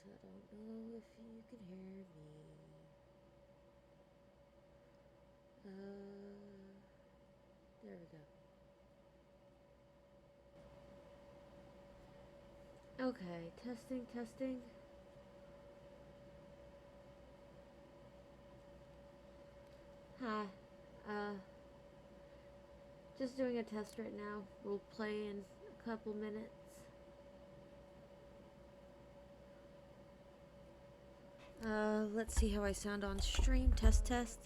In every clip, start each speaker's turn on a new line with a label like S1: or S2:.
S1: I don't know if you can hear me. There we go. Okay, testing, testing. Hi. Uh, just doing a test right now. We'll play in a couple minutes. Let's see how I sound on stream. Test, test.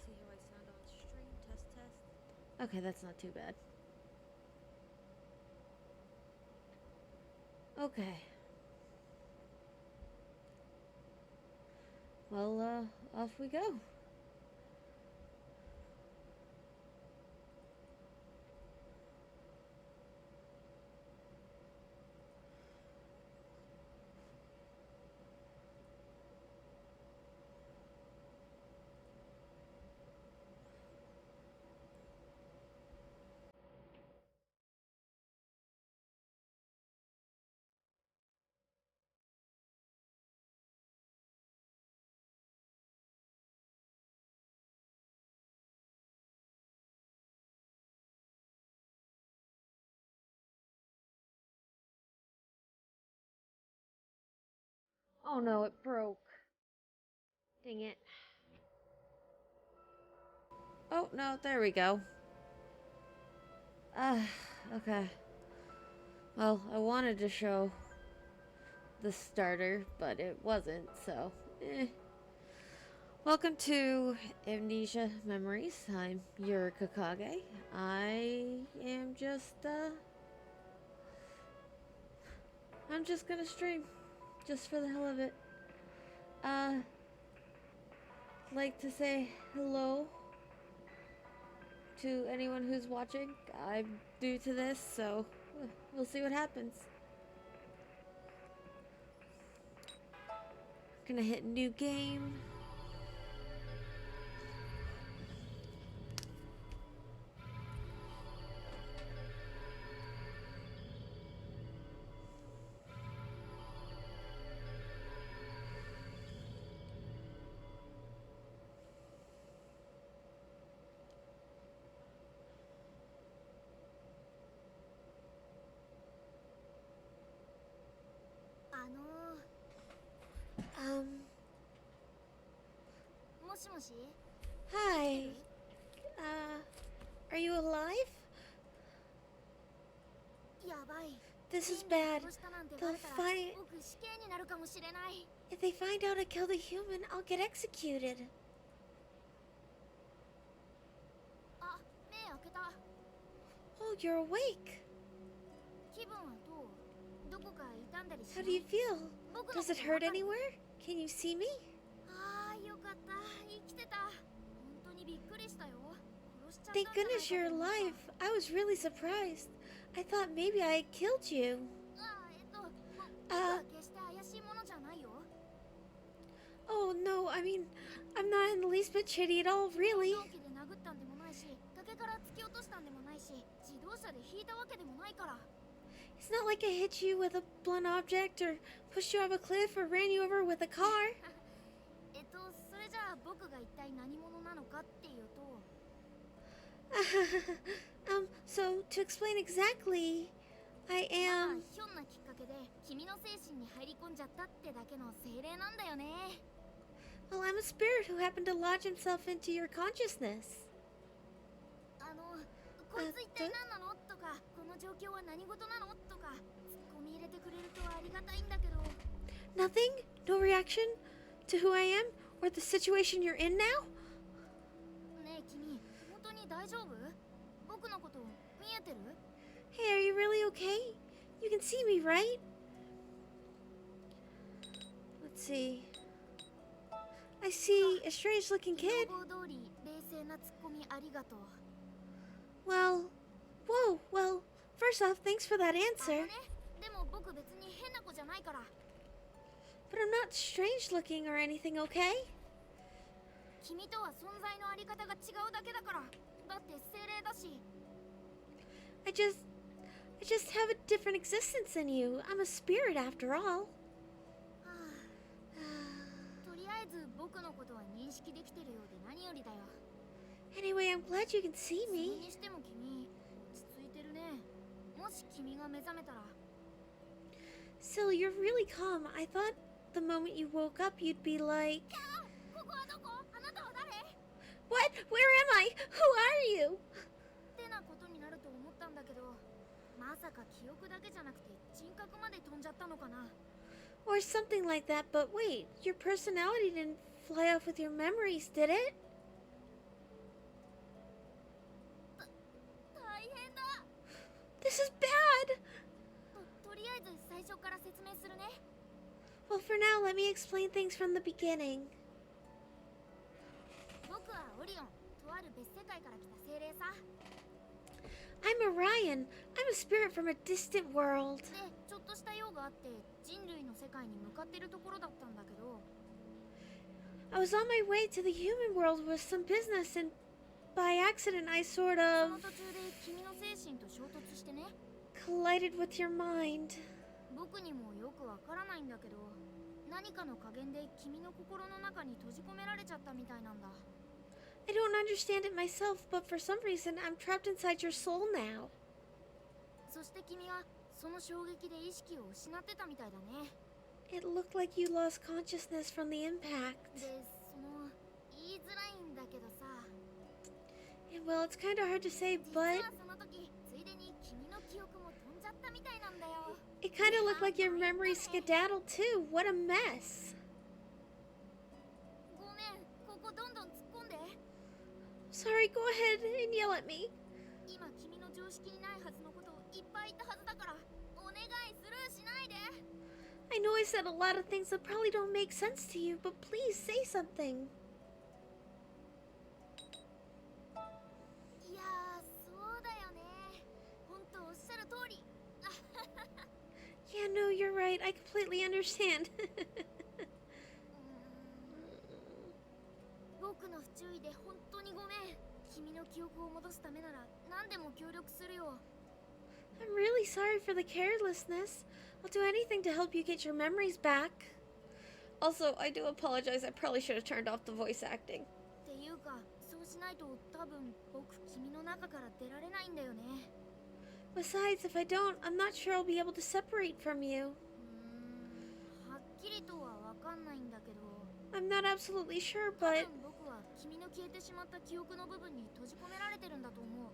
S1: Okay, that's not too bad. Okay. Well, off we go. Oh no, it broke. Dang it. Oh no, there we go. Okay. Well, I wanted to show the starter, but it wasn't, so Welcome to Amnesia Memories. I'm Yurika Kage. I'm just gonna stream. Just for the hell of it. Like to say hello to anyone who's watching. I'm new to this, so we'll see what happens. Gonna hit new game. Um,
S2: もしもし
S1: hi. Are you alive?
S2: やばい
S1: This is
S2: 人
S1: bad.
S2: 類殺したなんて
S1: They'll
S2: バレたら
S1: find.
S2: 僕死刑になるかもしれない
S1: If they find out I killed a human, I'll get executed.
S2: あ、目開けた
S1: Oh, you're awake.
S2: 気分はどうどこか痛んだりし
S1: How
S2: な
S1: do you
S2: い
S1: feel?
S2: 僕の
S1: Does it
S2: ことわ
S1: hurt
S2: かる
S1: anywhere? Can you see me?
S2: ああよかった生きてた本当にびっくりしたよ殺しちゃったん
S1: Thank
S2: じゃない
S1: goodness
S2: か
S1: you're
S2: と思った
S1: alive. I was really surprised. I thought maybe I had killed you.
S2: あ僕は決して怪しいものじゃないよ
S1: Oh no, I mean, I'm not in the least bit shitty at all, really.
S2: 鈍器で殴ったんでもないし崖から突き落としたんでもないし自動車で引いたわけでもないから
S1: It's not like I hit you with a blunt object or pushed you off a cliff or ran you over with a car.
S2: それじゃあ僕が一体何者なのかっていうと
S1: So to explain exactly, I
S2: まあ
S1: am...
S2: ひょんなきっかけで君の精神に入り込んじゃったってだけの精霊なんだよね
S1: Well, I'm a spirit who happened to lodge himself into your consciousness.
S2: こいつ一体何なのとかこの状況は何事なのとかツッコミ入れてくれるとありがたいんだけど
S1: Nothing? No reaction to who I am or the situation you're in now?
S2: ねえ君本当に大丈夫僕のこと見えてる
S1: Hey, are you really okay? You can see me, right? Let's see. I see a strange-looking kid.
S2: 要望通り冷静なツッコミありがとう
S1: Well, well, first off, thanks for that
S2: あの
S1: answer.
S2: ねでも僕別に変な子じゃないから
S1: But I'm not strange-looking or anything, okay?
S2: 君とは存在のあり方が違うだけだからだって精霊だし
S1: I just have a different existence than you. I'm a spirit after all.
S2: 僕のことは認識できてるようで何よりだよ。
S1: Anyway, I'm glad you can see
S2: それ
S1: me.
S2: にしても君落ち着いてるね。もし君が目覚めたら。
S1: Still, you're really calm. I thought the moment you woke up you'd be like...
S2: ここはどこ？あなたは誰？
S1: What? Where am I? Who are you?
S2: ってなことになると思ったんだけど、まさか記憶だけじゃなくて人格まで飛んじゃったのかな。
S1: Or something like that, but wait, your personality didn't fly off with your memories, did it?
S2: 大変だ。
S1: This is bad!
S2: とりあえず最初から説明するね。
S1: Well, for now, let me explain things from the beginning.
S2: 僕はオリオン、とある別世界から来た精霊さ。
S1: I'm Orion. I'm a spirit from a distant world.
S2: で、ちょっとした用があって人類の世界に向かってるところだったんだけど、
S1: I was on my way to the human world with some business, and by accident, I sort
S2: その
S1: of
S2: 途中で君の精神と衝突してね。
S1: collided with your mind.
S2: 僕にもよくわからないんだけど、何かの加減で君の心の中に閉じ込められちゃったみたいなんだ。
S1: I don't understand it myself, but for some reason, I'm trapped inside your soul now.
S2: そして君はその衝撃で意識を失ってたみたいだね。
S1: It looked like you lost consciousness from the impact.
S2: で、言いづらいんだけどさ、
S1: And well, it's kind of hard to say,
S2: 実
S1: but
S2: はその時ついでに君の記憶も飛んじゃったみたいなんだよ。
S1: it kind of looked like your memory skedaddled too. What a mess.
S2: ごめん、ここどんどん突っ込んで。
S1: Sorry, go ahead and yell at me.
S2: 今君の常識にないはずのことをいっぱい言ったはずだから、お願いスルーしないで。
S1: I know I said a lot of things that probably don't make sense to you, but please say something.
S2: いやー、そうだよね。本当おっしゃる通り。
S1: Yeah, no, you're right. I completely understand.
S2: 僕の不注意で本当にごめん。君の記憶を戻すためなら何でも協力するよ。
S1: I'm really sorry for the carelessness. I'll do anything to help you get your memories back. Also, I do apologize. I probably should have turned off the voice acting.
S2: っていうか、そうしないと多分僕君の中から出られないんだよね。
S1: Besides, if I don't, I'm not sure I'll be able to separate from you.
S2: はっきりとはわかんないんだけど、
S1: I'm not absolutely sure,
S2: 多
S1: but
S2: 分僕は君の消えてしまった記憶の部分に閉じ込められてるんだと思う。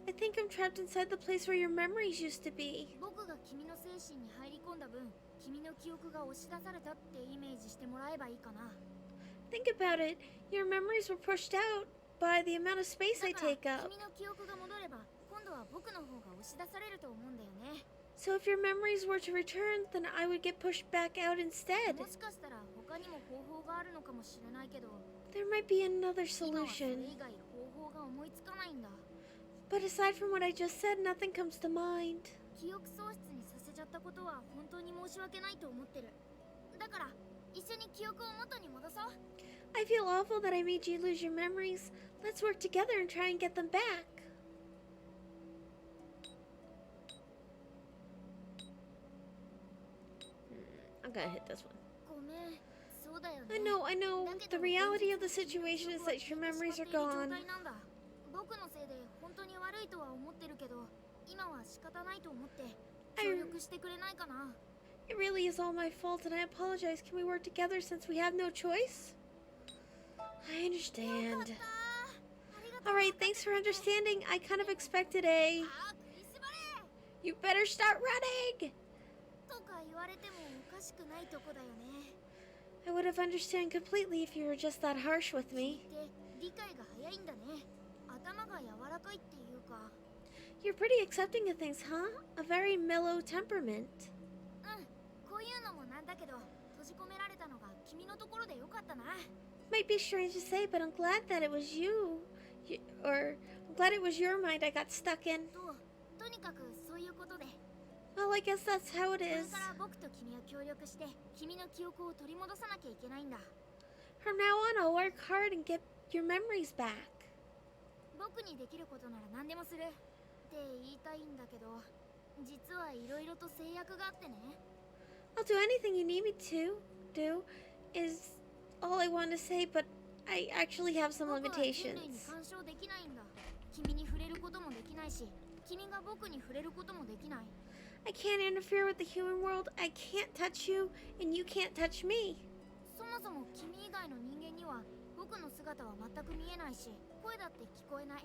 S1: I think I'm trapped inside the place where your memories used to be.
S2: 僕が君の精神に入り込んだ分、君の記憶が押し出されたってイメージしてもらえばいいかな。
S1: Think about it. Your memories were pushed out by the amount of space I
S2: だから
S1: take up.
S2: 君の記憶が戻れば、今度は僕の方が押し出されると思うんだよね。
S1: So if your memories were to return, then I would get pushed back out instead.
S2: もしかしたら他にも方法があるのかもしれないけど、
S1: There might be another
S2: 今はそれ
S1: solution.
S2: 以外方法が思いつかないんだ。
S1: But aside from what I just said, nothing comes to mind.
S2: 記憶喪失にさせちゃったことは本当に申し訳ないと思ってる。だから一緒に記憶を元に戻そう。
S1: I feel awful that I made you lose your memories. Let's work together and try and get them back. I'm gonna hit this one.
S2: ごめん、そうだよね。
S1: I know. The reality of the situation is that your memories are gone.
S2: 僕のせいで本当に悪いとは思ってるけど、今は仕方ないと思って協力してくれないかな。
S1: It really is all my fault, and I apologize. Can we work together since we have no choice? I understand. Alright, thanks for understanding. I kind of expected a...
S2: あ、食いしばれ
S1: You better start running!
S2: とか言われてもおかしくないとこだよね。
S1: I would have understood completely if you were just that harsh with me.
S2: で、理解が早いんだね。頭が柔らかいっていうか。
S1: You're pretty accepting of things, huh? A very mellow temperament.
S2: うん、こういうのもなんだけど、閉じ込められたのが君のところでよかったな。
S1: Might be strange to say, but I'm glad that it was or I'm glad it was your mind I got stuck in.
S2: とにかくそういうことで。
S1: Well, I guess that's how it
S2: これ
S1: is.
S2: から僕と君は協力して、君の記憶を取り戻さなきゃいけないんだ。
S1: From now on, I'll work hard and get your memories back.
S2: 僕にできることなら何でもするって言いたいんだけど、実はいろいろと制約があってね。
S1: I'll do anything you need me to do. all I want to say, but I actually have some
S2: 僕は人類に
S1: limitations.
S2: 干渉できないんだ。君に触れることもできないし、君が僕に触れることもできない。
S1: I can't interfere with the human world. I can't touch you, and you can't touch me.
S2: そもそも君以外の人間には僕の姿は全く見えないし、声だって聞こえない。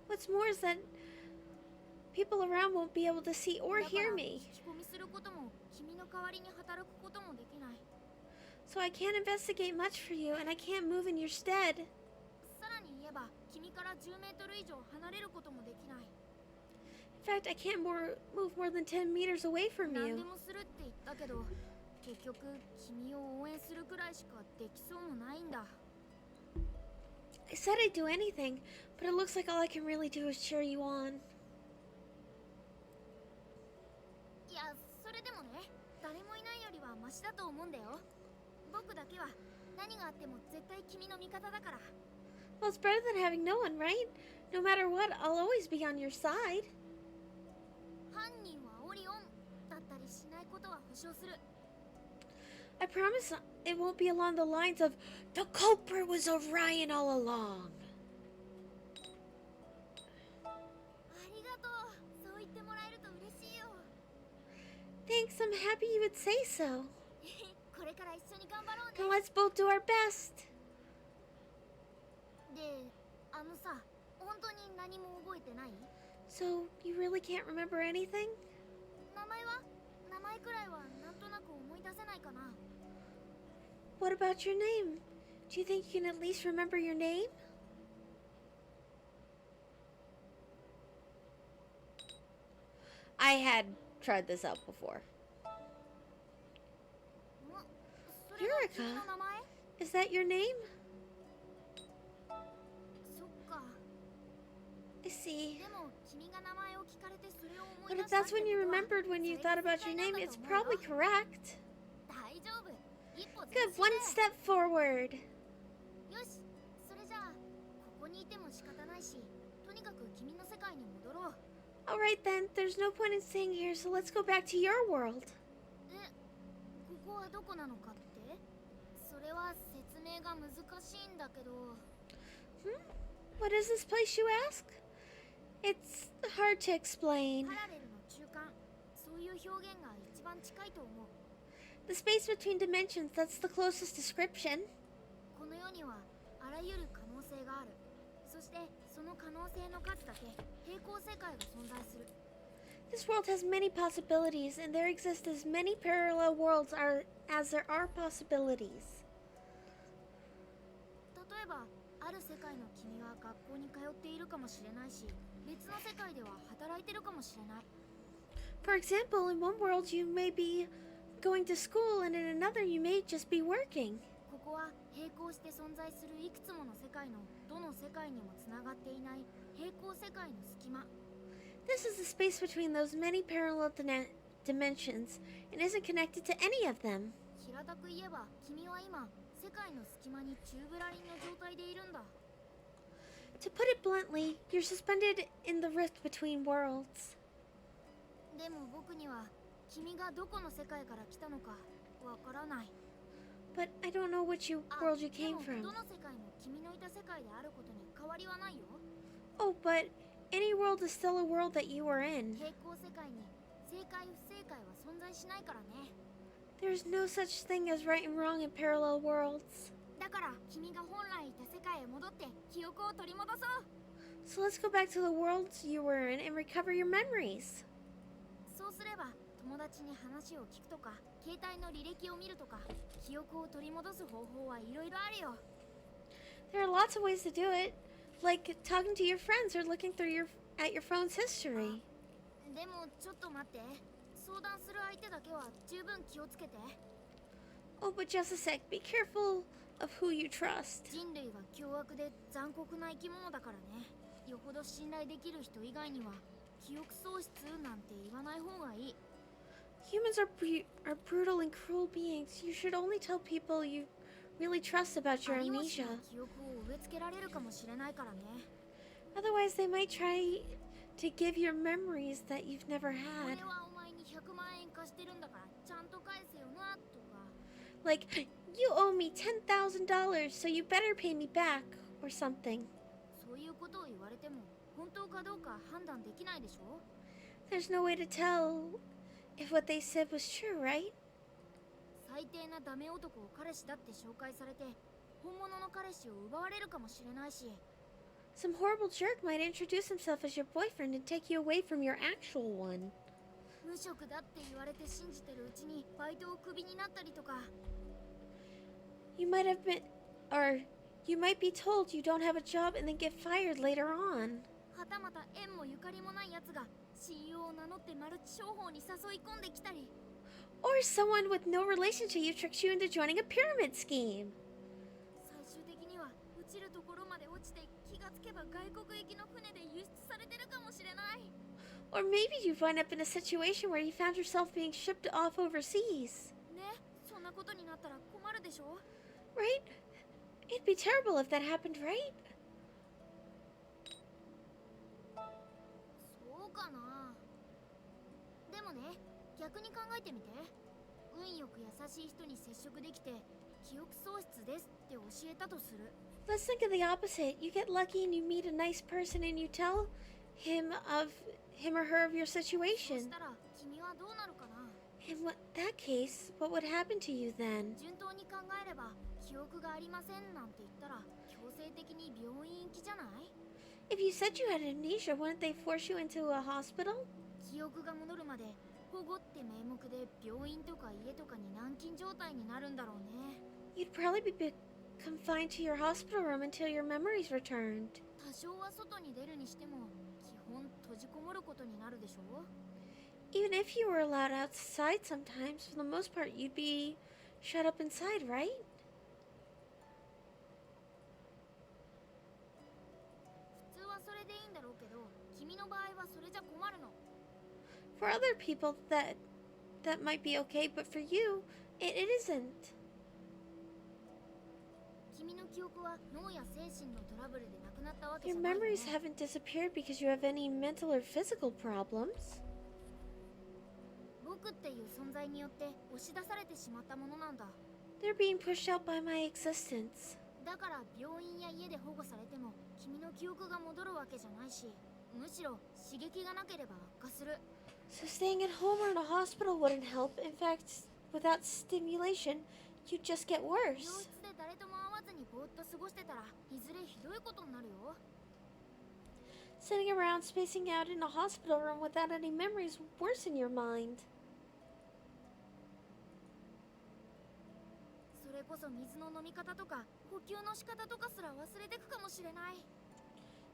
S1: What's more is that people around won't be able to see or
S2: だから
S1: hear
S2: 聞
S1: me.
S2: き込みすることも君の代わりに働くこともできない。
S1: So I can't investigate much for you, and I can't move in your stead.
S2: さらに言えば君から10メートル以上離れることもできない。
S1: In fact, I can't move more than 10 meters away from
S2: 何
S1: you.
S2: でもするって言ったけど、結局君を応援するくらいしかできそうもないんだ。
S1: I said I'd do anything, but it looks like all I can really do is cheer you on.
S2: いや、それでもね、誰もいないよりはマシだと思うんだよ。僕だけは何があっても絶対君の味方だから。
S1: Well, it's better than having no one, right? No matter what, I'll always be on your side.
S2: 犯人はオリオンだったりしないことは保証する。
S1: I promise it won't be along the lines of, the culprit was Orion all along.
S2: ありがとう。そう言ってもらえると嬉しいよ。
S1: Thanks, I'm happy you would say so.
S2: これから一緒に頑張ろう
S1: Then
S2: ね。
S1: let's both do our best.
S2: で、あのさ、本当に何も覚えてない？
S1: So, you really can't remember anything?
S2: 名前は？名前くらいはなんとなく思い出せないかな。
S1: What about your name? Do you think you can at least remember your name? I had tried this out before.
S2: それが君の名前？
S1: Is that your name?
S2: そっか。
S1: I see.
S2: でも君が名前を聞かれてそれを思い
S1: But
S2: 出
S1: if
S2: したっ
S1: that's
S2: て
S1: when
S2: こ
S1: you
S2: とは
S1: remembered when you
S2: そ
S1: thought
S2: れが
S1: about
S2: 正
S1: your
S2: 解なん
S1: name,
S2: だ
S1: it's
S2: と思う
S1: probably
S2: よ。
S1: correct.
S2: 大丈夫。一歩前
S1: Good,
S2: 進
S1: one
S2: で。
S1: step forward.
S2: よし、それじゃあここにいても仕方ないし、とにかく君の世界に戻ろう。
S1: Alright then, there's no point in staying here, so let's go back to your world.
S2: ここはどこなのかって？それは説明が難しいんだけど。
S1: What is this place, you ask? It's hard to explain.
S2: パラレルの中間、そういう表現が一番近いと思う。
S1: The space between dimensions, that's the closest description.
S2: この世にはあらゆる可能性がある。そしてその可能性の数だけ平行世界が存在する。
S1: This world has many possibilities, and there exist as many parallel worlds as there are possibilities.
S2: 例えば、ある世界の君は学校に通っているかもしれないし、別の世界では働いてるかもしれない。
S1: For example, in one world you may be going to school, and in another you may just be working.
S2: ここは並行して存在するいくつもの世界のどの世界にもつながっていない平行世界の隙間。
S1: This is the space between those many parallel dimensions, and isn't connected to any of them.
S2: 平たく言えば、君は今世界の隙間に宙ぶらりんの状態でいるんだ。
S1: To put it bluntly, you're suspended in the rift between worlds.
S2: でも僕には君がどこの世界から来たのかわからない。
S1: But I don't know which world you
S2: で
S1: came
S2: も
S1: from.
S2: どの世界も君のいた世界であることに変わりはないよ。
S1: Oh, but any world is still a world that you are in.
S2: 平行世界に正解不正解は存在しないからね。
S1: There's no such thing as right and wrong in parallel worlds.
S2: だから君が本来いた世界へ戻って記憶を取り戻そう。
S1: So let's go back to the worlds you were in and recover your memories.
S2: そうすれば友達に話を聞くとか携帯の履歴を見るとか記憶を取り戻す方法はいろいろあるよ。
S1: There are lots of ways to do it, like talking to your friends or looking through at your phone's history.
S2: でもちょっと待って、相談する相手だけは十分気をつけて。
S1: Oh, but just a sec. Be careful of who you trust.
S2: 人類は凶悪で残酷な生き物だからね。よほど信頼できる人以外には記憶喪失なんて言わない方がいい。
S1: Humans are brutal and cruel beings. You should only tell people you really trust about your
S2: ありもし
S1: amnesia.
S2: ない記憶を植え付けられるかもしれないからね。
S1: Otherwise, they might try to give you memories that you've never
S2: こ
S1: had.
S2: れはお前に100万円貸してるんだからちゃんと返せよなとか。
S1: Like, you owe me $10,000, so you better pay me back, or something.
S2: そういうことを言われても本当かどうか判断できないでしょ。
S1: There's no way to tell if what they said was true, right?
S2: 最低なダメ男を彼氏だって紹介されて本物の彼氏を奪われるかもしれないし。
S1: Some horrible jerk might introduce himself as your boyfriend and take you away from your actual one.
S2: 無職だって言われて信じてるうちにバイトをクビになったりとか。
S1: You might have been, or you might be told you don't have a job and then get fired later on.
S2: はたまた縁もゆかりもないやつが親友を名乗ってマルチ商法に誘い込んできたり。
S1: Or someone with no relation to you tricks you into joining a pyramid scheme.
S2: 最終的には落ちるところまで落ちて気がつけば外国行きの船で輸出されてるかもしれない。
S1: Or maybe you wind up in a situation where you found yourself being shipped off overseas.
S2: ね、そんなことになったら困るでしょ。
S1: Right? It'd be terrible if that happened, right?
S2: そうかな。でもね、逆に考えてみて。運よく優しい人に接触できて記憶喪失ですって教えたとする。
S1: Let's think of the opposite. You get lucky and you meet a nice person and you tell him or her of your
S2: そ
S1: situation.
S2: したら君はどうなるかな。
S1: In that case, what would happen to you then?
S2: 順当に考えれば記憶がありませんなんて言ったら強制的に病院行きじゃない。
S1: If you said you had amnesia, wouldn't they force you into a hospital?
S2: 記憶が戻るまで保護って名目で病院とか家とかに軟禁状態になるんだろうね。
S1: You'd probably be confined to your hospital room until your memories returned.
S2: 多少は外に出るにしても基本閉じこもることになるでしょ。
S1: Even if you were allowed outside sometimes, for the most part, you'd be shut up inside, right?
S2: 普通はそれでいいんだろうけど君の場合はそれじゃ困るの。
S1: For other people, that might be okay, but for you, it isn't.
S2: 君の記憶は脳や精神のトラブルでなくなったわけじ
S1: Your
S2: ゃないよね。
S1: memories haven't disappeared because you have any mental or physical problems.
S2: 僕っていう存在によって押し出されてしまったものなんだ。
S1: They're being pushed out by my existence.
S2: だから病院や家で保護されても君の記憶が戻るわけじゃないし、むしろ刺激がなければ悪化する。
S1: So staying at home or in a hospital wouldn't help. In fact, without stimulation, you'd just get
S2: 病
S1: worse.
S2: 室で誰とも会わずにぼーっと過ごしてたらいずれひどいことになるよ。
S1: Sitting around spacing out in a hospital room without any memories would worsen your mind.
S2: それこそ水の飲み方とか呼吸の仕方とかすら忘れてくかもしれない。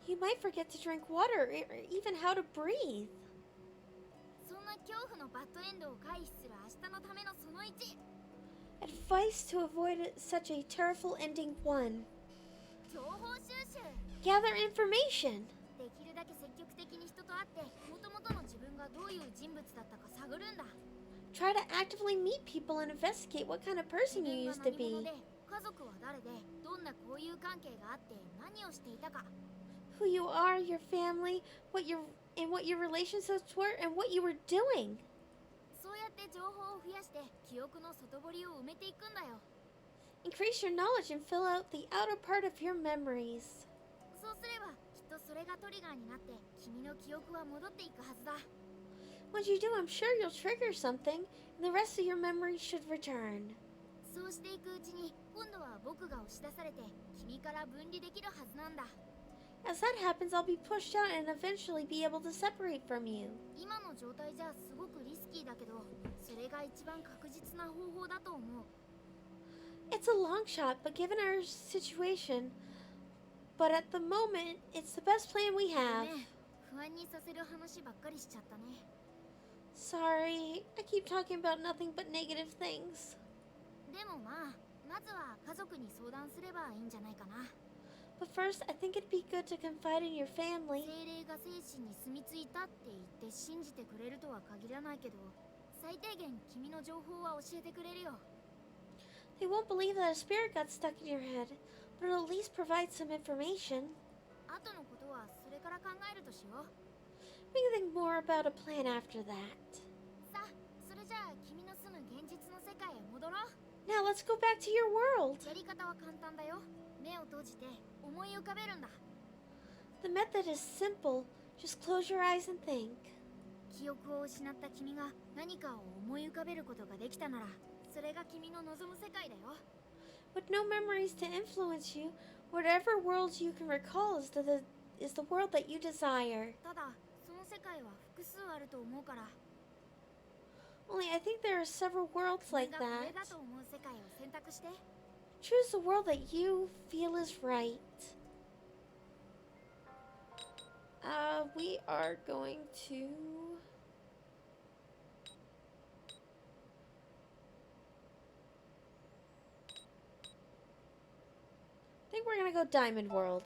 S1: You might forget to drink water or even how to breathe.
S2: そんな恐怖のバッドエンドを回避する明日のためのその1。
S1: Advice to avoid such a terrible ending 1.
S2: 情報収集。
S1: Gather information.
S2: できるだけ積極的に人と会って元々の自分がどういう人物だったか探るんだ。
S1: Try to actively meet people and investigate what kind of person you
S2: 自分
S1: used
S2: が
S1: to
S2: 何者
S1: be.
S2: で家族は誰でどんな交友関係があって何をしていたか。
S1: Who you are, your family, what your relationships were, and what you were doing.
S2: そうやって情報を増やして記憶の外堀を埋めていくんだよ。
S1: Increase your knowledge and fill out the outer part of your memories.
S2: そうすればきっとそれがトリガーになって君の記憶は戻っていくはずだ。
S1: Once you do, I'm sure you'll trigger something, and the rest of your memories should return.
S2: そうしていくうちに今度は僕が押し出されて君から分離できるはずなんだ。
S1: As that happens, I'll be pushed out and eventually be able to separate from you.
S2: 今の状態じゃすごくリスキーだけどそれが一番確実な方法だと思う。
S1: It's a long shot, but given our situation, but at the moment, it's the best plan we
S2: ご
S1: have.
S2: めん、不安にさせる話ばっかりしちゃったね。
S1: Sorry, I keep talking about nothing but negative things.
S2: でもまずは家族に相談すればいいんじゃないかな。
S1: But first, I think it'd be good to confide in your family.
S2: 精霊が精神に住み着いたって言って信じてくれるとは限らないけど最低限君の情報は教えてくれるよ。
S1: They won't believe that a spirit got stuck in your head, but it'll at least provide some information.
S2: 後のことはそれから考えるとしよう。
S1: We can think more about a plan after that.
S2: さあ、それじゃあ君の住む現実の世界へ戻ろう。
S1: Now let's go back to your world.
S2: やり方は簡単だよ。目を閉じて思い浮かべるんだ。
S1: The method is simple. Just close your eyes and think.
S2: 記憶を失った君が何かを思い浮かべることができたなら、それが君の望む世界だよ。
S1: With no memories to influence you, whatever world you can recall is the world that you desire.
S2: ただ、その世界は複数あると思うから、
S1: Only I think there are several worlds
S2: 君
S1: like
S2: がこれ
S1: that.
S2: だと思う世界を選択して。
S1: Choose the world that you feel is right. We are going to... I think we're gonna go Diamond World.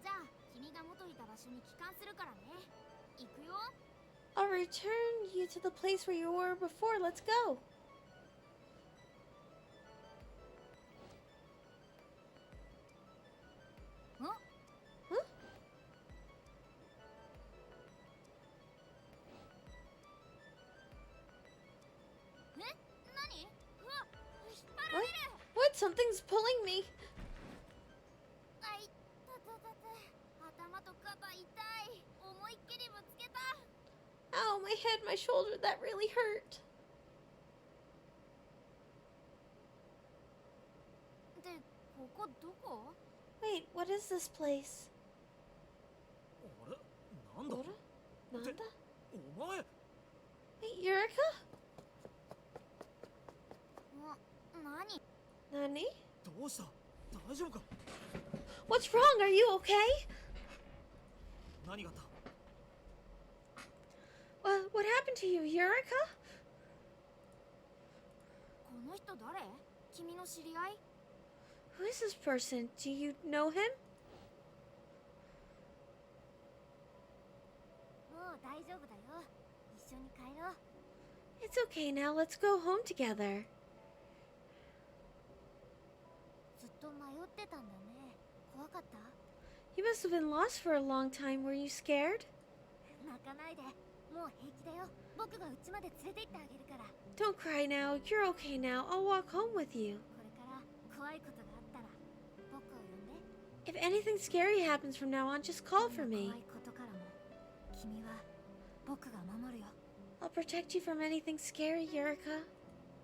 S2: じゃあ、君が元いた場所に帰還するからね。行くよ。
S1: I'll return you to the place where you were before. Let's go.
S2: ん？
S1: Huh?
S2: え？何？うわ、引っ張ら
S1: What?
S2: れる。
S1: What? Something's pulling me.
S2: あいたたたた。頭と肩痛い。思いっきりぶつけた。
S1: Ow, my head, my shoulder. That really hurt.
S2: で、ここどこ？
S1: Wait, what is this place?
S3: あれなんだ
S1: Ora? Nanda?
S3: お前
S1: Wait, Eureka?
S2: 何？
S1: Nani?
S3: どうした大丈夫か
S1: What's wrong? Are you okay?
S3: 何があった
S1: What happened to you, Eureka?
S2: この人誰？君の知り合い？
S1: Who is this person? Do you know him?
S2: もう大丈夫だよ。一緒に帰ろう。
S1: It's okay now. Let's go home together.
S2: ずっと迷ってたんだね。怖かった？
S1: You must have been lost for a long time. Were you scared?
S2: 泣かないで。もう平気だよ。僕が家まで連れて行ってあげるから。
S1: Don't cry now. You're okay now. I'll walk home with you.
S2: これから怖いことがあったら僕を呼んで。
S1: If anything scary happens from now on, just call for
S2: どん
S1: me.
S2: な怖いことからも君は僕が守るよ。
S1: I'll protect you from anything scary, Eureka.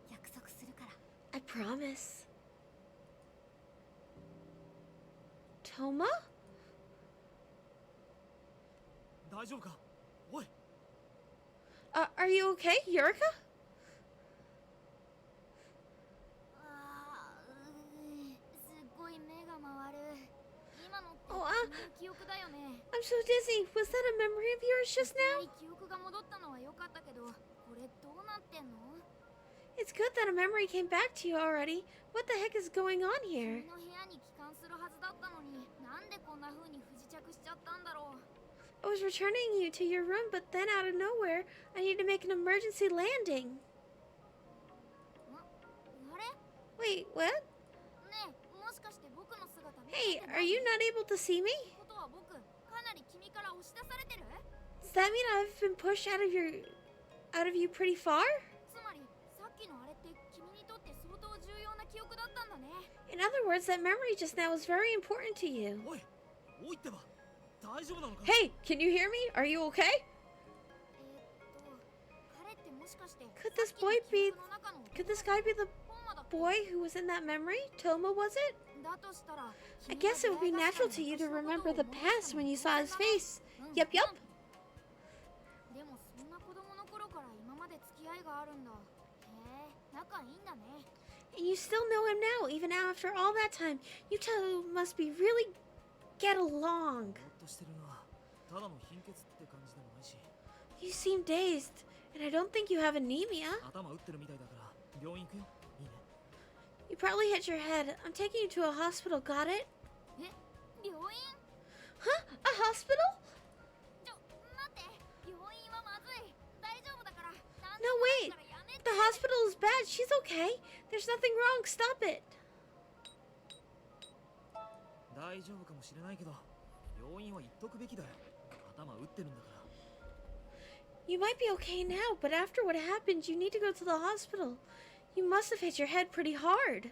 S2: 約束するから。
S1: I promise. Toma?
S3: 大丈夫かおい
S1: Are you okay, Eureka?
S2: すっごい目が回る。今のって
S1: Oh,
S2: 君の記憶だよね。
S1: I'm so dizzy. Was that a memory of yours just
S2: いきな
S1: now?
S2: り記憶が戻ったのは良かったけど、これどうなってんの？
S1: It's good that a memory came back to you already. What the heck is going on here?
S2: 君の部屋に帰還するはずだったのに、なんでこんな風に不時着しちゃったんだろう。
S1: I was returning you to your room, but then out of nowhere, I need to make an emergency landing.
S2: あれ？
S1: Wait, what?
S2: ねえ、もしかして僕の姿見
S1: Hey,
S2: て
S1: are you not able to see me?
S2: ことは僕、かなり君から押し出されてる？
S1: Does that mean I've been pushed out of you pretty far?
S2: つまり、さっきのあれって君にとって相当重要な記憶だったんだね。
S1: In other words, that memory just now was very important to you.
S3: おいおいってば大丈夫なのか
S1: Hey, can you hear me? Are you okay?
S2: 彼ってもしかして
S1: Could this
S2: さっきの
S1: boy
S2: 記
S1: be
S2: 憶の中の
S1: Could this guy be the
S2: 本間だっけ？
S1: boy who was in that memory? Toma, was it?
S2: だとしたら
S1: I guess it would be natural to you to remember the past when you saw his face. Yup, yup.
S2: でもそんな子供の頃から今まで付き合いがあるんだ。へえ、仲いいんだね。
S1: And you still know him now, even after all that time. You two must be really get along.
S3: ぼーっとしてるなただの貧血って感じでもないし
S1: You seem dazed, and I don't think you have anemia.
S3: 頭打ってるみたいだから病院行くよいいね
S1: You probably hit your head. I'm taking you to a hospital, got it?
S2: え、病院？
S1: Huh? A hospital?
S2: 待って、病院はまずい。大丈夫だから。
S1: No, wait. The hospital is bad. She's okay. There's nothing wrong. Stop it.
S3: 大丈夫かもしれないけど病院は行っとくべきだよ頭打ってるんだから。
S1: You might be okay now, but after what happened, you need to go to the hospital. You must have hit your head pretty hard.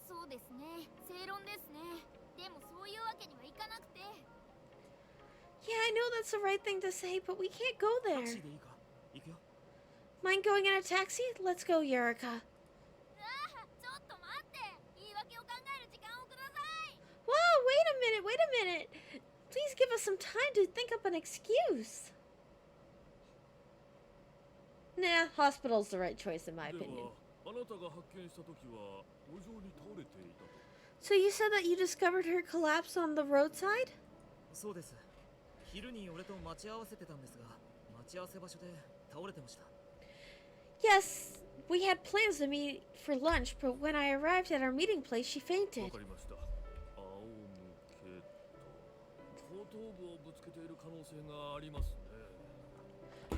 S2: そうですね、正論ですね。でもそういうわけにはいかなくて。
S1: Yeah, I know that's the right thing to say, but we can't go
S3: タ
S1: there.
S3: クシーでいいか？行くよ。
S1: Mind going in a taxi? Let's go, Yurika.
S2: ちょっと待って、言い訳を考える時間をください。
S1: Whoa, wait a minute. Please give us some time to think up an excuse. Nah, hospital's the right choice in my
S4: で
S1: opinion.
S4: はあなたが発見した時は路上に倒れていたと。
S1: So you said that you discovered her collapse on the roadside?
S3: そうです。昼に俺と待ち合わせてたんですが、待ち合わせ場所で倒れてました。
S1: Yes, we had plans to meet for lunch, but when I arrived at our meeting place, she
S4: わ
S1: fainted.
S4: かりました。仰向けと後頭部をぶつけている可能性がありますね。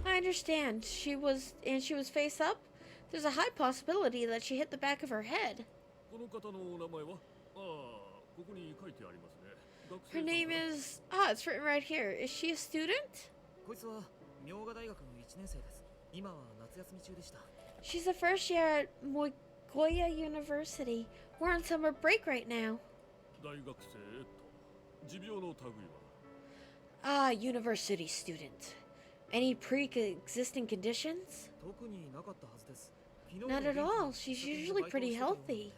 S1: I understand. She was face up. There's a high possibility that she hit the back of her head.
S4: この方のお名前は？ああ、ここに書いてありますね。学
S1: Her
S4: 生
S1: name
S4: さんか
S1: is it's written right here. Is she a student?
S3: こいつは明賀大学の1年生です。今は夏休み中でした。
S1: She's a first year at Mogoya University. We're on summer break right now.
S4: 大学生と持病の類は？
S1: Ah, university student. Any pre-existing conditions?
S3: 特になかったはずです。昨日
S1: Not at all. She's usually pretty healthy.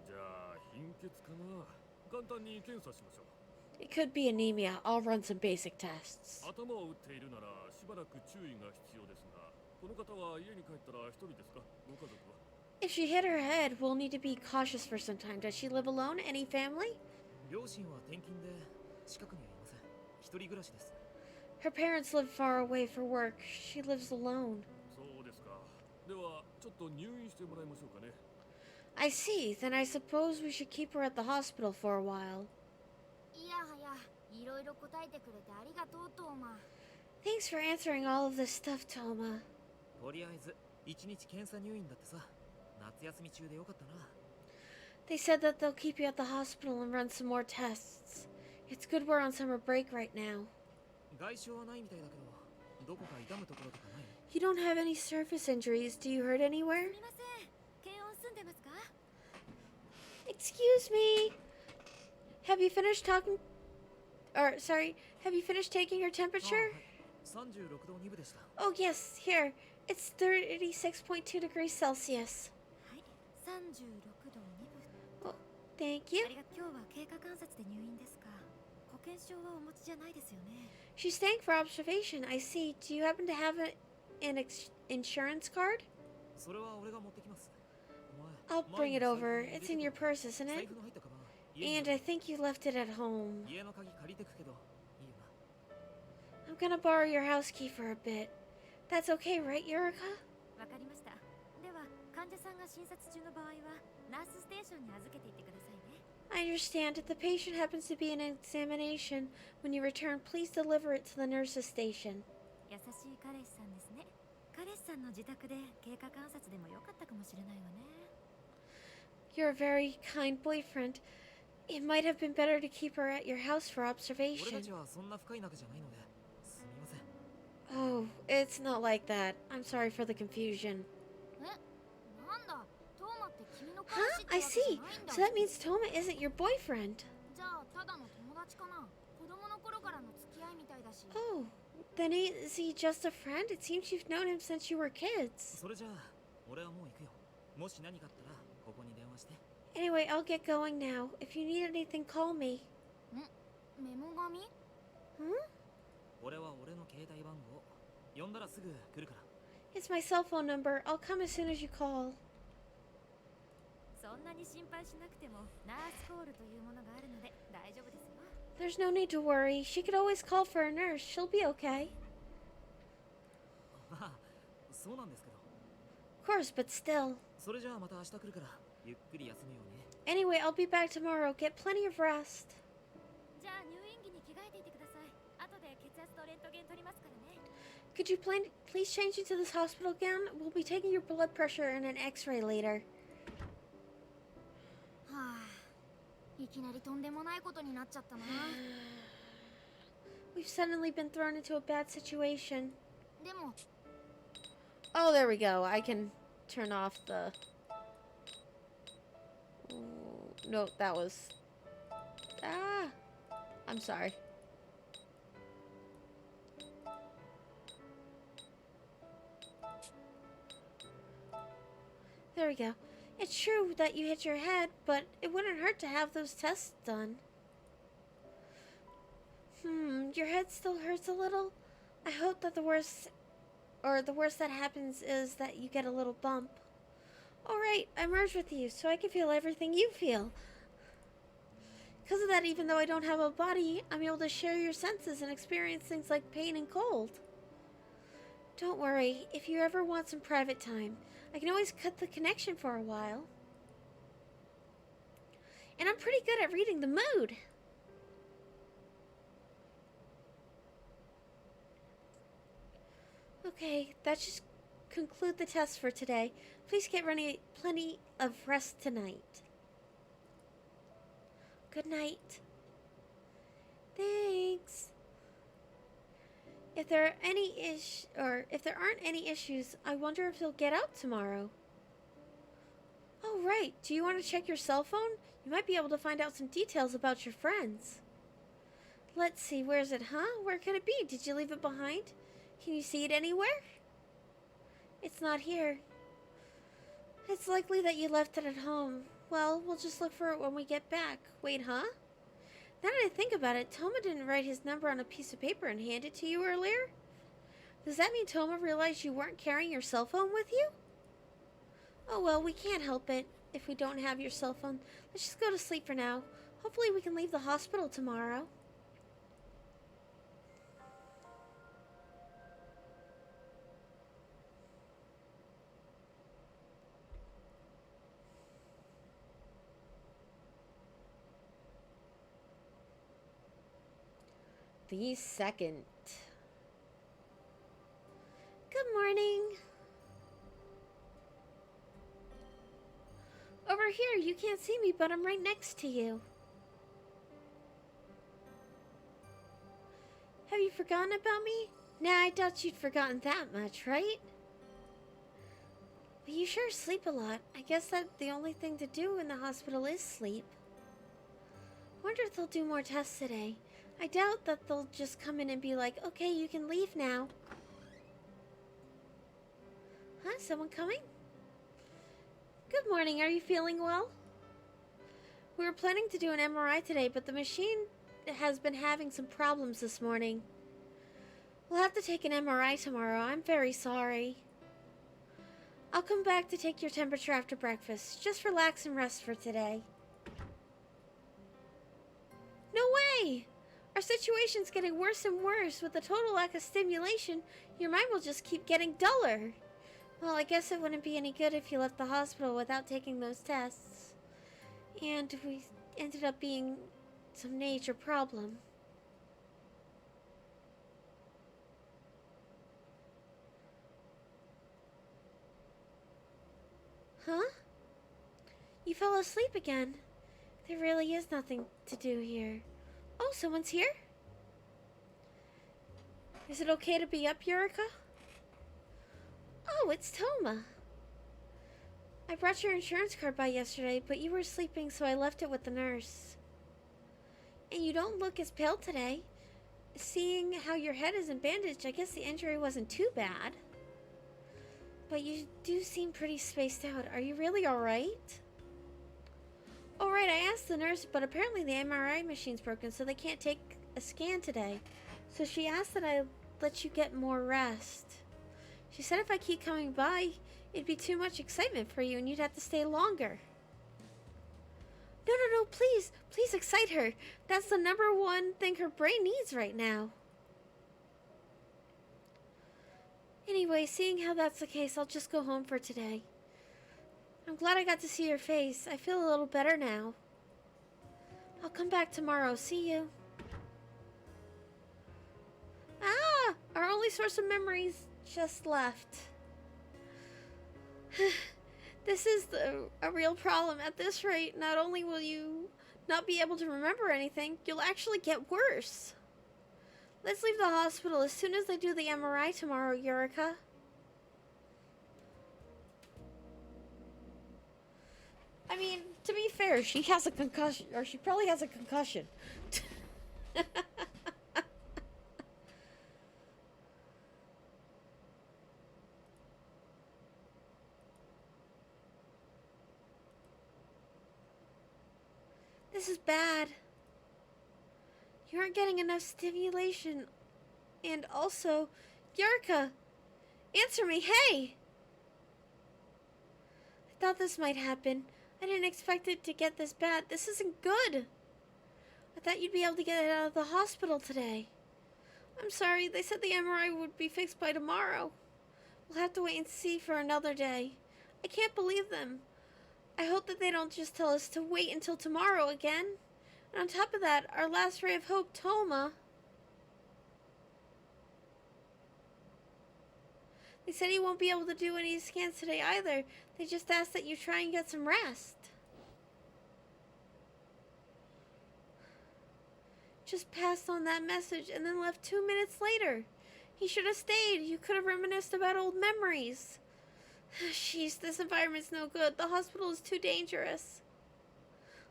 S4: じゃあ貧血かな。簡単に検査しましょう。
S1: It could be anemia. I'll run some basic tests.
S4: 頭を打っているならしばらく注意が必要ですが、この方は家に帰ったら一人ですか？ご家族は？
S1: If she hit her head, we'll need to be cautious for some time. Does she live alone? Any family?
S3: 両親は転勤で近くにはいません。一人暮らしです。
S1: Her parents live far away for work. She lives alone.
S4: そうですか。ではちょっと入院してもらいましょうかね。
S1: I see. Then I suppose we should keep her at the hospital for a while.
S2: いやはや、いろいろ答えてくれてありがとう、トーマ。
S1: Thanks for answering all of this stuff, Toma.
S3: とりあえず一日検査入院だってさ。夏休み中でよかったな。
S1: They said that they'll keep you at the hospital and run some more tests. It's good we're on summer break right now.
S3: 外傷はないみたいだけど、どこか痛むところとかない？
S1: You don't have any surface injuries. Do you hurt anywhere?
S2: すみません、検温済んでますか？
S1: Excuse me. Have you finished taking her
S3: あ
S1: temperature?
S3: はい。36度2分でした。
S1: Oh, yes, here. It's 36.2 degrees Celsius.
S2: はい、36度2分。
S1: Oh, thank you.
S2: 今日は経過観察で入院ですか？保険証はお持ちじゃないですよね。
S1: She's staying for observation. I see. Do you happen to have an insurance card?
S3: それは俺が持ってきます。お
S1: I'll
S3: 前
S1: bring it
S3: 前
S1: over.
S3: に財布
S1: It's in your purse, isn't
S3: 財
S1: it?
S3: 布の入ったカバン家に
S1: And I think you left it at home.
S3: 家の鍵借りてくけどいいよな。
S1: I'm gonna borrow your house key for a bit. That's okay, right, Yurika?
S2: わかりました。では、患者さんが診察中の場合は、ナースステーションに預けていってくださいね。
S1: I understand. If the patient happens to be in an examination, when you return, please deliver it to the nurse's station.
S2: 優しい彼氏さんですね。彼氏さんの自宅で経過観察でもよかったかもしれないわね。
S1: You're a very kind boyfriend. It might have been better to keep her at your house for
S3: 俺
S1: observation.
S3: たちはそんな深い仲じゃないので、すみません。
S1: Oh, it's not like that. I'm sorry for the confusion.
S2: え、なんだ、トーマって君の彼
S1: Huh?
S2: 氏って
S1: I
S2: わけじゃ
S1: see.
S2: ないんだ。
S1: So that means Toma isn't your boyfriend.
S2: じゃあ、ただの友達かな。子供の頃からの付き合いみたいだし。
S1: Oh, then is he just a friend? It seems you've known him since you were kids.
S3: それじゃあ俺はもう行くよ。もし何かあったらここに電話して。
S1: Anyway, I'll get going now. If you need anything, call me.
S2: メモ紙？
S1: Hmm?
S3: 俺は俺の携帯番号。呼んだらすぐ来るから。
S1: It's my cell phone number. I'll come as soon as you call.
S2: そんなに心配しなくても、ナースコールというものがあるので大丈夫ですよ。
S1: There's no need to worry. She could always call for a nurse. She'll be okay.
S3: まあそうなんですけど。
S1: Of course, but still.
S3: それじゃあまた明日来るからゆっくり休むようにね。
S1: Anyway, I'll be back tomorrow. Get plenty of rest.
S2: じゃあ入院着に着替えていてください。後で血圧とレントゲン取りますからね。
S1: Could you please change into this hospital gown? We'll be taking your blood pressure and an x-ray later.
S2: はあ、いきなりとんでもないことになっちゃったな。
S1: We've suddenly been thrown into a bad situation.
S2: でも
S1: Oh, there we go. I can turn off the... Ooh, no, that was... Ah! I'm sorry. There we go. It's true that you hit your head, but it wouldn't hurt to have those tests done. Your head still hurts a little? I hope that the worst that happens is that you get a little bump. Alright, I merged with you, so I can feel everything you feel. Because of that, even though I don't have a body, I'm able to share your senses and experience things like pain and cold. Don't worry, if you ever want some private time, I can always cut the connection for a while. And I'm pretty good at reading the mood. Okay, that should conclude the test for today. Please get plenty of rest tonight. Good night. Thanks. If there aren't any issues, I wonder if you'll get out tomorrow. Oh, right. Do you want to check your cell phone? You might be able to find out some details about your friends. Let's see, where is it, huh? Where could it be? Did you leave it behind? Can you see it anywhere? It's not here. It's likely that you left it at home. Well, we'll just look for it when we get back. Wait, huh? Now that I think about it, Toma didn't write his number on a piece of paper and hand it to you earlier? Does that mean Toma realized you weren't carrying your cell phone with you? Oh well, we can't help it if we don't have your cell phone. Let's just go to sleep for now. Hopefully we can leave the hospital tomorrow. The second. Good morning. Over here, you can't see me, but I'm right next to you. Have you forgotten about me? Nah, I doubt you'd forgotten that much, right? But you sure sleep a lot. I guess that the only thing to do in the hospital is sleep. Wonder if they'll do more tests today. I doubt that they'll just come in and be like, okay, you can leave now. Huh? Someone coming? Good morning. Are you feeling well? We were planning to do an MRI today, but the machine has been having some problems this morning. We'll have to take an MRI tomorrow. I'm very sorry. I'll come back to take your temperature after breakfast. Just relax and rest for today. No way! Our situation's getting worse and worse. With the total lack of stimulation, your mind will just keep getting duller. Well, I guess it wouldn't be any good if you left the hospital without taking those tests. And we ended up being some major problem. Huh? You fell asleep again. There really is nothing to do here. Oh, someone's here? Is it okay to be up, Eureka? Oh, it's Toma. I brought your insurance card by yesterday, but you were sleeping, so I left it with the nurse. And you don't look as pale today. Seeing how your head isn't bandaged, I guess the injury wasn't too bad. But you do seem pretty spaced out. Are you really alright? Oh, right, I asked the nurse, but apparently the MRI machine's broken, so they can't take a scan today. So she asked that I let you get more rest. She said if I keep coming by, it'd be too much excitement for you and you'd have to stay longer. No, please excite her. That's the #1 thing her brain needs right now. Anyway, seeing how that's the case, I'll just go home for today. I'm glad I got to see your face. I feel a little better now. I'll come back tomorrow. See you. Ah! Our only source of memories just left. This is a real problem. At this rate, not only will you not be able to remember anything, you'll actually get worse. Let's leave the hospital as soon as they do the MRI tomorrow, Yurika. I mean, to be fair, she has a concussion, or she probably has a concussion. This is bad. You aren't getting enough stimulation. And also, Yurika, answer me, hey! I thought this might happen. I didn't expect it to get this bad. This isn't good. I thought you'd be able to get out of the hospital today. I'm sorry, they said the MRI would be fixed by tomorrow. We'll have to wait and see for another day. I can't believe them. I hope that they don't just tell us to wait until tomorrow again. And on top of that, our last ray of hope, Toma. They said he won't be able to do any scans today either. They just asked that you try and get some rest. Just passed on that message and then left 2 minutes later. He should have stayed. You could have reminisced about old memories. Jeez, this environment's no good. The hospital is too dangerous.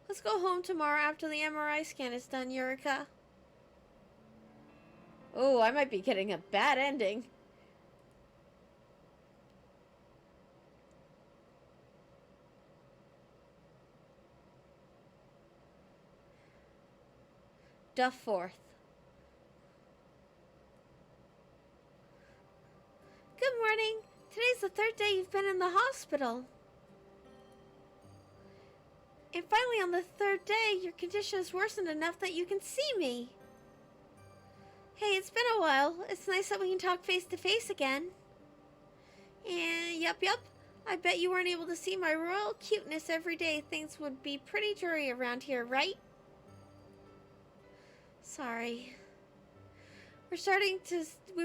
S1: Let's go home tomorrow after the MRI scan is done, Yurika. Oh, I might be getting a bad ending. Dufforth. Good morning. Today's the third day you've been in the hospital. And finally, on the third day, your condition has worsened enough that you can see me. Hey, it's been a while. It's nice that we can talk face to face again. And yup. I bet you weren't able to see my royal cuteness every day. Things would be pretty dreary around here, right? Sorry. We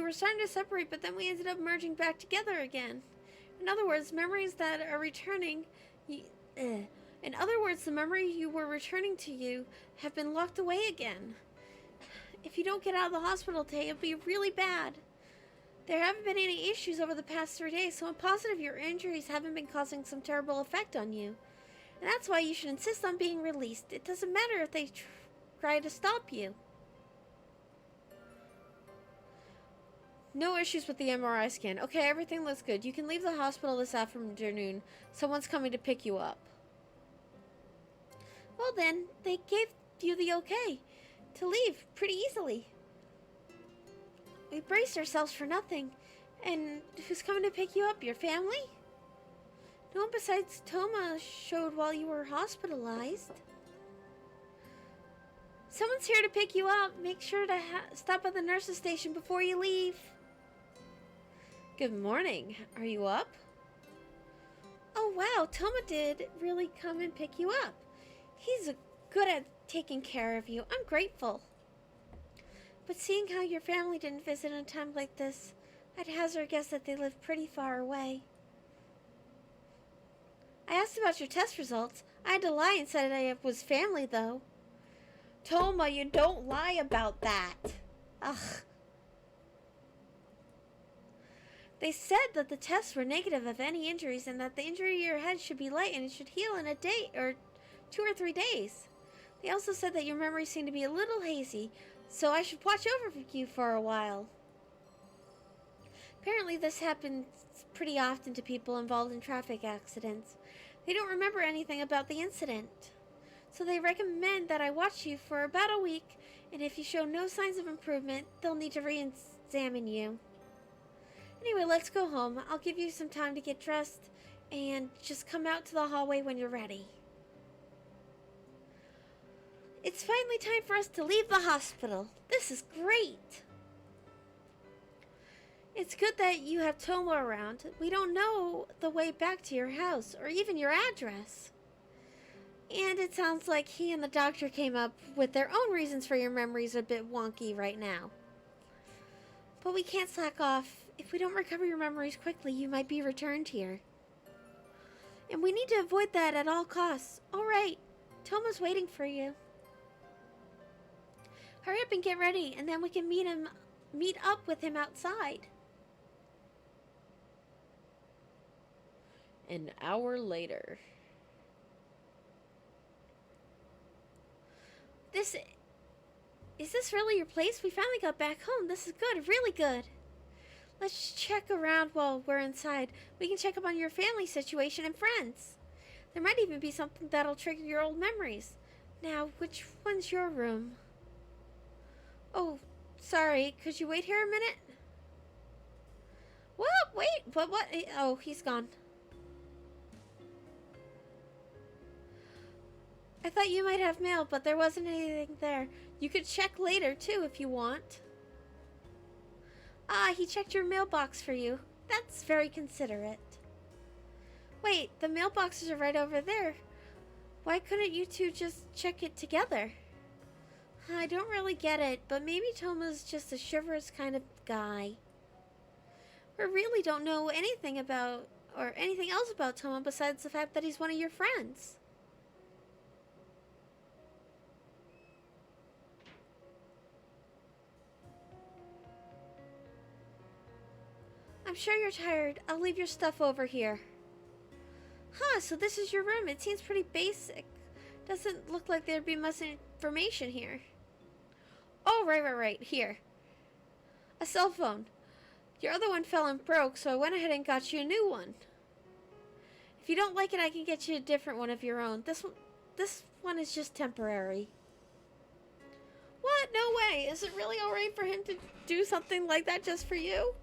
S1: were starting to separate, but then we ended up merging back together again. In other words, memories that are returning... In other words, the memory you were returning to you have been locked away again. If you don't get out of the hospital today, it'll be really bad. There haven't been any issues over the past 3 days, so I'm positive your injuries haven't been causing some terrible effect on you. And that's why you should insist on being released. It doesn't matter if they try to stop you. No issues with the MRI scan. Okay, everything looks good. You can leave the hospital this afternoon. Someone's coming to pick you up. Well then, they gave you the okay to leave pretty easily. We braced ourselves for nothing. And who's coming to pick you up? Your family? No one besides Toma showed while you were hospitalized. Someone's here to pick you up. Make sure to stop at the nurse's station before you leave. Good morning. Are you up? Oh wow, Toma did really come and pick you up. He's good at taking care of you. I'm grateful. But seeing how your family didn't visit in a time like this, I'd hazard a guess that they live pretty far away. I asked about your test results. I had to lie and said I was family, though. Toma, you don't lie about that. Ugh. They said that the tests were negative of any injuries and that the injury to your head should be light and it should heal in a day or 2 or 3 days. They also said that your memories seem to be a little hazy, so I should watch over you for a while. Apparently this happens pretty often to people involved in traffic accidents. They don't remember anything about the incident. So they recommend that I watch you for about a week, and if you show no signs of improvement, they'll need to re-examine you. Anyway, let's go home. I'll give you some time to get dressed, and just come out to the hallway when you're ready. It's finally time for us to leave the hospital. This is great. It's good that you have Toma around. We don't know the way back to your house, or even your address. And it sounds like he and the doctor came up with their own reasons for your memories a bit wonky right now. But we can't slack off. If we don't recover your memories quickly, you might be returned here. And we need to avoid that at all costs. Alright, Toma's waiting for you. Hurry up and get ready, and then we can meet up with him outside. An hour later. Is this really your place? We finally got back home. This is good, really good. Let's check around while we're inside. We can check up on your family situation and friends. There might even be something that'll trigger your old memories. Now, which one's your room? Oh, sorry. Could you wait here a minute? What? Wait, what? Oh, he's gone. I thought you might have mail, but there wasn't anything there. You could check later, too, if you want. Ah, he checked your mailbox for you. That's very considerate. Wait, the mailboxes are right over there. Why couldn't you two just check it together? I don't really get it, but maybe Toma's just a chivalrous kind of guy. We really don't know anything about, or anything else about Toma besides the fact that he's one of your friends. I'm sure you're tired. I'll leave your stuff over here. Huh, so this is your room. It seems pretty basic. Doesn't look like there'd be much information here. Oh, right. Here. A cell phone. Your other one fell and broke, so I went ahead and got you a new one. If you don't like it, I can get you a different one of your own. This one is just temporary. What? No way. Is it really alright for him to do something like that just for you?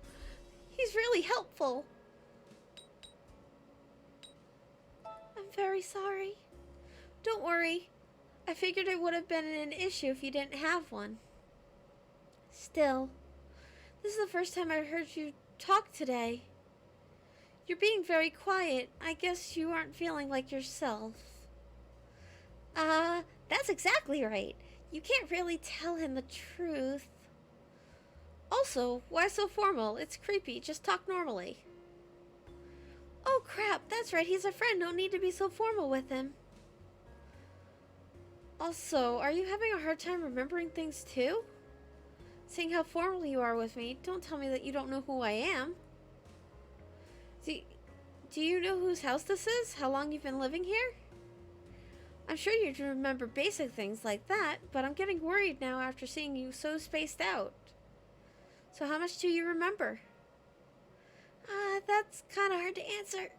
S1: He's really helpful. I'm very sorry. Don't worry. I figured it would have been an issue if you didn't have one. Still, this is the first time I've heard you talk today. You're being very quiet. I guess you aren't feeling like yourself. That's exactly right. You can't really tell him the truth. Also, why so formal? It's creepy. Just talk normally. Oh crap, that's right. He's a friend. Don't need to be so formal with him. Also, are you having a hard time remembering things too? Seeing how formal you are with me, don't tell me that you don't know who I am. Do you know whose house this is? How long you've been living here? I'm sure you'd remember basic things like that, but I'm getting worried now after seeing you so spaced out. So how much do you remember? That's kind of hard to answer.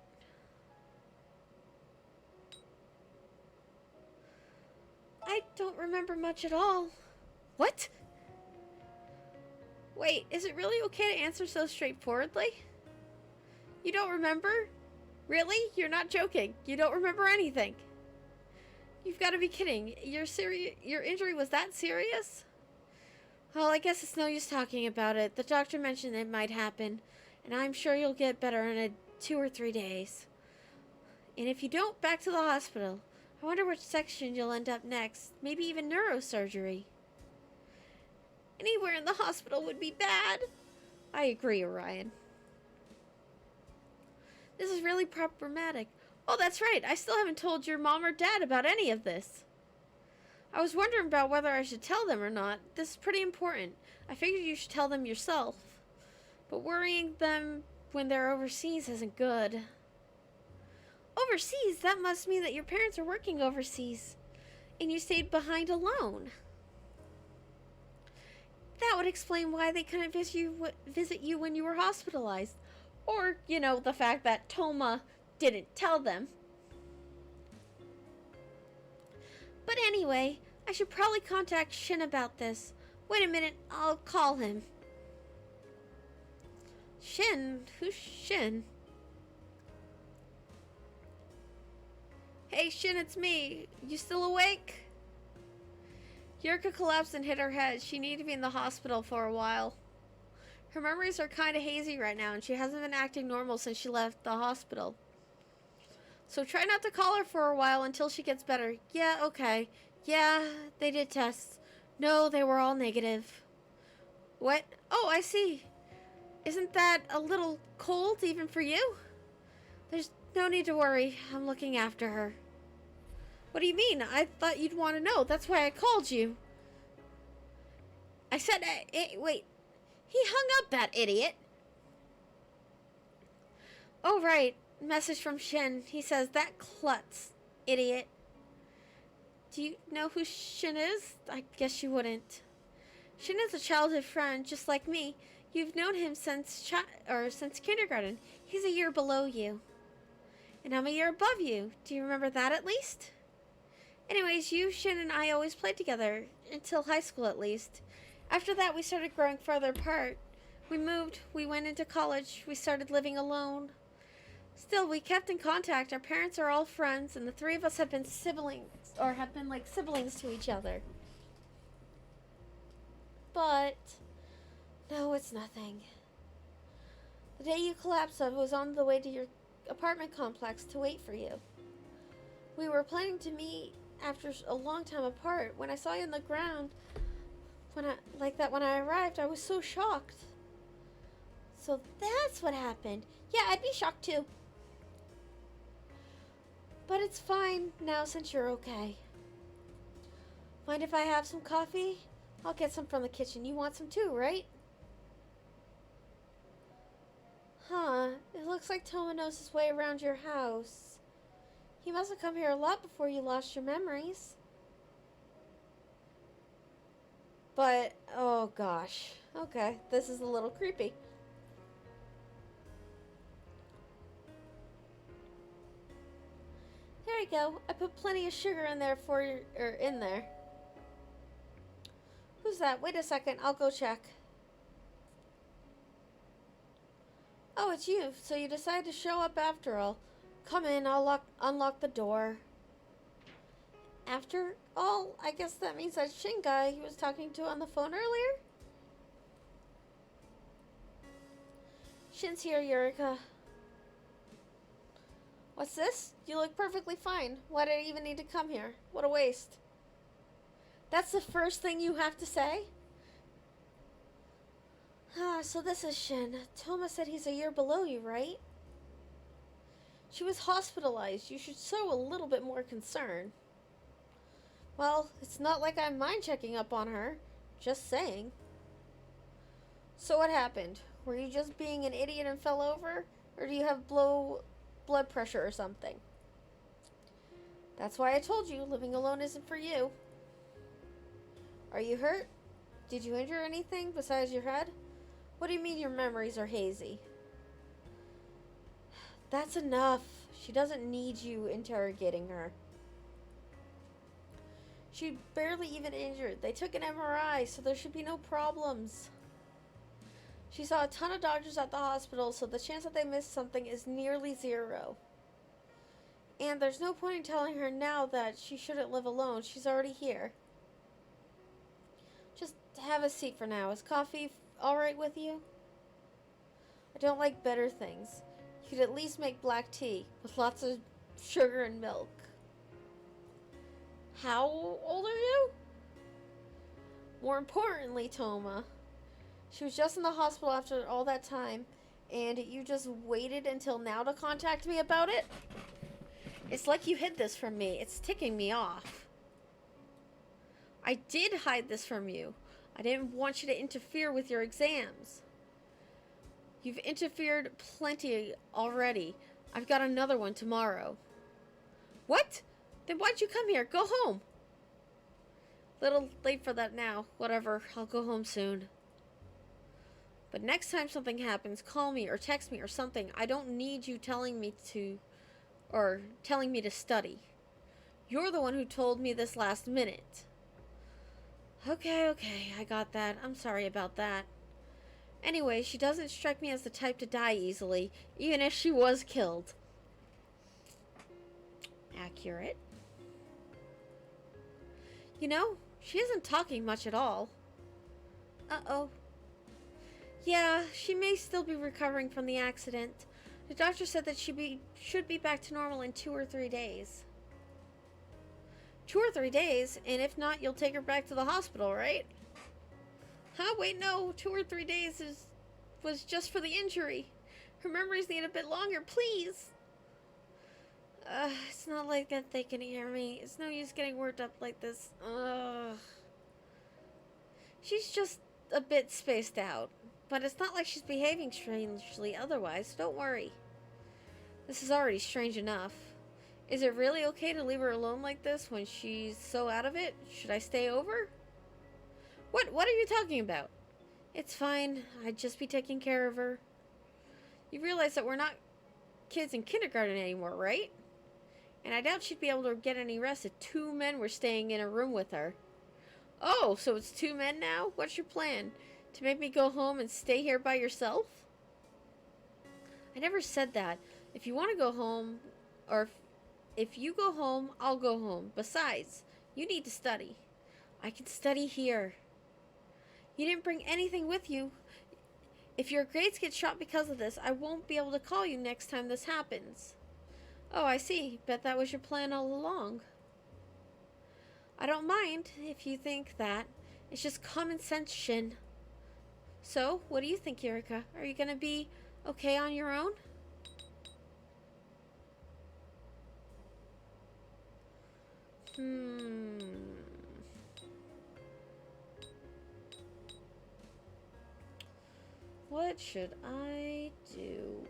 S1: I don't remember much at all. What? Wait, is it really okay to answer so straightforwardly? You don't remember? Really? You're not joking. You don't remember anything. You've got to be kidding. Your injury was that serious? Well, I guess it's no use talking about it. The doctor mentioned it might happen, and I'm sure you'll get better in 2 or 3 days. And if you don't, back to the hospital. I wonder which section you'll end up next. Maybe even neurosurgery. Anywhere in the hospital would be bad. I agree, Orion. This is really problematic. Oh, that's right. I still haven't told your mom or dad about any of this. I was wondering about whether I should tell them or not. This is pretty important. I figured you should tell them yourself. But worrying them when they're overseas isn't good. Overseas? That must mean that your parents are working overseas. And you stayed behind alone. That would explain why they couldn't visit you when you were hospitalized. Or, the fact that Toma didn't tell them. But anyway, I should probably contact Shin about this. Wait a minute, I'll call him. Shin? Who's Shin? Hey Shin, it's me. You still awake? Yurika collapsed and hit her head. She needed to be in the hospital for a while. Her memories are kind of hazy right now, and she hasn't been acting normal since she left the hospital. So try not to call her for a while until she gets better. Yeah, okay. Yeah, they did tests. No, they were all negative. What? Oh, I see. Isn't that a little cold even for you? There's no need to worry. I'm looking after her. What do you mean? I thought you'd want to know. That's why I called you. I said, wait. He hung up, that idiot. Oh, right. Message from Shin. He says, that klutz. Idiot. Do you know who Shin is? I guess you wouldn't. Shin is a childhood friend, just like me. You've known him since kindergarten. He's a year below you. And I'm a year above you. Do you remember that at least? Anyways, you, Shin, and I always played together. Until high school, at least. After that, we started growing farther apart. We moved. We went into college. We started living alone. Still, we kept in contact. Our parents are all friends, and the three of us have been siblings, or have been like siblings to each other. But, no, it's nothing. The day you collapsed, I was on the way to your apartment complex to wait for you. We were planning to meet after a long time apart. When I saw you on the ground, when I arrived, I was so shocked. So that's what happened. Yeah, I'd be shocked too. But it's fine now since you're okay. Mind if I have some coffee? I'll get some from the kitchen. You want some too, right? Huh. It looks like Toma knows his way around your house. He must have come here a lot before you lost your memories. But, oh gosh. Okay, this is a little creepy. There you go. I put plenty of sugar in there for you, in there. Who's that? Wait a second, I'll go check. Oh, it's you. So you decided to show up after all. Come in, I'll unlock the door. After all, I guess that means that Shin guy he was talking to on the phone earlier? Shin's here, Eureka. What's this? You look perfectly fine. Why did I even need to come here? What a waste. That's the first thing you have to say? So this is Shin. Toma said he's a year below you, right? She was hospitalized. You should show a little bit more concern. Well, it's not like I mind checking up on her. Just saying. So what happened? Were you just being an idiot and fell over? Or do you have blood pressure or something? That's why I told you living alone isn't for you. Are you hurt? Did you injure anything besides your head? What do you mean your memories are hazy? That's enough. She doesn't need you interrogating her. She's barely even injured. They took an MRI, so there should be no problems. She saw a ton of doctors at the hospital, so the chance that they missed something is nearly zero. And there's no point in telling her now that she shouldn't live alone. She's already here. Just have a seat for now. Is coffee alright with you? I don't like bitter things. You could at least make black tea with lots of sugar and milk. How old are you? More importantly, Toma, she was just in the hospital after all that time, and you just waited until now to contact me about it? It's like you hid this from me. It's ticking me off. I did hide this from you. I didn't want you to interfere with your exams. You've interfered plenty already. I've got another one tomorrow. What? Then why'd you come here? Go home. Little late for that now. Whatever. I'll go home soon. But next time something happens, call me or text me or something. I don't need you telling me to study. You're the one who told me this last minute. Okay, I got that. I'm sorry about that. Anyway, she doesn't strike me as the type to die easily, even if she was killed. Accurate. You know, she isn't talking much at all. Uh-oh. Yeah, she may still be recovering from the accident. The doctor said that she should be back to normal in 2 or 3 days. 2 or 3 days? And if not, you'll take her back to the hospital, right? Huh? Wait, no. 2 or 3 days was just for the injury. Her memories need a bit longer, please. It's not like that they can hear me. It's no use getting worked up like this. She's just a bit spaced out. But it's not like she's behaving strangely otherwise, so don't worry. This is already strange enough. Is it really okay to leave her alone like this when she's so out of it? Should I stay over? What are you talking about? It's fine. I'd just be taking care of her. You realize that we're not kids in kindergarten anymore, right? And I doubt she'd be able to get any rest if 2 men were staying in a room with her. Oh, so it's 2 men now? What's your plan? To make me go home and stay here by yourself? I never said that. If you want to go home, or if you go home, I'll go home. Besides, you need to study. I can study here. You didn't bring anything with you. If your grades get shot because of this, I won't be able to call you next time this happens. Oh, I see. Bet that was your plan all along. I don't mind if you think that. It's just common sense, Shin. So, what do you think, Yurika? Are you gonna be okay on your own? What should I do?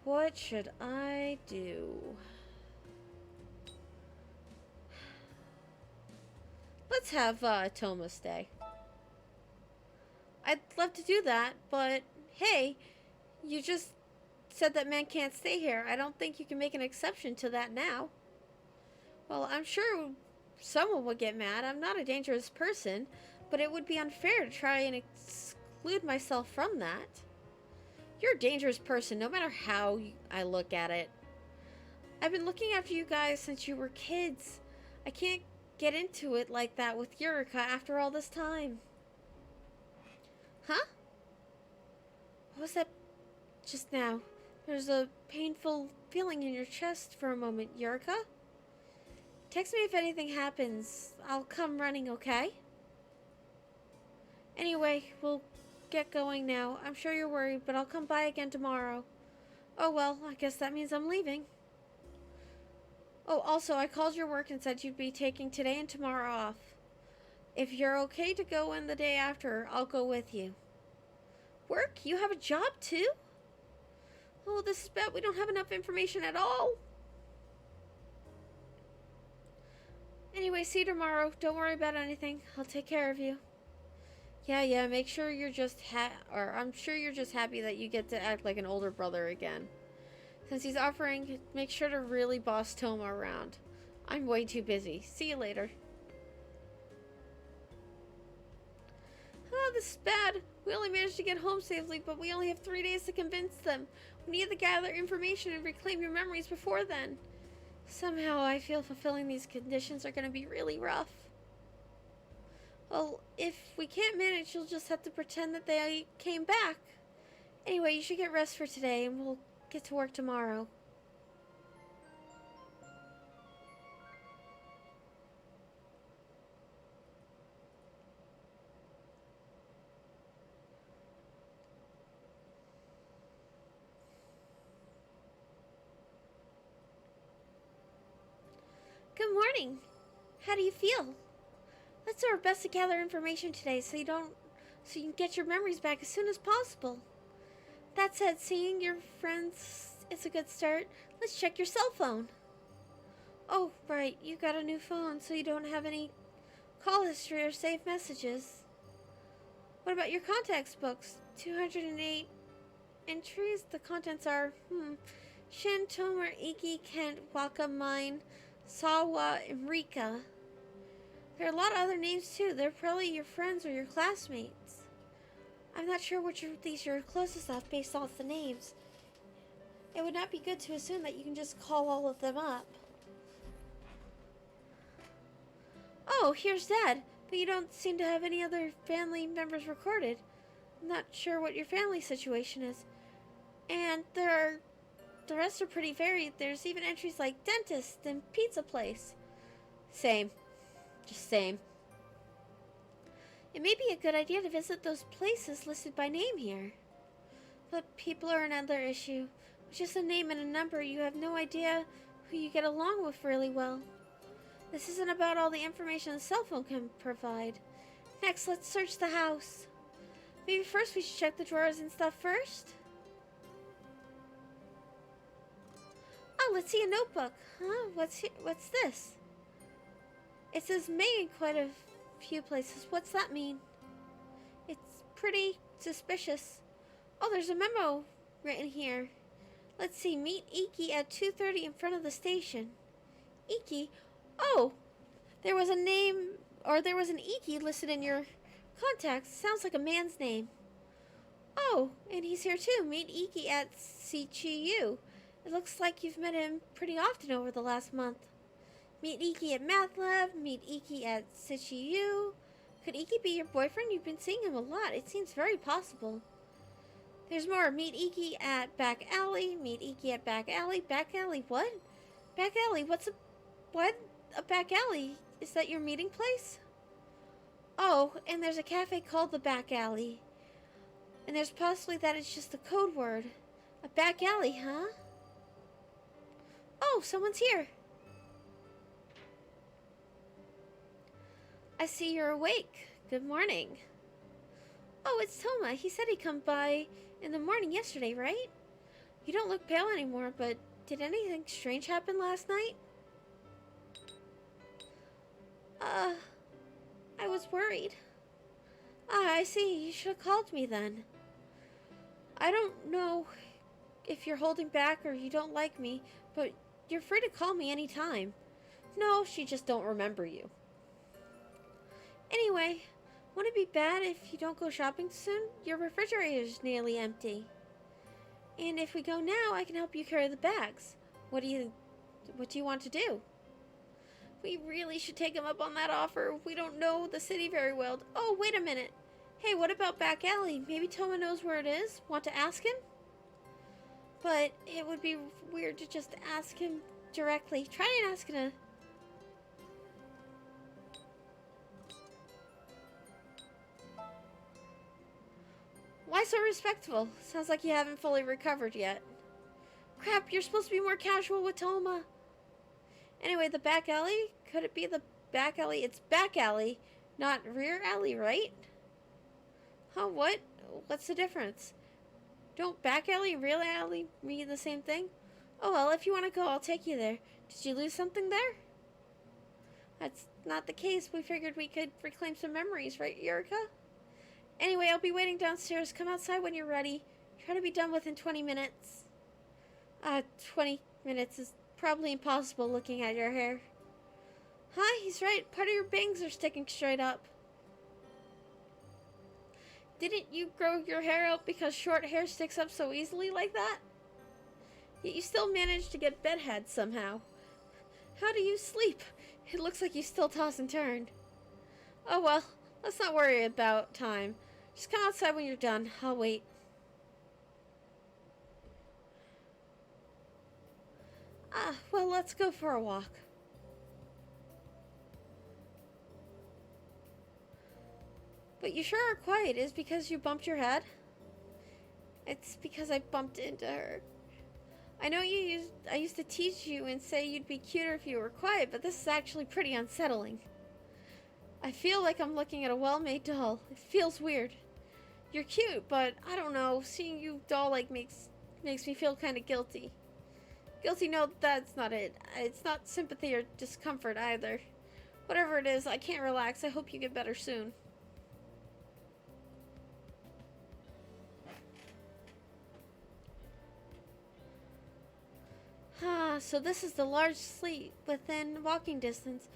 S1: What should I do? Let's have Toma stay. I'd love to do that, but hey, you just said that man can't stay here. I don't think you can make an exception to that now. Well, I'm sure someone would get mad. I'm not a dangerous person, but it would be unfair to try and exclude myself from that. You're a dangerous person, no matter how I look at it. I've been looking after you guys since you were kids. I can't get into it like that with Yurika after all this time. Huh? What was that just now? There's a painful feeling in your chest for a moment, Yurika. Text me if anything happens. I'll come running, okay? Anyway, we'll get going now. I'm sure you're worried, but I'll come by again tomorrow. Oh well, I guess that means I'm leaving. Oh, also, I called your work and said you'd be taking today and tomorrow off. If you're okay to go in the day after, I'll go with you. Work? You have a job too? Oh, this is bad. We don't have enough information at all. Anyway, see you tomorrow. Don't worry about anything. I'll take care of you. Yeah, make sure you're just I'm sure you're just happy that you get to act like an older brother again. Since he's offering, make sure to really boss Toma around. I'm way too busy. See you later. Oh, this is bad. We only managed to get home safely, but we only have 3 days to convince them. We need to gather information and reclaim your memories before then. Somehow I feel fulfilling these conditions are going to be really rough. Well, if we can't manage, you'll just have to pretend that they came back. Anyway, you should get rest for today, and we'll get to work tomorrow. Good morning. How do you feel? Let's do our best to gather information today so you can get your memories back as soon as possible. That said, seeing your friends is a good start. Let's check your cell phone. Oh, right, you got a new phone, so you don't have any call history or saved messages. What about your contacts books? 208 entries. The contents are, Shin, Tomer, Iki, Kent, Waka, Mine, Sawa, and Rika. There are a lot of other names too. They're probably your friends or your classmates. I'm not sure which of these you're closest of based off the names. It would not be good to assume that you can just call all of them up. Oh, here's Dad, but you don't seem to have any other family members recorded. I'm not sure what your family situation is. And the rest are pretty varied. There's even entries like dentist and pizza place. Same. Just same. It may be a good idea to visit those places listed by name here. But people are another issue. With just a name and a number, you have no idea who you get along with really well. This isn't about all the information a cell phone can provide. Next, let's search the house. Maybe first we should check the drawers and stuff first? Oh, let's see a notebook. Huh? What's this? It says May in quite a few places. What's that mean? It's pretty suspicious. Oh, there's a memo written here. Let's see. Meet Iki at 2:30 in front of the station. Iki? Oh, there was a name, or there was an Iki listed in your contacts. Sounds like a man's name. Oh, and he's here too. Meet Iki at CCU. It looks like you've met him pretty often over the last month. Meet Iki at Math Lab. Meet Iki at CCU. Could Iki be your boyfriend? You've been seeing him a lot. It seems very possible. There's more. Meet Iki at Back Alley. Meet Iki at Back Alley. Back Alley, what? Back Alley, what? A back alley? Is that your meeting place? Oh, and there's a cafe called the Back Alley. And there's possibly that it's just a code word. A back alley, huh? Oh, someone's here. I see you're awake. Good morning. Oh, it's Toma. He said he'd come by in the morning yesterday, right? You don't look pale anymore, but did anything strange happen last night? I was worried. Ah, I see. You should have called me then. I don't know if you're holding back or you don't like me, but you're free to call me anytime. No, she just don't remember you. Anyway, won't it be bad if you don't go shopping soon? Your refrigerator's nearly empty. And if we go now, I can help you carry the bags. What do you want to do? We really should take him up on that offer. We don't know the city very well. Oh, wait a minute. Hey, what about Back Alley? Maybe Toma knows where it is. Want to ask him? But it would be weird to just ask him directly. Try and ask him. Why so respectful? Sounds like you haven't fully recovered yet. Crap, you're supposed to be more casual with Toma. Anyway, the back alley? Could it be the back alley? It's back alley, not rear alley, right? Huh, what? What's the difference? Don't back alley and rear alley mean the same thing? Oh well, if you want to go, I'll take you there. Did you lose something there? That's not the case. We figured we could reclaim some memories, right, Eureka? Anyway, I'll be waiting downstairs. Come outside when you're ready. Try to be done within 20 minutes. 20 minutes is probably impossible looking at your hair. Huh? He's right. Part of your bangs are sticking straight up. Didn't you grow your hair out because short hair sticks up so easily like that? Yet you still managed to get bedhead somehow. How do you sleep? It looks like you still toss and turn. Oh well, let's not worry about time. Just come outside when you're done. I'll wait. Well, let's go for a walk. But you sure are quiet. Is it because you bumped your head? It's because I bumped into her. I know I used to teach you and say you'd be cuter if you were quiet, but this is actually pretty unsettling. I feel like I'm looking at a well-made doll. It feels weird. You're cute, but I don't know. Seeing you doll-like makes me feel kind of guilty. Guilty? No, that's not it. It's not sympathy or discomfort either. Whatever it is, I can't relax. I hope you get better soon. So this is the large suite within walking distance.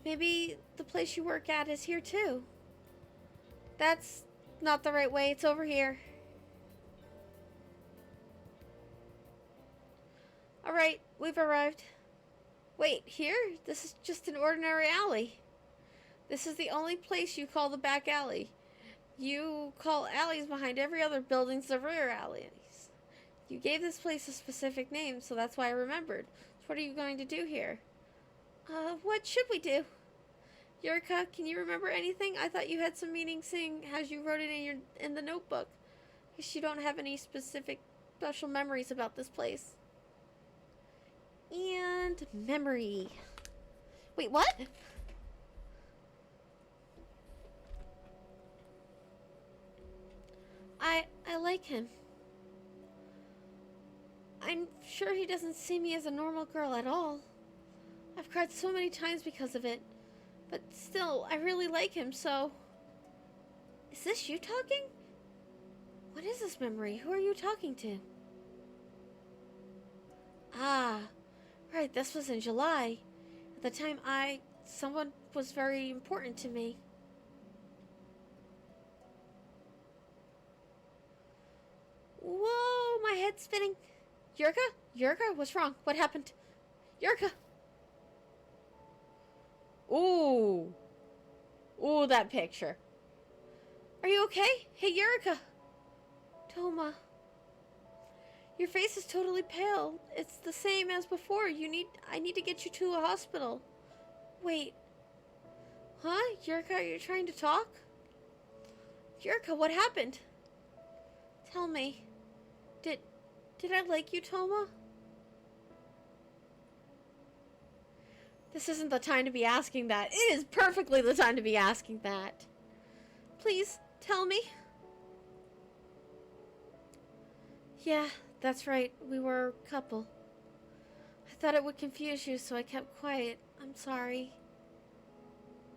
S1: Maybe the place you work at is here too. That's not the right way. It's over here. Alright, we've arrived. Wait, here? This is just an ordinary alley. This is the only place you call the back alley. You call alleys behind every other buildings the rear alleys. You gave this place a specific name, so that's why I remembered. So what are you going to do here? What should we do? Eureka, can you remember anything? I thought you had some meaning seeing as you wrote it in the notebook. Guess you don't have any special memories about this place. And memory. Wait, what? I like him. I'm sure he doesn't see me as a normal girl at all. I've cried so many times because of it. But still, I really like him, so... Is this you talking? What is this memory? Who are you talking to? Ah, right, this was in July. At the time, someone was very important to me. Whoa, my head's spinning. Yurka? Yurka, what's wrong? What happened? Yurka! Ooh. Ooh, that picture. Are you okay? Hey, Yurika. Toma. Your face is totally pale. It's the same as before. I need to get you to a hospital. Wait. Huh? Yurika, are you trying to talk? Yurika, what happened? Tell me. Did I like you, Toma? This isn't the time to be asking that. It is perfectly the time to be asking that. Please, tell me. Yeah, that's right. We were a couple. I thought it would confuse you, so I kept quiet. I'm sorry.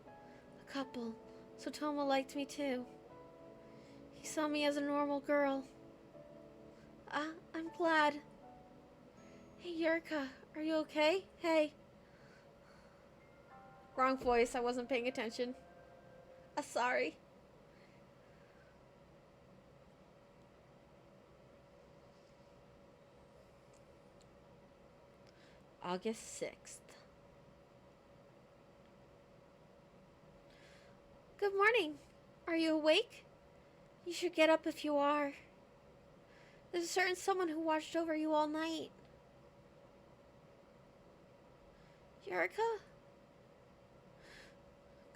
S1: A couple. So Toma liked me too. He saw me as a normal girl. I'm glad. Hey, Yurika, are you okay? Hey. Wrong voice, I wasn't paying attention. Sorry. August 6th. Good morning. Are you awake? You should get up if you are. There's a certain someone who watched over you all night. Yurika?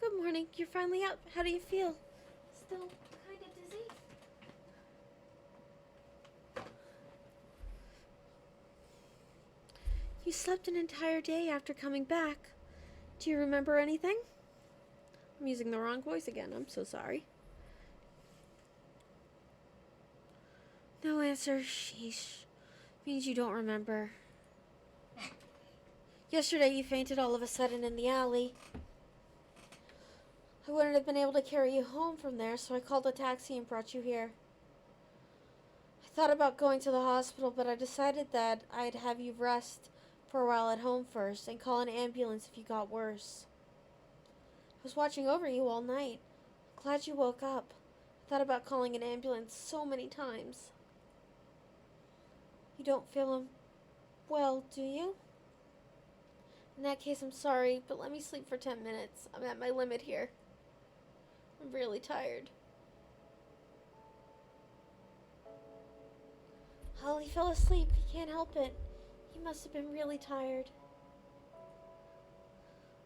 S1: Good morning. You're finally up. How do you feel? Still kind of dizzy? You slept an entire day after coming back. Do you remember anything? I'm using the wrong voice again. I'm so sorry. No answer. Sheesh. Means you don't remember. Yesterday you fainted all of a sudden in the alley. I wouldn't have been able to carry you home from there, so I called a taxi and brought you here. I thought about going to the hospital, but I decided that I'd have you rest for a while at home first and call an ambulance if you got worse. I was watching over you all night. Glad you woke up. I thought about calling an ambulance so many times. You don't feel well, do you? In that case, I'm sorry, but let me sleep for 10 minutes. I'm at my limit here. I'm really tired. Holly fell asleep. He can't help it. He must have been really tired.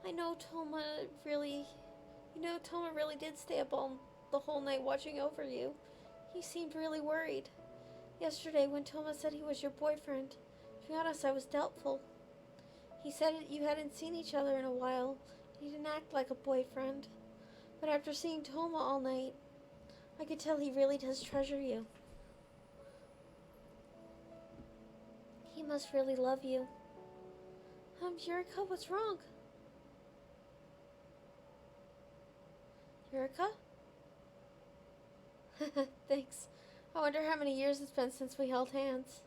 S1: I know Toma really did stay up all the whole night watching over you. He seemed really worried. Yesterday, when Toma said he was your boyfriend, to be honest, I was doubtful. He said you hadn't seen each other in a while. He didn't act like a boyfriend. But after seeing Toma all night, I could tell he really does treasure you. He must really love you. Yurika, what's wrong? Yurika? Thanks. I wonder how many years it's been since we held hands.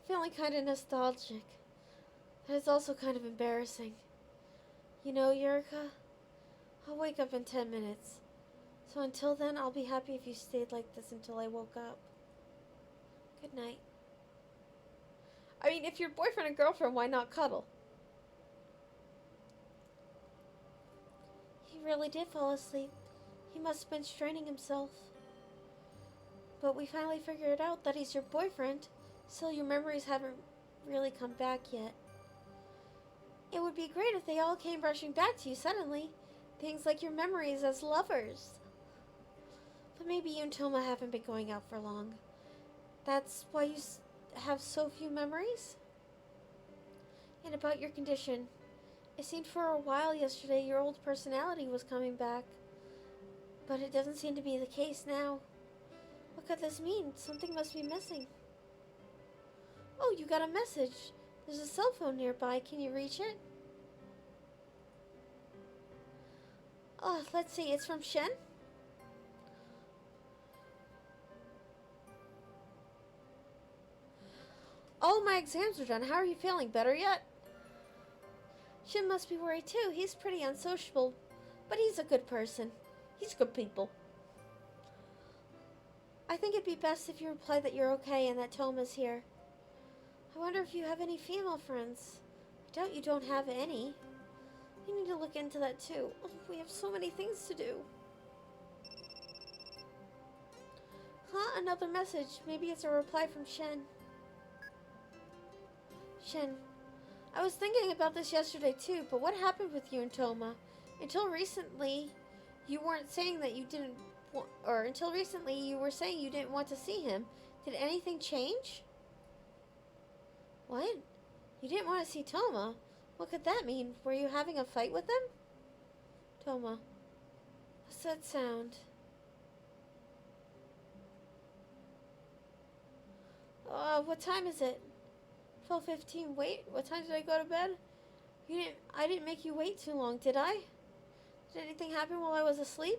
S1: I'm feeling kind of nostalgic. But it's also kind of embarrassing. You know, Yurika, I'll wake up in 10 minutes. So until then, I'll be happy if you stayed like this until I woke up. Good night. I mean, if you're boyfriend and girlfriend, why not cuddle? He really did fall asleep. He must have been straining himself. But we finally figured out that he's your boyfriend. Still, your memories haven't really come back yet. It would be great if they all came rushing back to you suddenly. Things like your memories as lovers. But maybe you and Toma haven't been going out for long. That's why you have so few memories? And about your condition. It seemed for a while yesterday your old personality was coming back. But it doesn't seem to be the case now. What could this mean? Something must be missing. Oh, you got a message. There's a cell phone nearby. Can you reach it? Oh, let's see. It's from Shen? All my exams are done. How are you feeling? Better yet? Shin must be worried too. He's pretty unsociable, but he's a good person. He's good people. I think it'd be best if you reply that you're okay and that Toma's here. I wonder if you have any female friends. I doubt you don't have any. You need to look into that too. Oh, we have so many things to do. Huh? Another message. Maybe it's a reply from Shen. Shen, I was thinking about this yesterday too, but what happened with you and Toma? Until recently, you weren't saying that you didn't, or until recently you were saying you didn't want to see him. Did anything change? What? You didn't want to see Toma? What could that mean? Were you having a fight with him? Toma. What's that sound? What time is it? 12:15. Wait, what time did I go to bed? I didn't make you wait too long, did I? Did anything happen while I was asleep?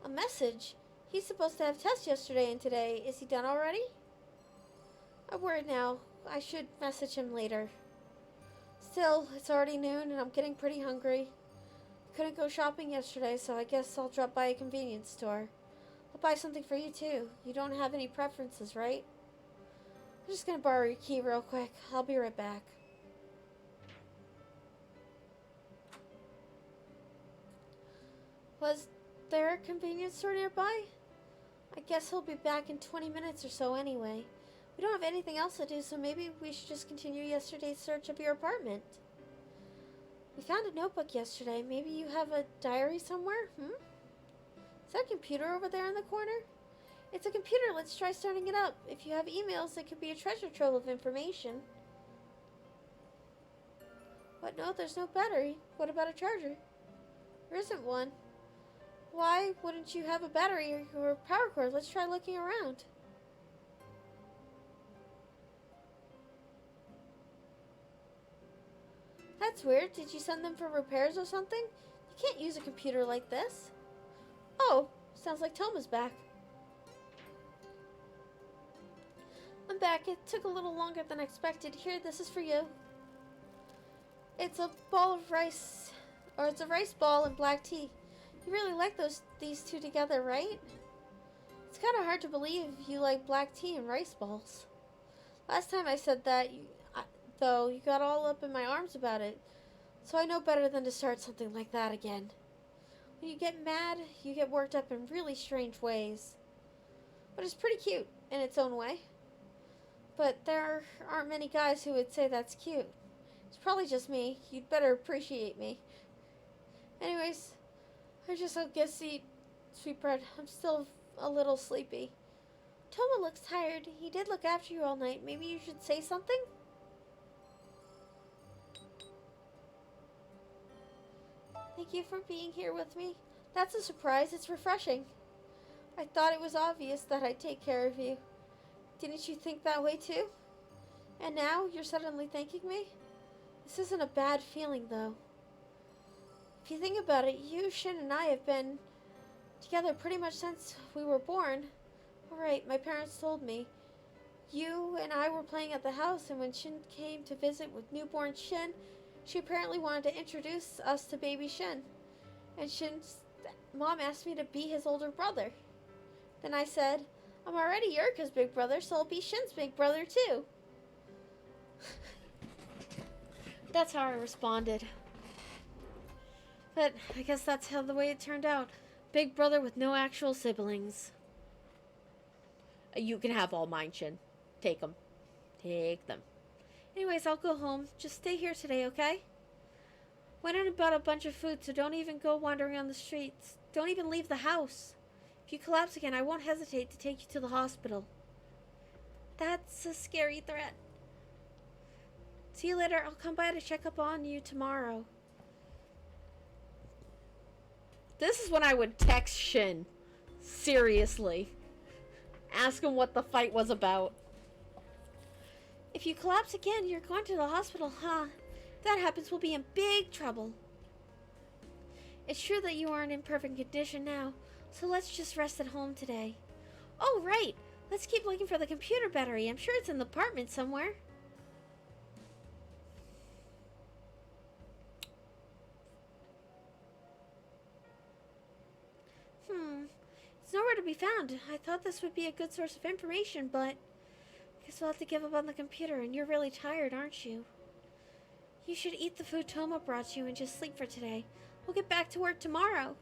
S1: A message? He's supposed to have tests yesterday and today. Is he done already? I'm worried now. I should message him later. Still, it's already noon and I'm getting pretty hungry. Couldn't go shopping yesterday, so I guess I'll drop by a convenience store. I'll buy something for you too. You don't have any preferences, right? I'm just gonna borrow your key real quick. I'll be right back. Was there a convenience store nearby? I guess he'll be back in 20 minutes or so anyway. We don't have anything else to do, so maybe we should just continue yesterday's search of your apartment. We found a notebook yesterday. Maybe you have a diary somewhere? Is that a computer over there in the corner? It's a computer. Let's try starting it up. If you have emails, it could be a treasure trove of information. What? No, there's no battery. What about a charger? There isn't one. Why wouldn't you have a battery or a power cord? Let's try looking around. That's weird. Did you send them for repairs or something? You can't use a computer like this. Oh, sounds like Toma's back. I'm back. It took a little longer than expected. Here, this is for you. It's a ball of rice, or it's a rice ball and black tea. You really like these two together, right? It's kind of hard to believe you like black tea and rice balls. Last time I said that, though, you got all up in my arms about it. So I know better than to start something like that again. When you get mad, you get worked up in really strange ways. But it's pretty cute in its own way. But there aren't many guys who would say that's cute. It's probably just me. You'd better appreciate me. Anyways, I just hope get seat, sweetbread. I'm still a little sleepy. Toma looks tired. He did look after you all night. Maybe you should say something? Thank you for being here with me. That's a surprise. It's refreshing. I thought it was obvious that I'd take care of you. Didn't you think that way too? And now you're suddenly thanking me? This isn't a bad feeling though. If you think about it, you, Shin, and I have been together pretty much since we were born. Alright, my parents told me. You and I were playing at the house, and when Shin came to visit with newborn Shin, she apparently wanted to introduce us to baby Shin. And Shin's mom asked me to be his older brother. Then I said, I'm already Yurika's big brother, so I'll be Shin's big brother too. That's how I responded. But I guess that's how the way it turned out. Big brother with no actual siblings. You can have all mine, Shin. Take them. Take them. Anyways, I'll go home. Just stay here today, okay? Went in and bought a bunch of food, so don't even go wandering on the streets. Don't even leave the house. If If you collapse again, I won't hesitate to take you to the hospital. That's a scary threat. See you later. I'll come by to check up on you tomorrow. This is when I would text Shin. Seriously. Ask him what the fight was about. If you collapse again, you're going to the hospital, huh? If that happens, we'll be in big trouble. It's true that you aren't in perfect condition now, so let's just rest at home today. Oh, right. Let's keep looking for the computer battery. I'm sure it's in the apartment somewhere. It's nowhere to be found. I thought this would be a good source of information, but I guess we'll have to give up on the computer, and you're really tired, aren't you? You should eat the food Toma brought you and just sleep for today. We'll get back to work tomorrow.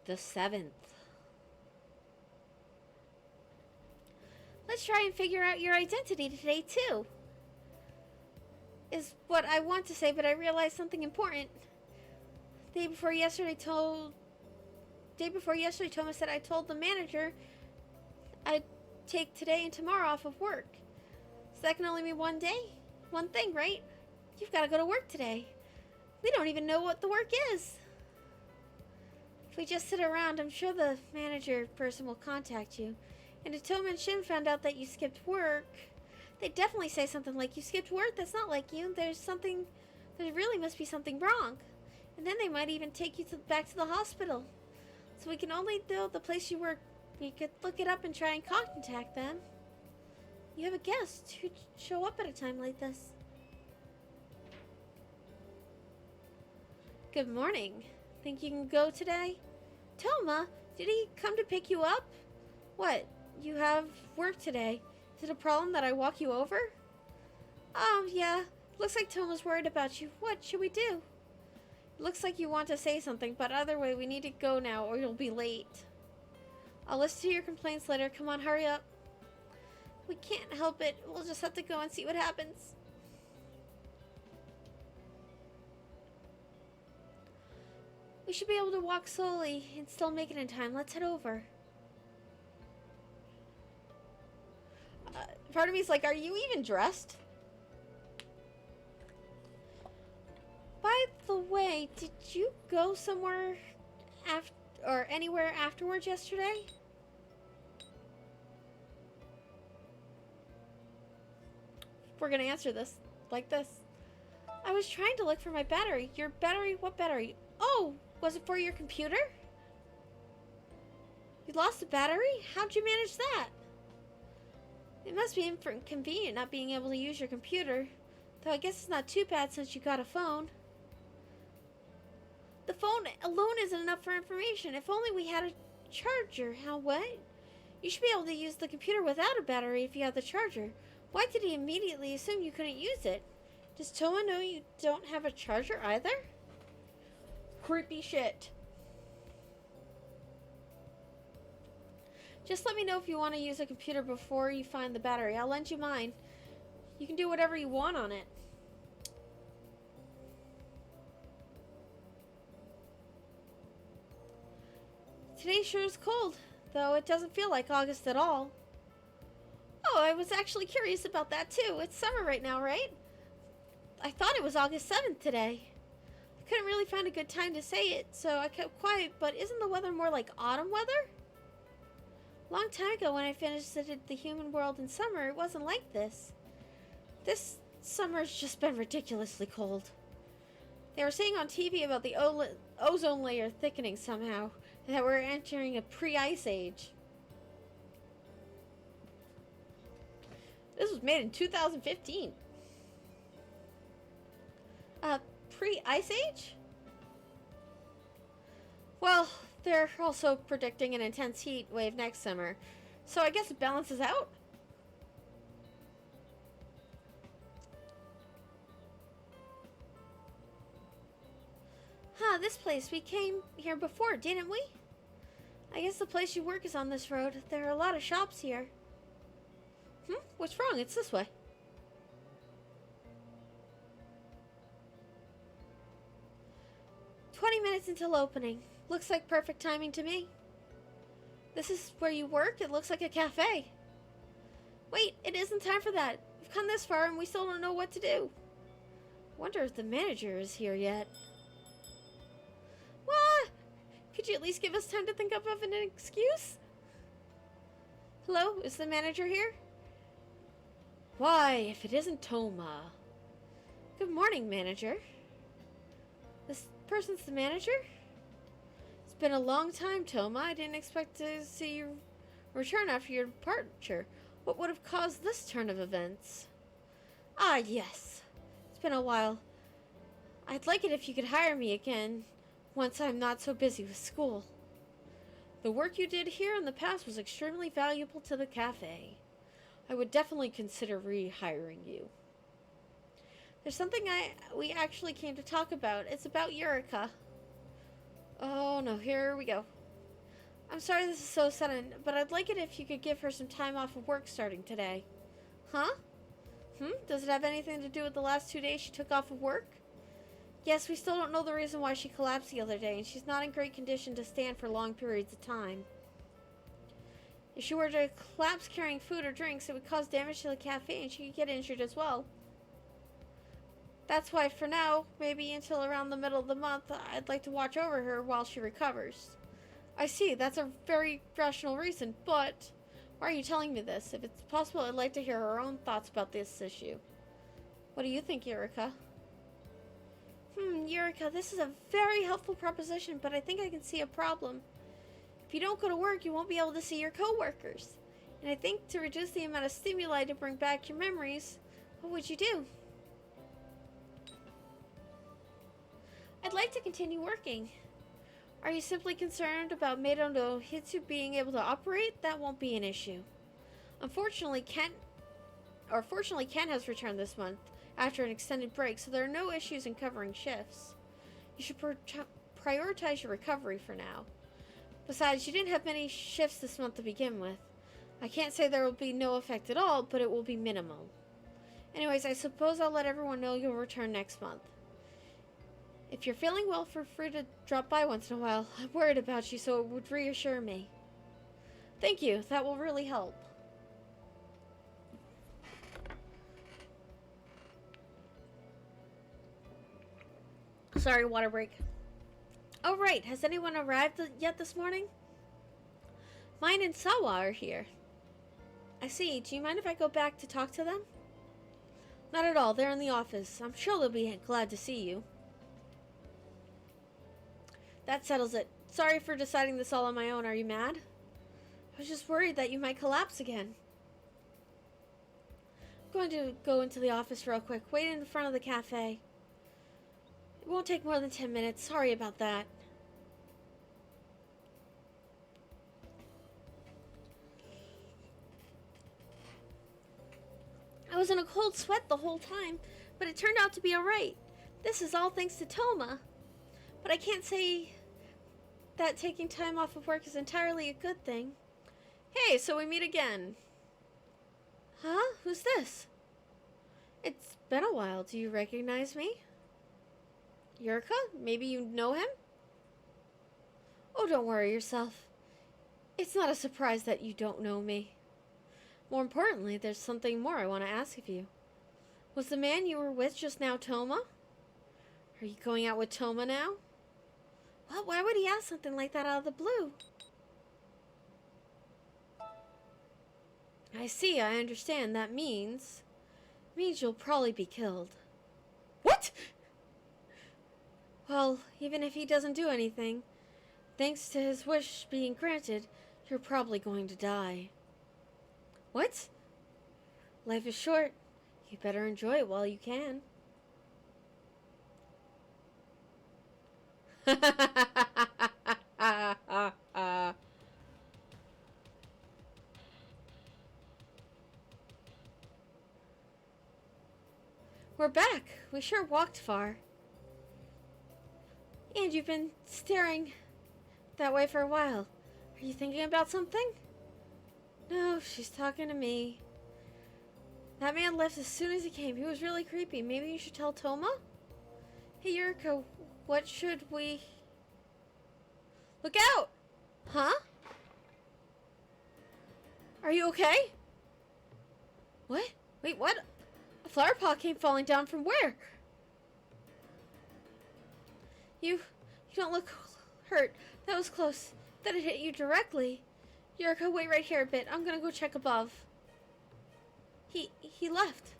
S1: The 7th. Let's try and figure out your identity today, too. Is what I want to say, but I realized something important. Day before yesterday, Toma said I told the manager I'd take today and tomorrow off of work. So that can only mean one day? One thing, right? You've got to go to work today. We don't even know what the work is. If we just sit around, I'm sure the manager person will contact you. And if Toma and Shin found out that you skipped work, they'd definitely say something like, you skipped work? That's not like you. There really must be something wrong. And then they might even take you back to the hospital. So we can only know the place you work. We could look it up and try and contact them. You have a guest who'd show up at a time like this. Good morning. Think you can go today? Toma, did he come to pick you up? What? You have work today. Is it a problem that I walk you over? Yeah. Looks like Toma's worried about you. What should we do? Looks like you want to say something, but either way, we need to go now or you'll be late. I'll listen to your complaints later. Come on, hurry up. We can't help it. We'll just have to go and see what happens. We should be able to walk slowly and still make it in time. Let's head over. Part of me is like, are you even dressed? By the way, did you go somewhere or anywhere afterwards yesterday? We're gonna answer this like this. I was trying to look for my battery. Your battery? What battery? Oh, was it for your computer? You lost the battery? How'd you manage that? It must be inconvenient not being able to use your computer. Though I guess it's not too bad since you got a phone. The phone alone isn't enough for information. If only we had a charger. How what? You should be able to use the computer without a battery if you have the charger. Why did he immediately assume you couldn't use it? Does Toma know you don't have a charger either? Creepy shit. Just let me know if you want to use a computer before you find the battery. I'll lend you mine. You can do whatever you want on it. Today sure is cold, though it doesn't feel like August at all. Oh, I was actually curious about that too. It's summer right now, right? I thought it was August 7th today. I couldn't really find a good time to say it, so I kept quiet, but isn't the weather more like autumn weather? Long time ago when I visited the human world in summer, it wasn't like this. This summer's just been ridiculously cold. They were saying on TV about the ozone layer thickening somehow, and that we're entering a pre-ice age. This was made in 2015. Pre-ice age? Well, they're also predicting an intense heat wave next summer, so I guess it balances out. Huh, this place. We came here before, didn't we? I guess the place you work is on this road. There are a lot of shops here. What's wrong? It's this way. "20 minutes until opening. Looks like perfect timing to me. This is where you work? It looks like a cafe." "Wait, it isn't time for that. We've come this far and we still don't know what to do." "Wonder if the manager is here yet." "What? Could you at least give us time to think up of an excuse?" "Hello, is the manager here?" "Why, if it isn't Toma." "Good morning, manager." "This person's the manager?" "It's been a long time, Toma. I didn't expect to see you return after your departure. What would have caused this turn of events?" "Ah, yes. It's been a while. I'd like it if you could hire me again once I'm not so busy with school. The work you did here in the past was extremely valuable to the cafe. I would definitely consider rehiring you." "There's something we actually came to talk about. It's about Yurika." "Oh no, here we go. I'm sorry this is so sudden, but I'd like it if you could give her some time off of work starting today." "Huh? Does it have anything to do with the last 2 days she took off of work?" "Yes, we still don't know the reason why she collapsed the other day, and she's not in great condition to stand for long periods of time. If she were to collapse carrying food or drinks, it would cause damage to the cafe, and she could get injured as well. That's why, for now, maybe until around the middle of the month, I'd like to watch over her while she recovers." "I see, that's a very rational reason, but why are you telling me this? If it's possible, I'd like to hear her own thoughts about this issue. What do you think, Yurika?" Yurika, this is a very helpful proposition, but I think I can see a problem. If you don't go to work, you won't be able to see your co-workers. And I think to reduce the amount of stimuli to bring back your memories, what would you do?" "I'd like to continue working." "Are you simply concerned about Meido no Hitsu being able to operate? That won't be an issue. Fortunately, Ken has returned this month after an extended break, so there are no issues in covering shifts. You should prioritize your recovery for now. Besides, you didn't have many shifts this month to begin with. I can't say there will be no effect at all, but it will be minimal. Anyways, I suppose I'll let everyone know you'll return next month. If you're feeling well, feel free to drop by once in a while. I'm worried about you, so it would reassure me." "Thank you. That will really help." Sorry, water break. "Oh, right. Has anyone arrived yet this morning?" "Mine and Sawa are here." "I see. Do you mind if I go back to talk to them?" "Not at all. They're in the office. I'm sure they'll be glad to see you." "That settles it. Sorry for deciding this all on my own. Are you mad?" "I was just worried that you might collapse again." "I'm going to go into the office real quick. Wait in front of the cafe. It won't take more than 10 minutes. Sorry about that." I was in a cold sweat the whole time, but it turned out to be alright. This is all thanks to Toma. But I can't say that taking time off of work is entirely a good thing. "Hey, so we meet again." "Huh? Who's this?" "It's been a while. Do you recognize me?" "Yurika? Maybe you know him?" "Oh, don't worry yourself. It's not a surprise that you don't know me. More importantly, there's something more I want to ask of you. Was the man you were with just now Toma? Are you going out with Toma now?" "What? Why would he ask something like that out of the blue?" "I see, I understand. That means you'll probably be killed." "What?" "Well, even if he doesn't do anything, thanks to his wish being granted, you're probably going to die." "What?" "Life is short. You better enjoy it while you can." "We're back. We sure walked far. And you've been staring that way for a while. Are Are you thinking about something? No, she's talking to me. That man left as soon as he came. He was really creepy. Maybe you should tell Toma? Hey, Yuriko, what should we... Look out! Huh? Are you okay? What? Wait, what? A flower pot came falling down from where? You don't look hurt. That was close. That it hit you directly. Yuriko, wait right here a bit. I'm gonna go check above. He left.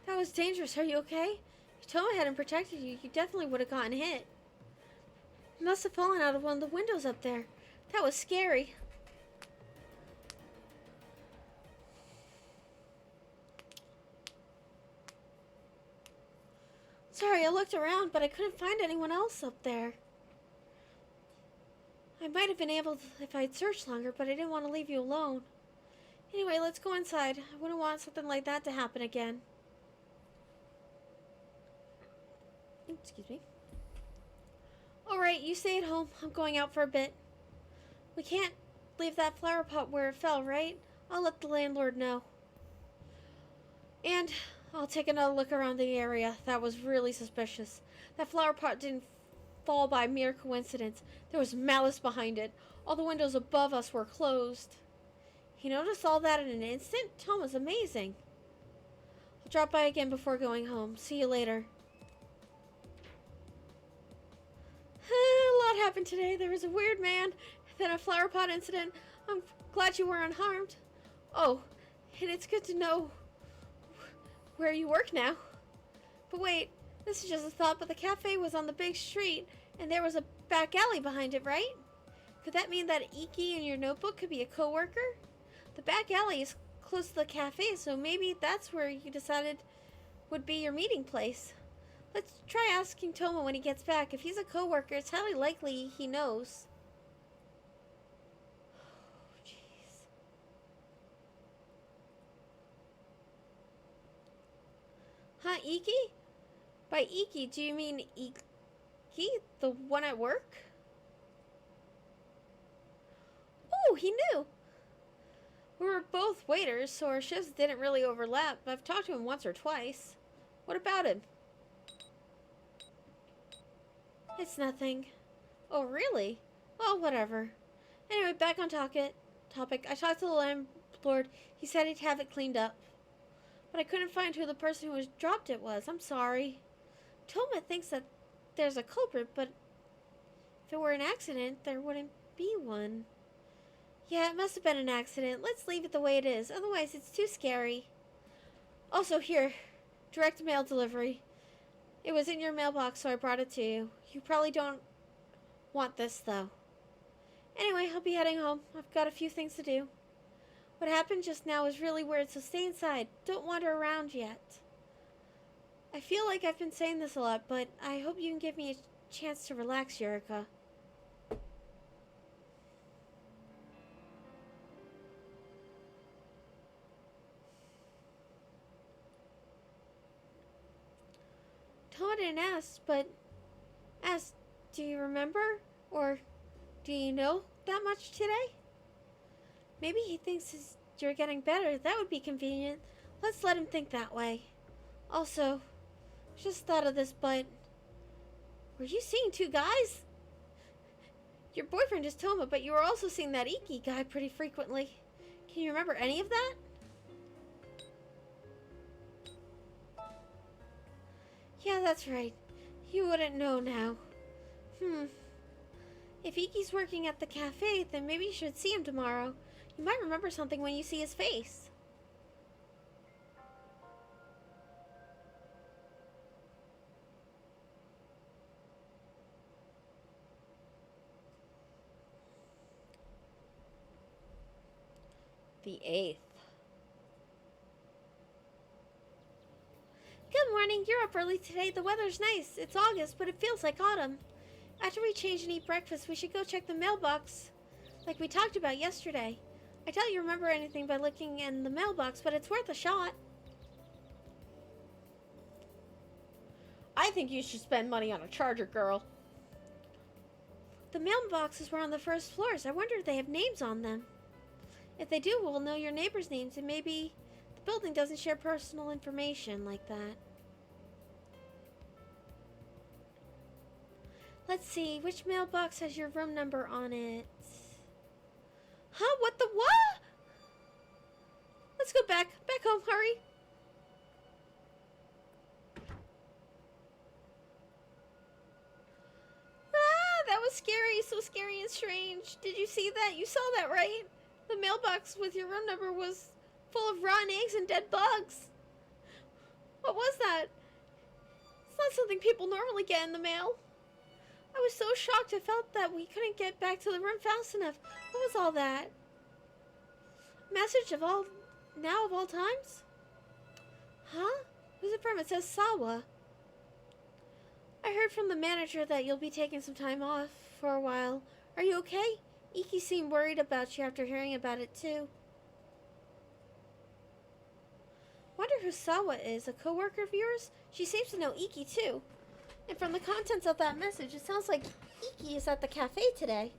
S1: That was dangerous. Are you okay? If Toma hadn't protected you, you definitely would have gotten hit. You must have fallen out of one of the windows up there. That was scary. Sorry, I looked around, but I couldn't find anyone else up there. I might have been able to if I'd searched longer, but I didn't want to leave you alone. Anyway, let's go inside. I wouldn't want something like that to happen again. Excuse me. Alright, you stay at home. I'm going out for a bit. We can't leave that flower pot where it fell, right? I'll let the landlord know. And I'll take another look around the area. That was really suspicious. That flower pot didn't fall by mere coincidence. There was malice behind it. All the windows above us were closed. He noticed all that in an instant? Toma's amazing. I'll drop by again before going home. See you later. A lot happened today. There was a weird man, then a flower pot incident. I'm glad you were unharmed. Oh, and it's good to know where you work now. But wait, this is just a thought, but the cafe was on the big street, and there was a back alley behind it, right? Could that mean that Iki in your notebook could be a co-worker? The back alley is close to the cafe, so maybe that's where you decided would be your meeting place. Let's try asking Toma when he gets back. If he's a co-worker, it's highly likely he knows. Oh, jeez. Huh, Iki? By Iki, do you mean Iki, the one at work? Oh, he knew. We were both waiters, so our shifts didn't really overlap. I've talked to him once or twice. What about him? It's nothing. Oh, really? Well, whatever. Anyway, back on topic. I talked to the landlord. He said he'd have it cleaned up. But I couldn't find who the person who was dropped it was. I'm sorry. Toma thinks that there's a culprit, but if it were an accident, there wouldn't be one. Yeah, it must have been an accident. Let's leave it the way it is. Otherwise, it's too scary. Also, here. Direct mail delivery. It was in your mailbox, so I brought it to you. You probably don't want this, though. Anyway, I'll be heading home. I've got a few things to do. What happened just now is really weird, so stay inside. Don't wander around yet. I feel like I've been saying this a lot, but I hope you can give me a chance to relax, Yurika. Toma didn't ask, but asked, do you remember? Or do you know that much today? Maybe he thinks you're getting better. That would be convenient. Let's let him think that way. Also, just thought of this, but were you seeing two guys? Your boyfriend is Toma, but you were also seeing that Iki guy pretty frequently. Can you remember any of that? Yeah, that's right. You wouldn't know now. If Iki's working at the cafe, then maybe you should see him tomorrow. You might remember something when you see his face. The 8th. Good morning. You're up early today. The weather's nice. It's August, but it feels like autumn. After we change and eat breakfast, we should go check the mailbox, like we talked about yesterday. I doubt you remember anything by looking in the mailbox, but it's worth a shot. I think you should spend money on a charger, girl. The mailboxes were on the first floors. I wonder if they have names on them. If they do, we'll know your neighbors' names, and maybe the building doesn't share personal information like that. Let's see, which mailbox has your room number on it? Huh? What the what? Let's go back home, hurry. Ah, that was scary, so scary and strange. Did you see that? You saw that, right? The mailbox with your room number was full of rotten eggs and dead bugs. What was that? It's not something people normally get in the mail. I was so shocked I felt that we couldn't get back to the room fast enough. What was all that? Message of all times? Huh? Who's it from? It says Sawa. I heard from the manager that you'll be taking some time off for a while. Are you okay? Iki seemed worried about you after hearing about it too. Wonder who Sawa is, a coworker of yours? She seems to know Iki too. And from the contents of that message, it sounds like Iki is at the cafe today.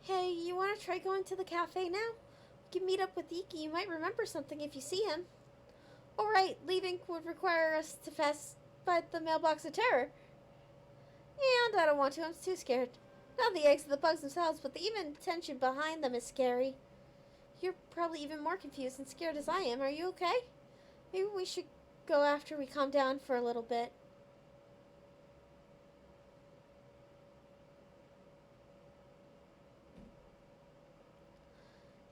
S1: Hey, you want to try going to the cafe now? We can meet up with Iki. You might remember something if you see him. Alright, leaving would require us to pass by the mailbox of terror. And I don't want to, I'm too scared. Not the eggs and the bugs themselves, but the even tension behind them is scary. You're probably even more confused and scared as I am. Are you okay? Maybe we should go after we calm down for a little bit.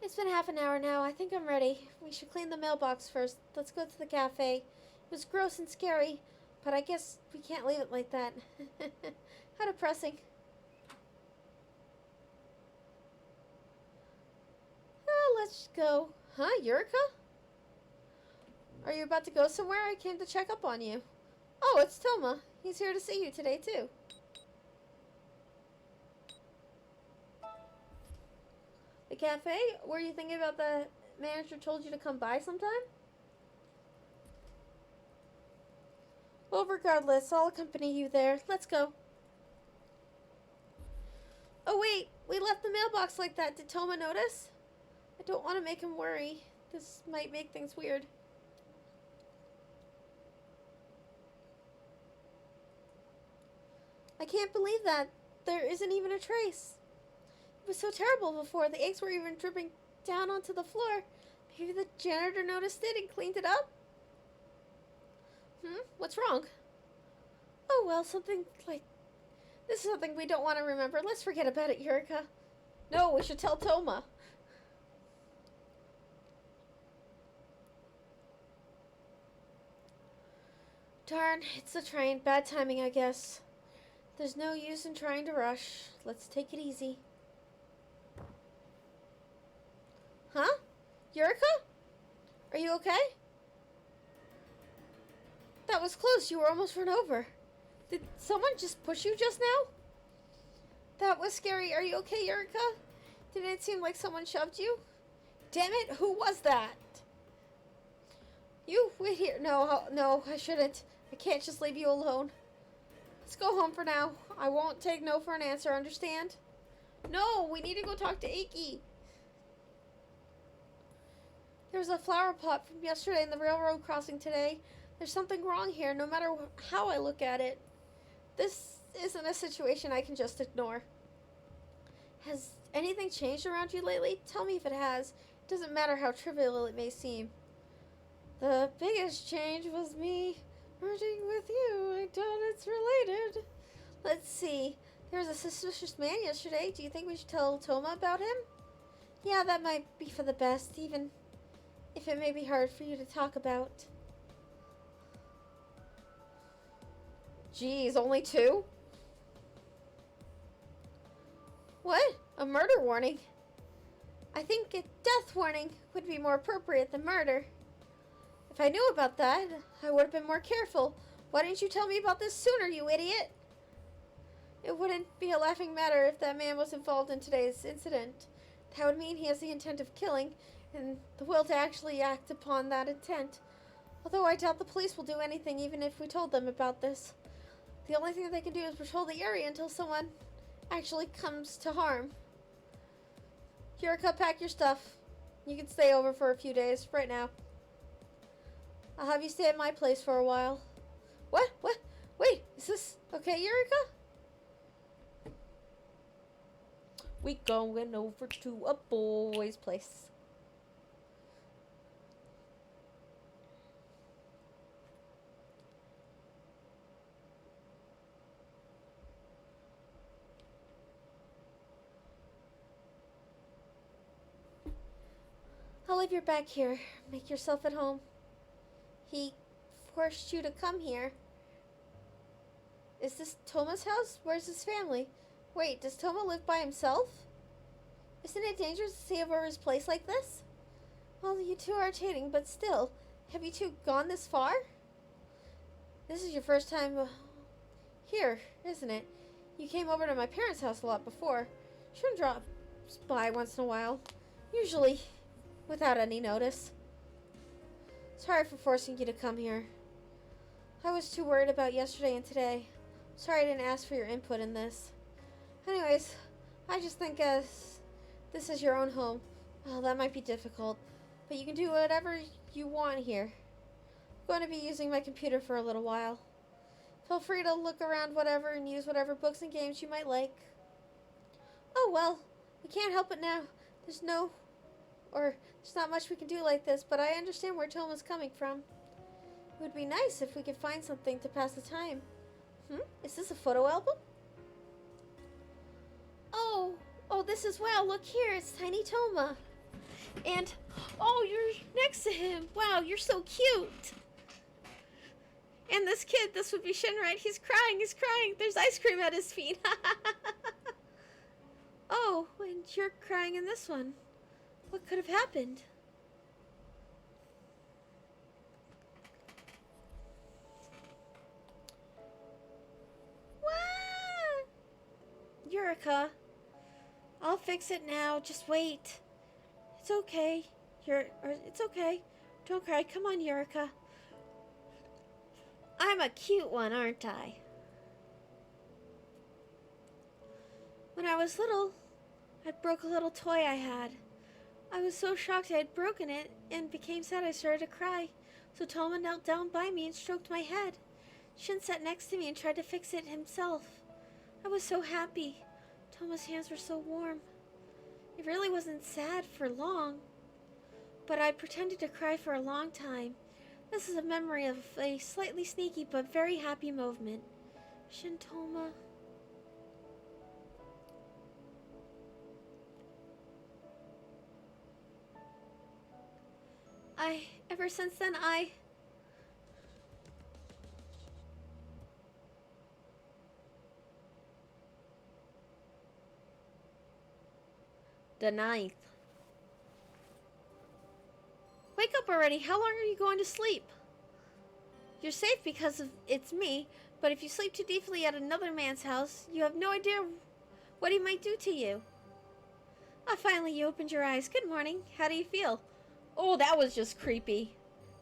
S1: It's been half an hour now. I think I'm ready. We should clean the mailbox first. Let's go to the cafe. It was gross and scary, but I guess we can't leave it like that. How depressing. Let's go. Huh, Yurika? Are you about to go somewhere? I came to check up on you. Oh, it's Toma. He's here to see you today, too. The cafe? Were you thinking about the manager told you to come by sometime? Well, regardless, I'll accompany you there. Let's go. Oh, wait. We left the mailbox like that. Did Toma notice? I don't want to make him worry. This might make things weird. I can't believe that. There isn't even a trace. It was so terrible before. The eggs were even dripping down onto the floor. Maybe the janitor noticed it and cleaned it up? What's wrong? Oh, well, something like... This is something we don't want to remember. Let's forget about it, Yurika. No, we should tell Toma. Darn, it's the train. Bad timing, I guess. There's no use in trying to rush. Let's take it easy. Huh? Yurika? Are you okay? That was close. You were almost run over. Did someone just push you just now? That was scary. Are you okay, Yurika? Didn't it seem like someone shoved you? Damn it, who was that? You, wait here. No, I shouldn't. I can't just leave you alone. Let's go home for now. I won't take no for an answer, understand? No, we need to go talk to Iki. There was a flower pot from yesterday in the railroad crossing today. There's something wrong here, no matter how I look at it. This isn't a situation I can just ignore. Has anything changed around you lately? Tell me if it has. It doesn't matter how trivial it may seem. The biggest change was me merging with you. I doubt it's related. Let's see. There was a suspicious man yesterday. Do you think we should tell Toma about him? Yeah, that might be for the best, even if it may be hard for you to talk about. Geez, only 2? What? A murder warning? I think a death warning would be more appropriate than murder. If I knew about that, I would have been more careful. Why didn't you tell me about this sooner, you idiot? It wouldn't be a laughing matter if that man was involved in today's incident. That would mean he has the intent of killing and the will to actually act upon that intent. Although I doubt the police will do anything even if we told them about this. The only thing they can do is patrol the area until someone actually comes to harm. Yurika, pack your stuff. You can stay over for a few days, right now. I'll have you stay at my place for a while. What? What? Wait, is this okay, Yurika? We going over to a boy's place. I'll leave your bag here. Make yourself at home. He forced you to come here. Is this Toma's house? Where's his family? Wait, does Toma live by himself? Isn't it dangerous to stay over his place like this? Well, you two are dating, but still, have you two gone this far? This is your first time here, isn't it? You came over to my parents' house a lot before. Shouldn't drop by once in a while. Usually, without any notice. Sorry for forcing you to come here. I was too worried about yesterday and today. Sorry I didn't ask for your input in this. Anyways, I just think as this is your own home, well, that might be difficult, but you can do whatever you want here. I'm going to be using my computer for a little while. Feel free to look around whatever and use whatever books and games you might like. Oh well, we can't help it now. There's not much we can do like this, but I understand where Toma's coming from. It would be nice if we could find something to pass the time. Is this a photo album? Oh, this is, wow, look here, it's Tiny Toma. And, oh, you're next to him. Wow, you're so cute. And this kid, this would be Shinrite, he's crying. There's ice cream at his feet. Oh, and you're crying in this one. What could have happened? What? Yurika, I'll fix it now. Just wait. It's okay. It's okay. Don't cry. Come on, Yurika. I'm a cute one, aren't I? When I was little, I broke a little toy I had. I was so shocked I had broken it and became sad I started to cry. So Toma knelt down by me and stroked my head. Shin sat next to me and tried to fix it himself. I was so happy. Toma's hands were so warm. It really wasn't sad for long, but I pretended to cry for a long time. This is a memory of a slightly sneaky but very happy moment. Shin Toma. Ever since then, The 9th. Wake up already. How long are you going to sleep? You're safe because it's me, but if you sleep too deeply at another man's house, you have no idea what he might do to you. Finally, you opened your eyes. Good morning. How do you feel? Oh, that was just creepy.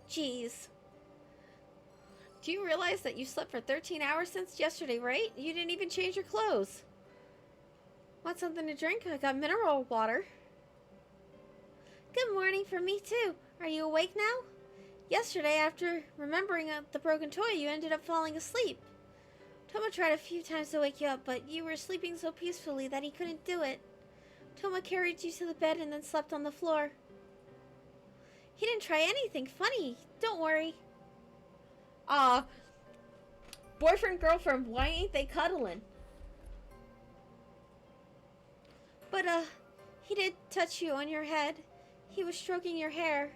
S1: Jeez. Do you realize that you slept for 13 hours since yesterday, right? You didn't even change your clothes. Want something to drink? I got mineral water. Good morning from me, too. Are you awake now? Yesterday, after remembering the broken toy, you ended up falling asleep. Toma tried a few times to wake you up, but you were sleeping so peacefully that he couldn't do it. Toma carried you to the bed and then slept on the floor. He didn't try anything funny. Don't worry. Boyfriend, girlfriend, why ain't they cuddling? But, he did touch you on your head. He was stroking your hair.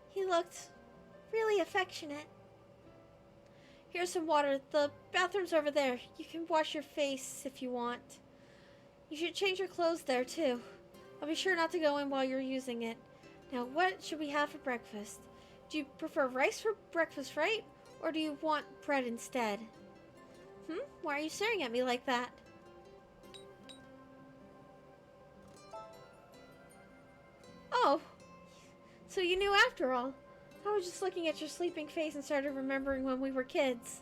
S1: He looked really affectionate. Here's some water. The bathroom's over there. You can wash your face if you want. You should change your clothes there, too. I'll be sure not to go in while you're using it. Now, what should we have for breakfast? Do you prefer rice for breakfast, right? Or do you want bread instead? Why are you staring at me like that? Oh, so you knew after all. I was just looking at your sleeping face and started remembering when we were kids.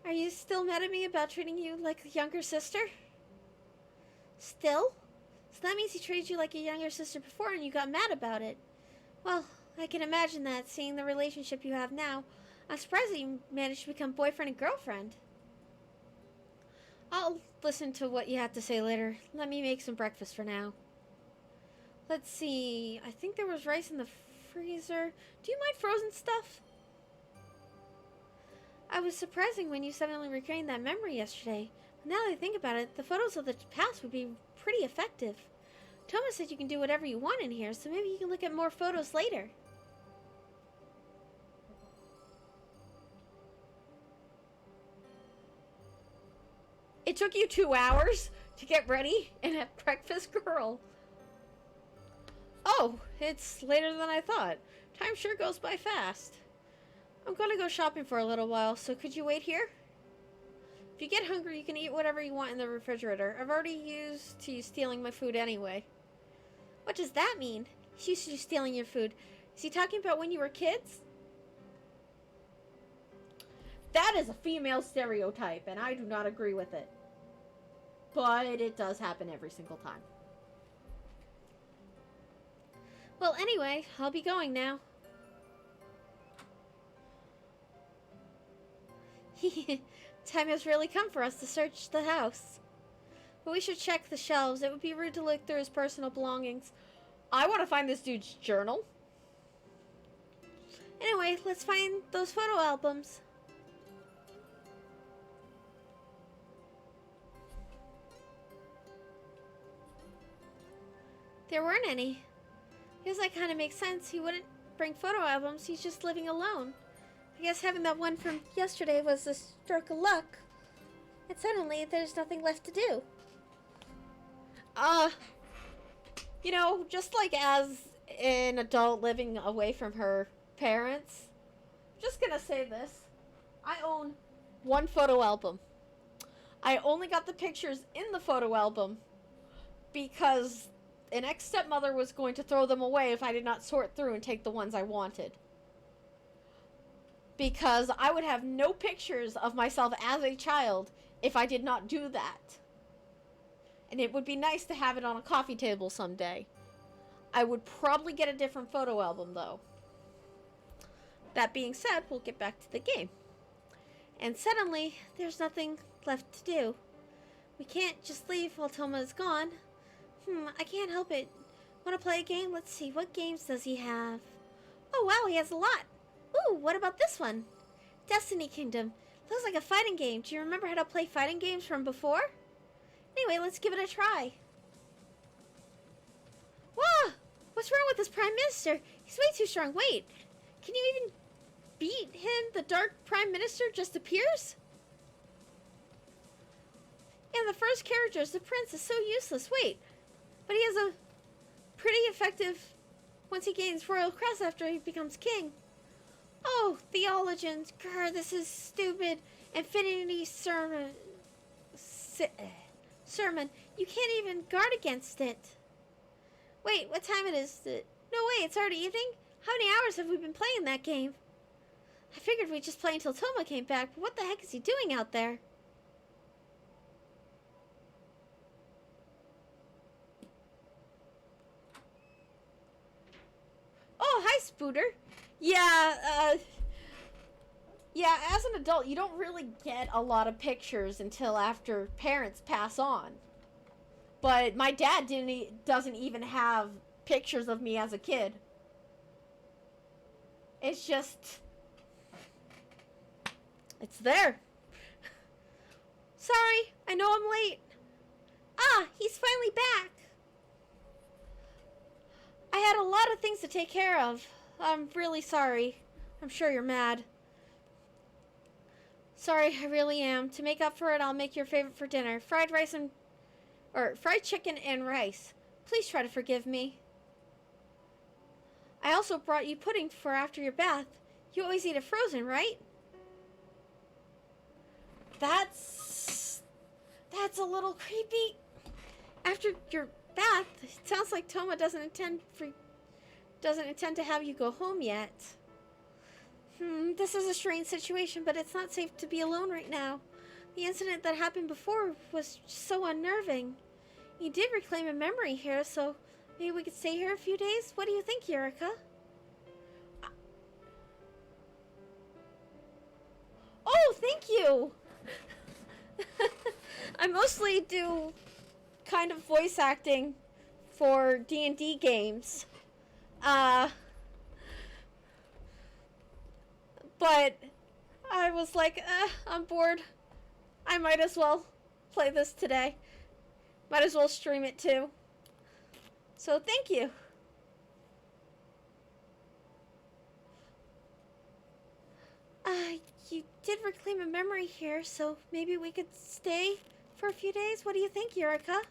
S1: Are you still mad at me about treating you like a younger sister? Still? So that means he treated you like a younger sister before and you got mad about it. Well, I can imagine that, seeing the relationship you have now. I'm surprised that you managed to become boyfriend and girlfriend. I'll listen to what you have to say later. Let me make some breakfast for now. Let's see. I think there was rice in the freezer. Do you mind frozen stuff? I was surprising when you suddenly regained that memory yesterday. But now that I think about it, the photos of the past would be pretty effective. Thomas said you can do whatever you want in here, so maybe you can look at more photos later. It took you 2 hours to get ready and have breakfast, girl. Oh, it's later than I thought. Time sure goes by fast. I'm gonna go shopping for a little while, so could you wait here? If you get hungry, you can eat whatever you want in the refrigerator. I've already used to you stealing my food anyway. What does that mean? He's used to you stealing your food. Is he talking about when you were kids? That is a female stereotype, and I do not agree with it. But it does happen every single time. Well, anyway, I'll be going now. Time has really come for us to search the house. But we should check the shelves. It would be rude to look through his personal belongings. I want to find this dude's journal. Anyway, let's find those photo albums. There weren't any. I guess that kind of makes sense. He wouldn't bring photo albums. He's just living alone. I guess having that one from yesterday was a stroke of luck. And suddenly, there's nothing left to do. You know, just like as an adult living away from her parents, I'm just gonna say this. I own one photo album. I only got the pictures in the photo album because an ex-stepmother was going to throw them away if I did not sort through and take the ones I wanted. Because I would have no pictures of myself as a child if I did not do that. And it would be nice to have it on a coffee table someday. I would probably get a different photo album, though. That being said, we'll get back to the game. And suddenly, there's nothing left to do. We can't just leave while Toma is gone. I can't help it. Want to play a game? Let's see, what games does he have? Oh wow, he has a lot. Ooh, what about this one? Destiny Kingdom. Looks like a fighting game. Do you remember how to play fighting games from before? Anyway, let's give it a try. Whoa! What's wrong with this Prime Minister? He's way too strong. Wait, can you even beat him? The Dark Prime Minister just appears? And the first character is the prince is so useless. Wait, but he has a pretty effective once he gains royal crest after he becomes king. Oh, theologians. Grr, this is stupid. Infinity sermon. You can't even guard against it. Wait, what time it is? No way, it's already evening? How many hours have we been playing that game? I figured we'd just play until Toma came back, but what the heck is he doing out there? Oh, hi, Spooter. Yeah, as an adult, you don't really get a lot of pictures until after parents pass on. But my dad doesn't even have pictures of me as a kid. It's just... it's there. Sorry, I know I'm late. Ah, he's finally back. I had a lot of things to take care of. I'm really sorry. I'm sure you're mad. Sorry, I really am. To make up for it, I'll make your favorite for dinner. Fried chicken and rice. Please try to forgive me. I also brought you pudding for after your bath. You always eat it frozen, right? That's a little creepy. After your bath, it sounds like Toma doesn't intend to have you go home yet. This is a strange situation, but it's not safe to be alone right now. The incident that happened before was so unnerving. You did reclaim a memory here, so maybe we could stay here a few days? What do you think, Eureka? Oh, thank you! I mostly do kind of voice acting for D&D games. But I was like, I'm bored. I might as well play this today. Might as well stream it too. So thank you. You did reclaim a memory here, so maybe we could stay for a few days? What do you think, Eureka?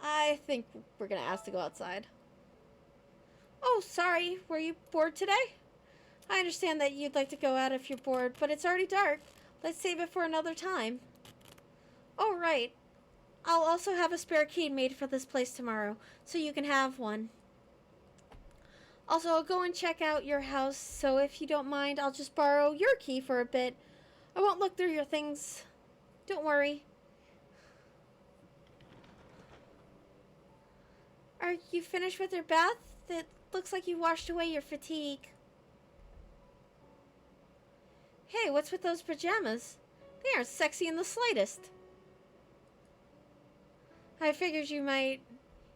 S1: I think we're gonna ask to go outside. Oh, sorry. Were you bored today? I understand that you'd like to go out if you're bored, but it's already dark. Let's save it for another time. Oh, right. I'll also have a spare key made for this place tomorrow, so you can have one. Also, I'll go and check out your house, so if you don't mind, I'll just borrow your key for a bit. I won't look through your things. Don't worry. Are you finished with your bath? It looks like you washed away your fatigue. Hey, what's with those pajamas? They aren't sexy in the slightest. I figured you might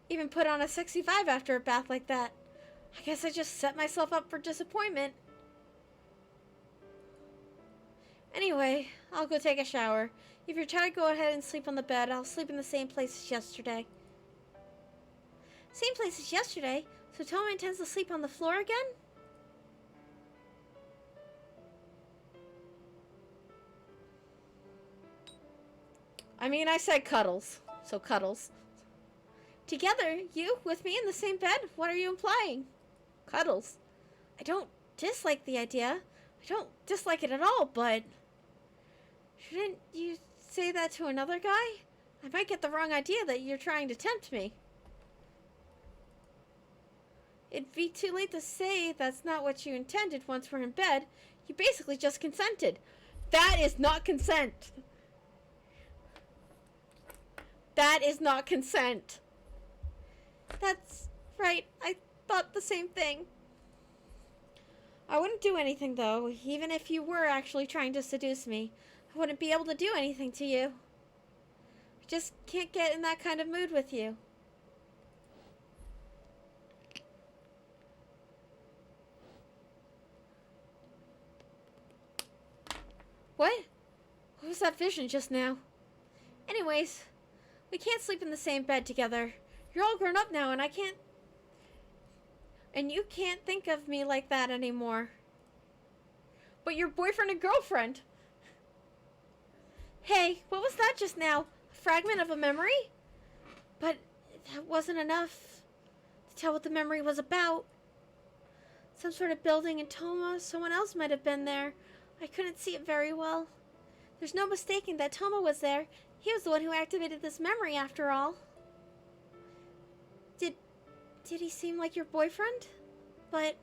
S1: even put on a sexy vibe after a bath like that. I guess I just set myself up for disappointment. Anyway, I'll go take a shower. If you're tired, go ahead and sleep on the bed. I'll sleep in the same place as yesterday. Same place as yesterday? So Toma intends to sleep on the floor again? I mean, I said cuddles. So cuddles. Together? You? With me in the same bed? What are you implying? Cuddles. I don't dislike the idea. I don't dislike it at all, but... Shouldn't you say that to another guy? I might get the wrong idea that you're trying to tempt me. It'd be too late to say that's not what you intended once we're in bed. You basically just consented. That is not consent. That is not consent. That's right. I thought the same thing. I wouldn't do anything, though. Even if you were actually trying to seduce me, I wouldn't be able to do anything to you. I just can't get in that kind of mood with you. What? What was that vision just now? Anyways, we can't sleep in the same bed together. You're all grown up now, and I can't... And you can't think of me like that anymore. But you're boyfriend and girlfriend. Hey, what was that just now? A fragment of a memory? But that wasn't enough to tell what the memory was about. Some sort of building in Toma. Someone else might have been there. I couldn't see it very well. There's no mistaking that Toma was there. He was the one who activated this memory, after all. Did he seem like your boyfriend? But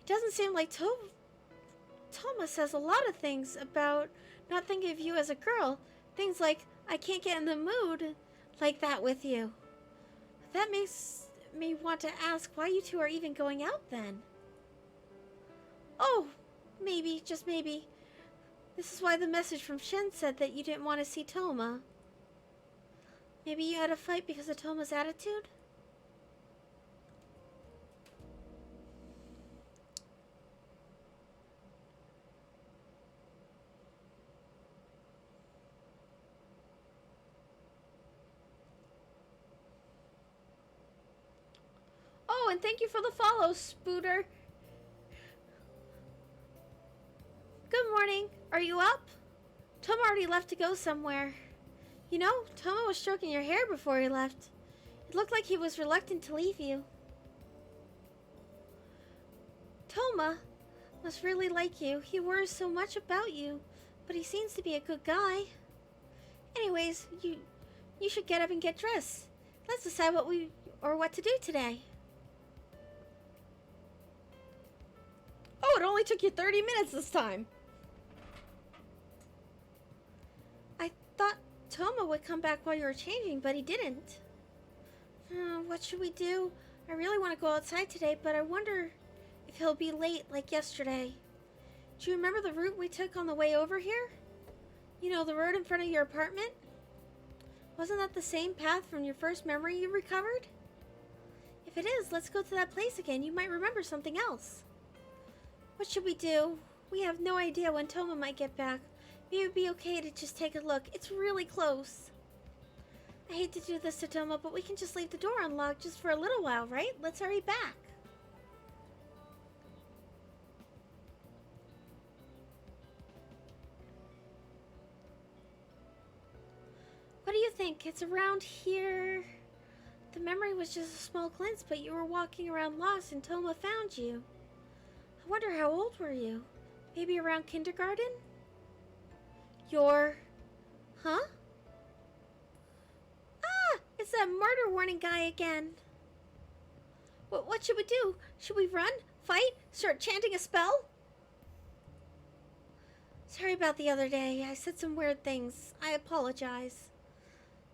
S1: it doesn't seem like Toma says a lot of things about not thinking of you as a girl. Things like, I can't get in the mood like that with you. That makes me want to ask why you two are even going out then. Oh, maybe, just maybe. This is why the message from Shen said that you didn't want to see Toma. Maybe you had a fight because of Toma's attitude? Oh, and thank you for the follow, Spooter. Good morning. Are you up? Toma already left to go somewhere. You know, Toma was stroking your hair before he left. It looked like he was reluctant to leave you. Toma must really like you. He worries so much about you, but he seems to be a good guy. Anyways, you should get up and get dressed. Let's decide what we or what to do today. Oh, it only took you 30 minutes this time. I thought Toma would come back while you were changing, but he didn't. What should we do? I really want to go outside today, but I wonder if he'll be late like yesterday. Do you remember the route we took on the way over here? You know, the road in front of your apartment? Wasn't that the same path from your first memory you recovered? If it is, let's go to that place again. You might remember something else. What should we do? We have no idea when Toma might get back. Maybe it would be okay to just take a look. It's really close. I hate to do this to Toma, but we can just leave the door unlocked just for a little while, right? Let's hurry back. What do you think? It's around here. The memory was just a small glimpse, but you were walking around lost and Toma found you. I wonder, how old were you? Maybe around kindergarten? Huh? Ah! It's that murder warning guy again. What should we do? Should we run? Fight? Start chanting a spell? Sorry about the other day. I said some weird things. I apologize.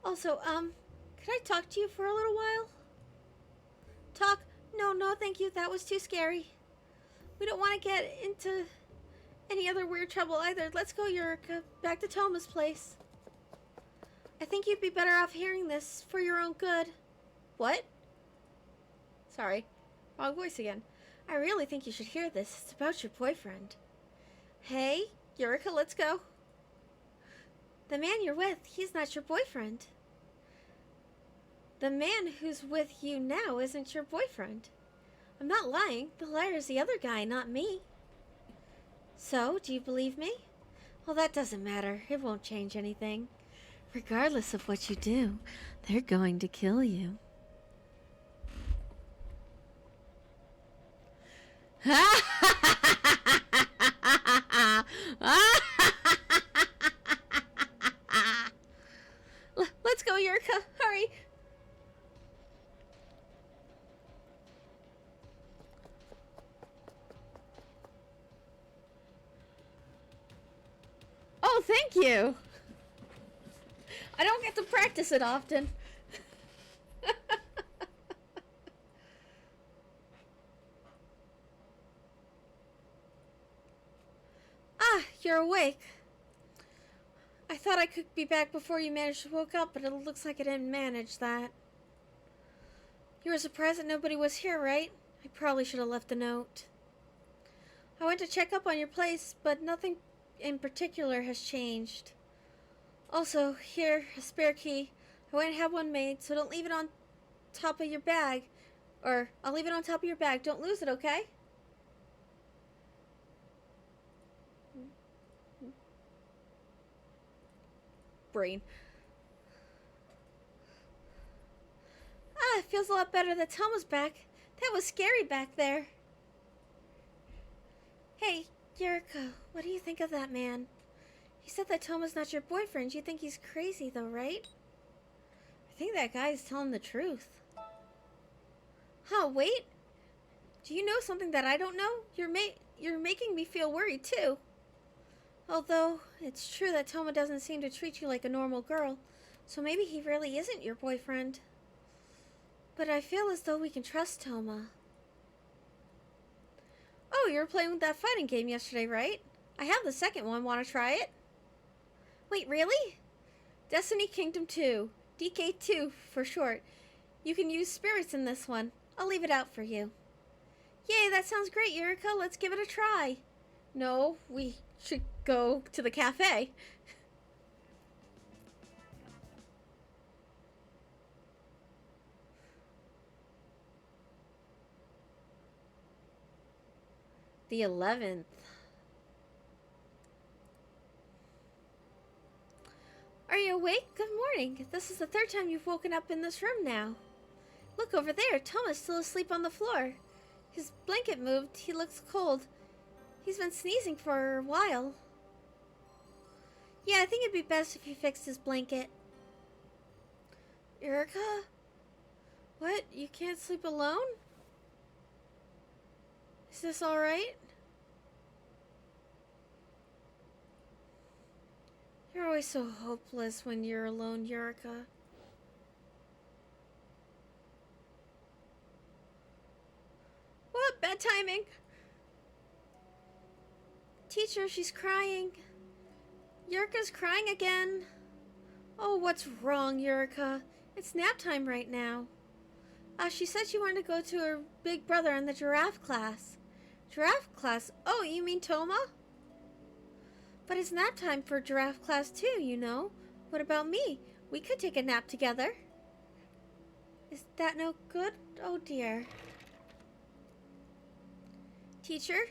S1: Also, could I talk to you for a little while? Talk? No, thank you. That was too scary. We don't want to get into any other weird trouble either. Let's go, Eureka. Back to Toma's place. I think you'd be better off hearing this for your own good. What? Sorry. Wrong voice again. I really think you should hear this. It's about your boyfriend. Hey, Eureka, let's go. The man you're with, he's not your boyfriend. The man who's with you now isn't your boyfriend. I'm not lying. The liar is the other guy, not me. So, do you believe me? Well, that doesn't matter. It won't change anything. Regardless of what you do, they're going to kill you. Let's go, Eureka. Hurry. Oh, thank you. I don't get to practice it often. Ah, you're awake. I thought I could be back before you managed to wake up, but it looks like I didn't manage that. You were surprised that nobody was here, right? I probably should have left a note. I went to check up on your place, but nothing in particular has changed. Also, here, a spare key. I went and have one made, so don't leave it on top of your bag. Or, I'll leave it on top of your bag. Don't lose it, okay? Brain. Ah, it feels a lot better that Toma's back. That was scary back there. Hey, Eureka, what do you think of that man? He said that Toma's not your boyfriend. You think he's crazy, though, right? I think that guy is telling the truth. Huh, wait. Do you know something that I don't know? You're making me feel worried, too. Although, it's true that Toma doesn't seem to treat you like a normal girl, so maybe he really isn't your boyfriend. But I feel as though we can trust Toma. Oh, you were playing with that fighting game yesterday, right? I have the second one. Want to try it? Wait, really? Destiny Kingdom 2. DK2 for short. You can use spirits in this one. I'll leave it out for you. Yay, that sounds great, Eureka. Let's give it a try. No, we should go to the cafe. The 11th. Are you awake? Good morning. This is the third time you've woken up in this room now. Look over there. Toma's still asleep on the floor. His blanket moved. He looks cold. He's been sneezing for a while. Yeah, I think it'd be best if you fixed his blanket. Eureka? What? You can't sleep alone? Is this alright? You're always so hopeless when you're alone, Yurika. What? Bad timing. Teacher, she's crying. Yurika's crying again. Oh, what's wrong, Yurika? It's nap time right now. She said she wanted to go to her big brother in the giraffe class. Giraffe class? Oh, you mean Toma? But it's nap time for giraffe class too, you know. What about me? We could take a nap together. Is that no good? Oh dear. Teacher?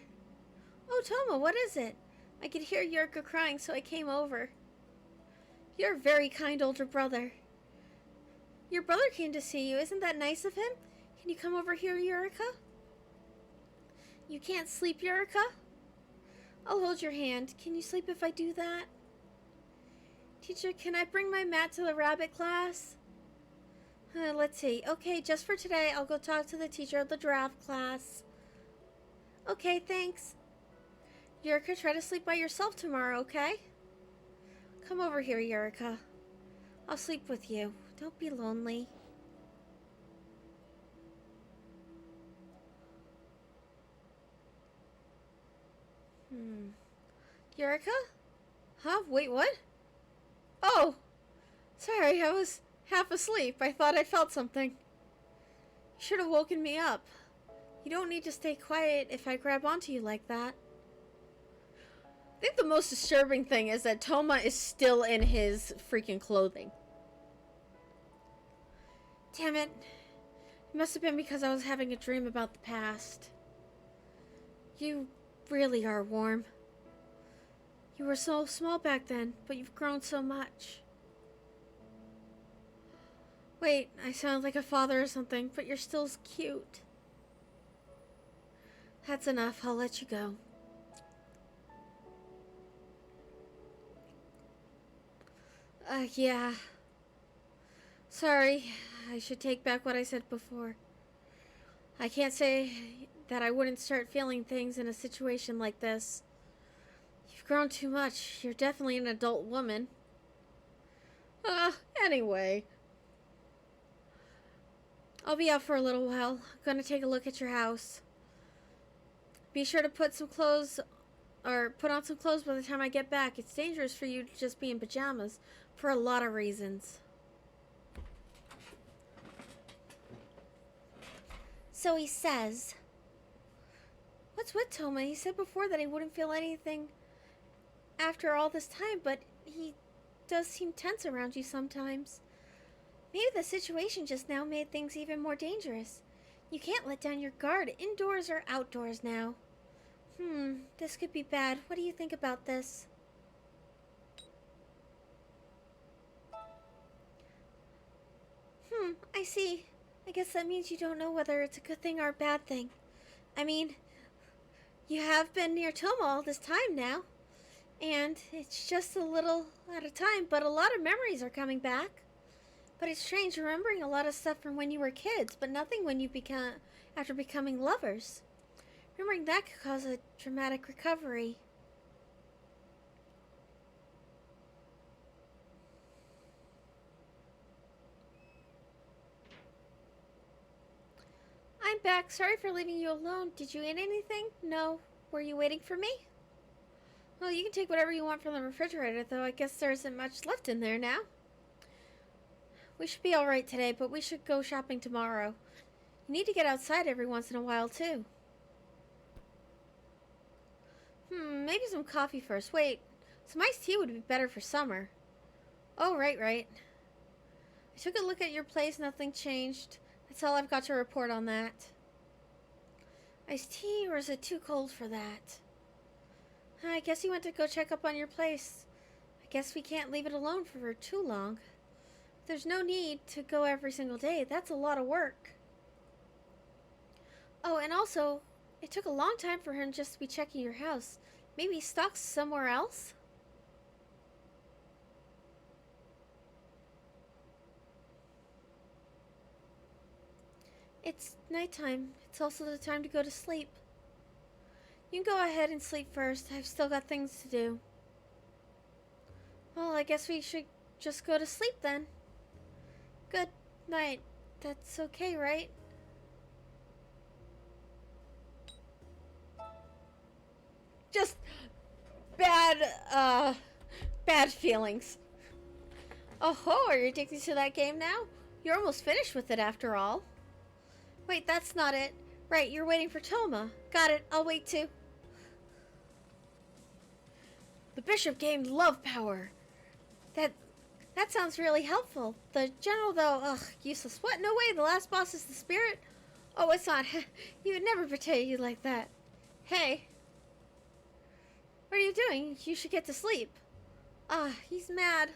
S1: Oh, Toma, what is it? I could hear Yurika crying, so I came over. You're a very kind older brother. Your brother came to see you. Isn't that nice of him? Can you come over here, Yurika? You can't sleep, Yurika? I'll hold your hand. Can you sleep if I do that? Teacher, can I bring my mat to the rabbit class? Let's see. Okay, just for today, I'll go talk to the teacher of the giraffe class. Okay, thanks. Yurika, try to sleep by yourself tomorrow, okay? Come over here, Yurika. I'll sleep with you. Don't be lonely. Yurika? Huh? Wait, what? Oh! Sorry, I was half asleep. I thought I felt something. You should have woken me up. You don't need to stay quiet if I grab onto you like that. I think the most disturbing thing is that Toma is still in his freaking clothing. Damn it. It must have been because I was having a dream about the past. You really are warm. You were so small back then, but you've grown so much. Wait, I sound like a father or something, but you're still cute. That's enough. I'll let you go. Yeah. Sorry, I should take back what I said before. I can't say that I wouldn't start feeling things in a situation like this. You've grown too much. You're definitely an adult woman. Anyway. I'll be out for a little while. I'm gonna take a look at your house. Be sure to put on some clothes by the time I get back. It's dangerous for you to just be in pajamas for a lot of reasons. So he says, what's with Toma? He said before that he wouldn't feel anything after all this time, but he does seem tense around you sometimes. Maybe the situation just now made things even more dangerous. You can't let down your guard, indoors or outdoors now. This could be bad. What do you think about this? I see. I guess that means you don't know whether it's a good thing or a bad thing. I mean, you have been near Toma all this time now. And it's just a little at a time, but a lot of memories are coming back. But it's strange remembering a lot of stuff from when you were kids, but nothing when you after becoming lovers. Remembering that could cause a dramatic recovery. I'm back. Sorry for leaving you alone. Did you eat anything? No. Were you waiting for me? Well, you can take whatever you want from the refrigerator, though I guess there isn't much left in there now. We should be alright today, but we should go shopping tomorrow. You need to get outside every once in a while, too. Maybe some coffee first. Wait, some iced tea would be better for summer. Oh, right. I took a look at your place, nothing changed. That's all I've got to report on that. Iced tea, or is it too cold for that? I guess you went to go check up on your place. I guess we can't leave it alone for too long. There's no need to go every single day. That's a lot of work. Oh, and also, it took a long time for him just to be checking your house. Maybe he's stuck somewhere else? It's nighttime. It's also the time to go to sleep. You can go ahead and sleep first. I've still got things to do. Well, I guess we should just go to sleep then. Good night. That's okay, right? Just bad feelings. Oh, are you addicted to that game now? You're almost finished with it after all. Wait, that's not it. Right, you're waiting for Toma. Got it, I'll wait too. The bishop gained love power. That sounds really helpful. The general, though, ugh, useless. What? No way, the last boss is the spirit? Oh, it's not. He would never betray you like that. Hey. What are you doing? You should get to sleep. Ah, he's mad.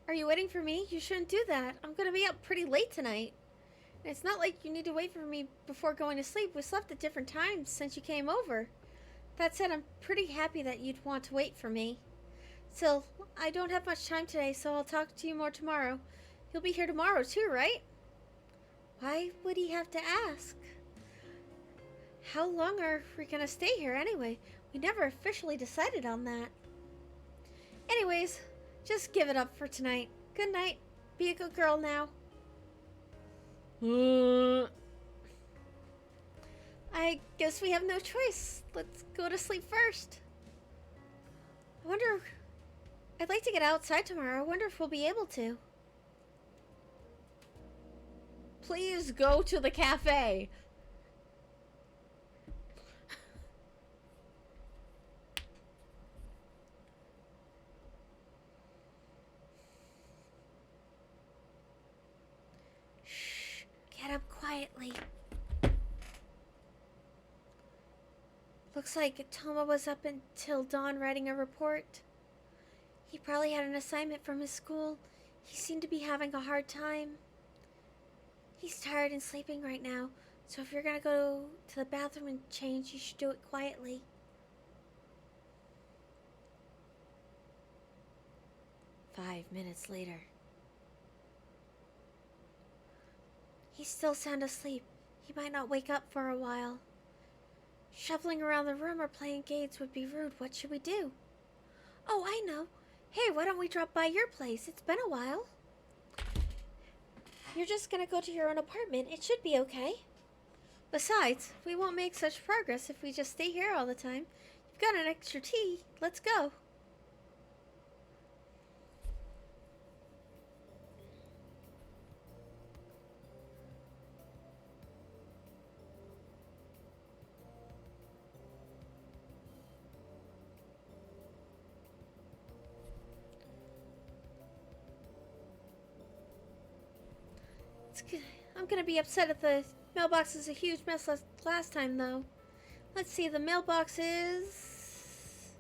S1: Are you waiting for me? You shouldn't do that. I'm gonna be up pretty late tonight. And it's not like you need to wait for me before going to sleep. We slept at different times since you came over. That said, I'm pretty happy that you'd want to wait for me. Still, I don't have much time today, so I'll talk to you more tomorrow. You'll be here tomorrow too, right? Why would he have to ask? How long are we gonna stay here anyway? We never officially decided on that. Anyways, just give it up for tonight. Good night. Be a good girl now. I guess we have no choice. Let's go to sleep first. I'd like to get outside tomorrow. I wonder if we'll be able to. Please go to the cafe. Shh. Get up quietly. Looks like Toma was up until dawn writing a report. He probably had an assignment from his school. He seemed to be having a hard time. He's tired and sleeping right now, so if you're gonna go to the bathroom and change, you should do it quietly. Five minutes later. He's still sound asleep. He might not wake up for a while. Shuffling around the room or playing games would be rude. What should we do? Oh, I know. Hey, why don't we drop by your place? It's been a while. You're just gonna go to your own apartment. It should be okay. Besides, we won't make such progress if we just stay here all the time. You've got an extra tea. Let's go. I'm gonna be upset if the mailbox is a huge mess last time, though. Let's see, the mailbox is...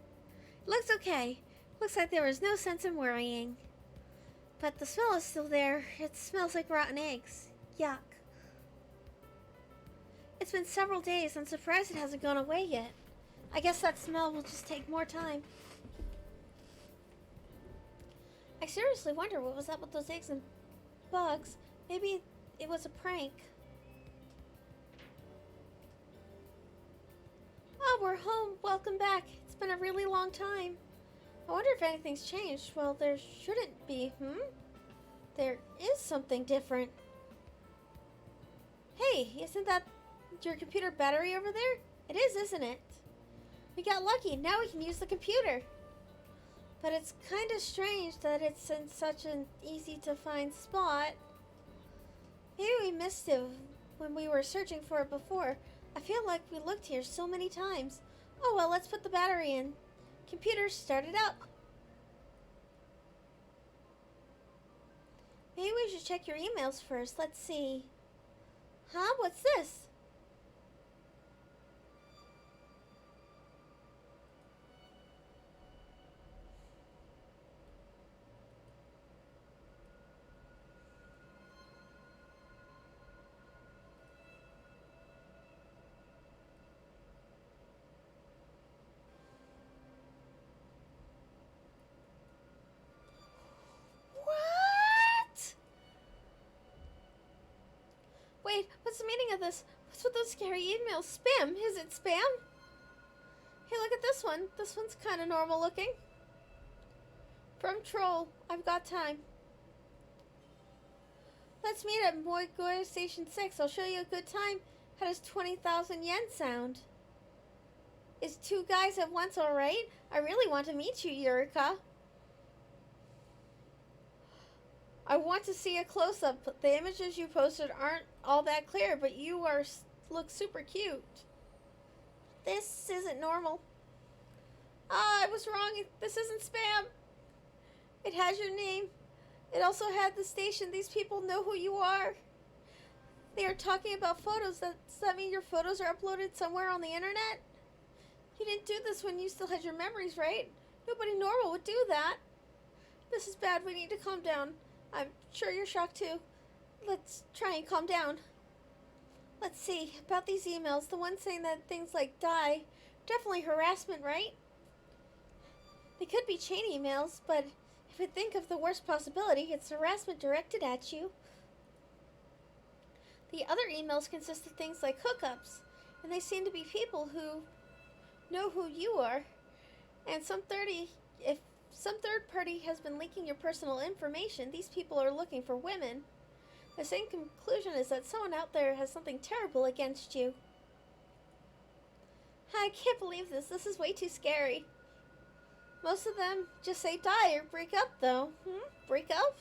S1: Looks okay. Looks like there was no sense in worrying. But the smell is still there. It smells like rotten eggs. Yuck. It's been several days. I'm surprised it hasn't gone away yet. I guess that smell will just take more time. I seriously wonder what was up with those eggs and bugs. Maybe it was a prank. Oh, we're home. Welcome back. It's been a really long time. I wonder if anything's changed. Well, there shouldn't be, There is something different. Hey, isn't that your computer battery over there? It is, isn't it? We got lucky. Now we can use the computer. But it's kind of strange that it's in such an easy-to-find spot. Maybe we missed it when we were searching for it before. I feel like we looked here so many times. Oh well, let's put the battery in. Computer started up. Maybe we should check your emails first. Let's see. Huh? What's this? Wait, what's the meaning of this? What's with those scary emails? Spam? Is it spam? Hey, look at this one. This one's kind of normal looking. From Troll. I've got time. Let's meet at Moigoy Station 6. I'll show you a good time. How does 20,000 yen sound? Is 2 guys at once alright? I really want to meet you, Yurika. I want to see a close-up. The images you posted aren't all that clear, but you look super cute. This isn't normal. Ah, I was wrong. This isn't spam. It has your name. It also had the station. These people know who you are. They are talking about photos. Does that mean your photos are uploaded somewhere on the internet? You didn't do this when you still had your memories, right? Nobody normal would do that. This is bad. We need to calm down. I'm sure you're shocked too. Let's try and calm down. Let's see. About these emails, the one saying that things like die, definitely harassment, right? They could be chain emails, but if we think of the worst possibility, it's harassment directed at you. The other emails consist of things like hookups, and they seem to be people who know who you are. And if some third party has been leaking your personal information, these people are looking for women. The same conclusion is that someone out there has something terrible against you. I can't believe this. This is way too scary. Most of them just say die or break up, though. Break up?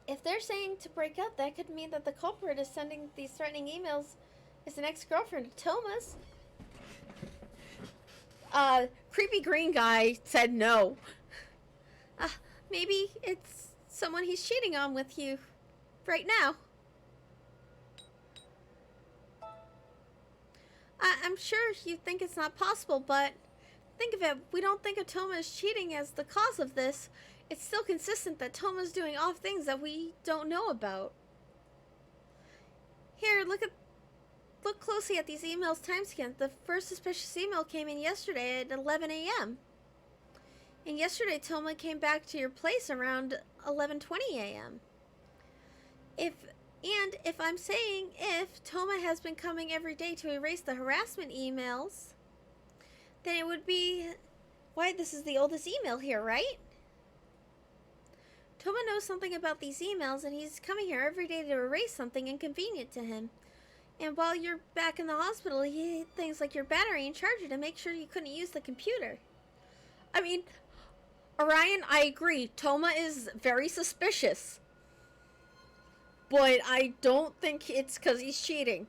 S1: If they're saying to break up, that could mean that the culprit is sending these threatening emails is an ex-girlfriend of Toma's. Creepy green guy said no. Maybe it's someone he's cheating on with you right now. I'm sure you think it's not possible, but think of it. We don't think of Toma as cheating as the cause of this. It's still consistent that Toma's doing off things that we don't know about. Here, look closely at these emails timestamp. The first suspicious email came in yesterday at 11 a.m. And yesterday, Toma came back to your place around 11:20 a.m. If I'm saying if Toma has been coming every day to erase the harassment emails, then it would be why this is the oldest email here, right? Toma knows something about these emails, and he's coming here every day to erase something inconvenient to him. And while you're back in the hospital, he hid things like your battery and charger to make sure you couldn't use the computer. I mean, Orion, I agree. Toma is very suspicious. But I don't think it's because he's cheating.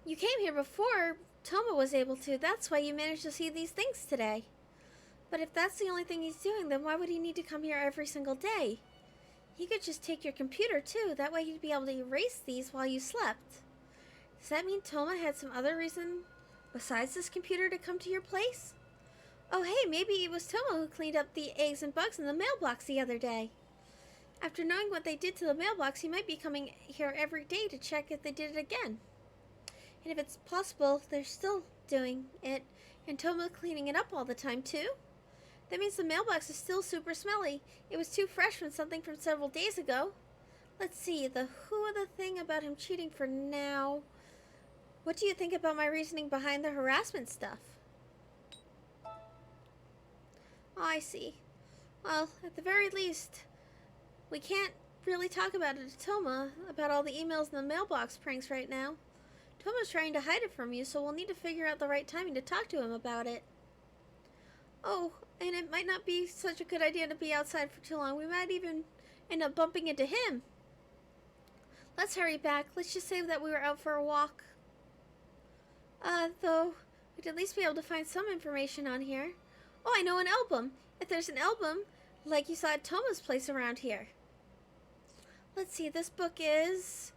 S1: You came here before Toma was able to. That's why you managed to see these things today. But if that's the only thing he's doing, then why would he need to come here every single day? He could just take your computer too. That way he'd be able to erase these while you slept. Does that mean Toma had some other reason besides this computer to come to your place? Oh hey, maybe it was Toma who cleaned up the eggs and bugs in the mailbox the other day. After knowing what they did to the mailbox, he might be coming here every day to check if they did it again. And if it's possible, they're still doing it, and Toma cleaning it up all the time too? That means the mailbox is still super smelly. It was too fresh from something from several days ago. Let's see, the who of the thing about him cheating for now. What do you think about my reasoning behind the harassment stuff? Oh, I see. Well, at the very least, we can't really talk about it to Toma, about all the emails and the mailbox pranks right now. Toma's trying to hide it from you, so we'll need to figure out the right timing to talk to him about it. Oh, and it might not be such a good idea to be outside for too long. We might even end up bumping into him. Let's hurry back. Let's just say that we were out for a walk. Though, we'd at least be able to find some information on here. Oh, I know an album. If there's an album, like you saw at Toma's place around here. Let's see, this book is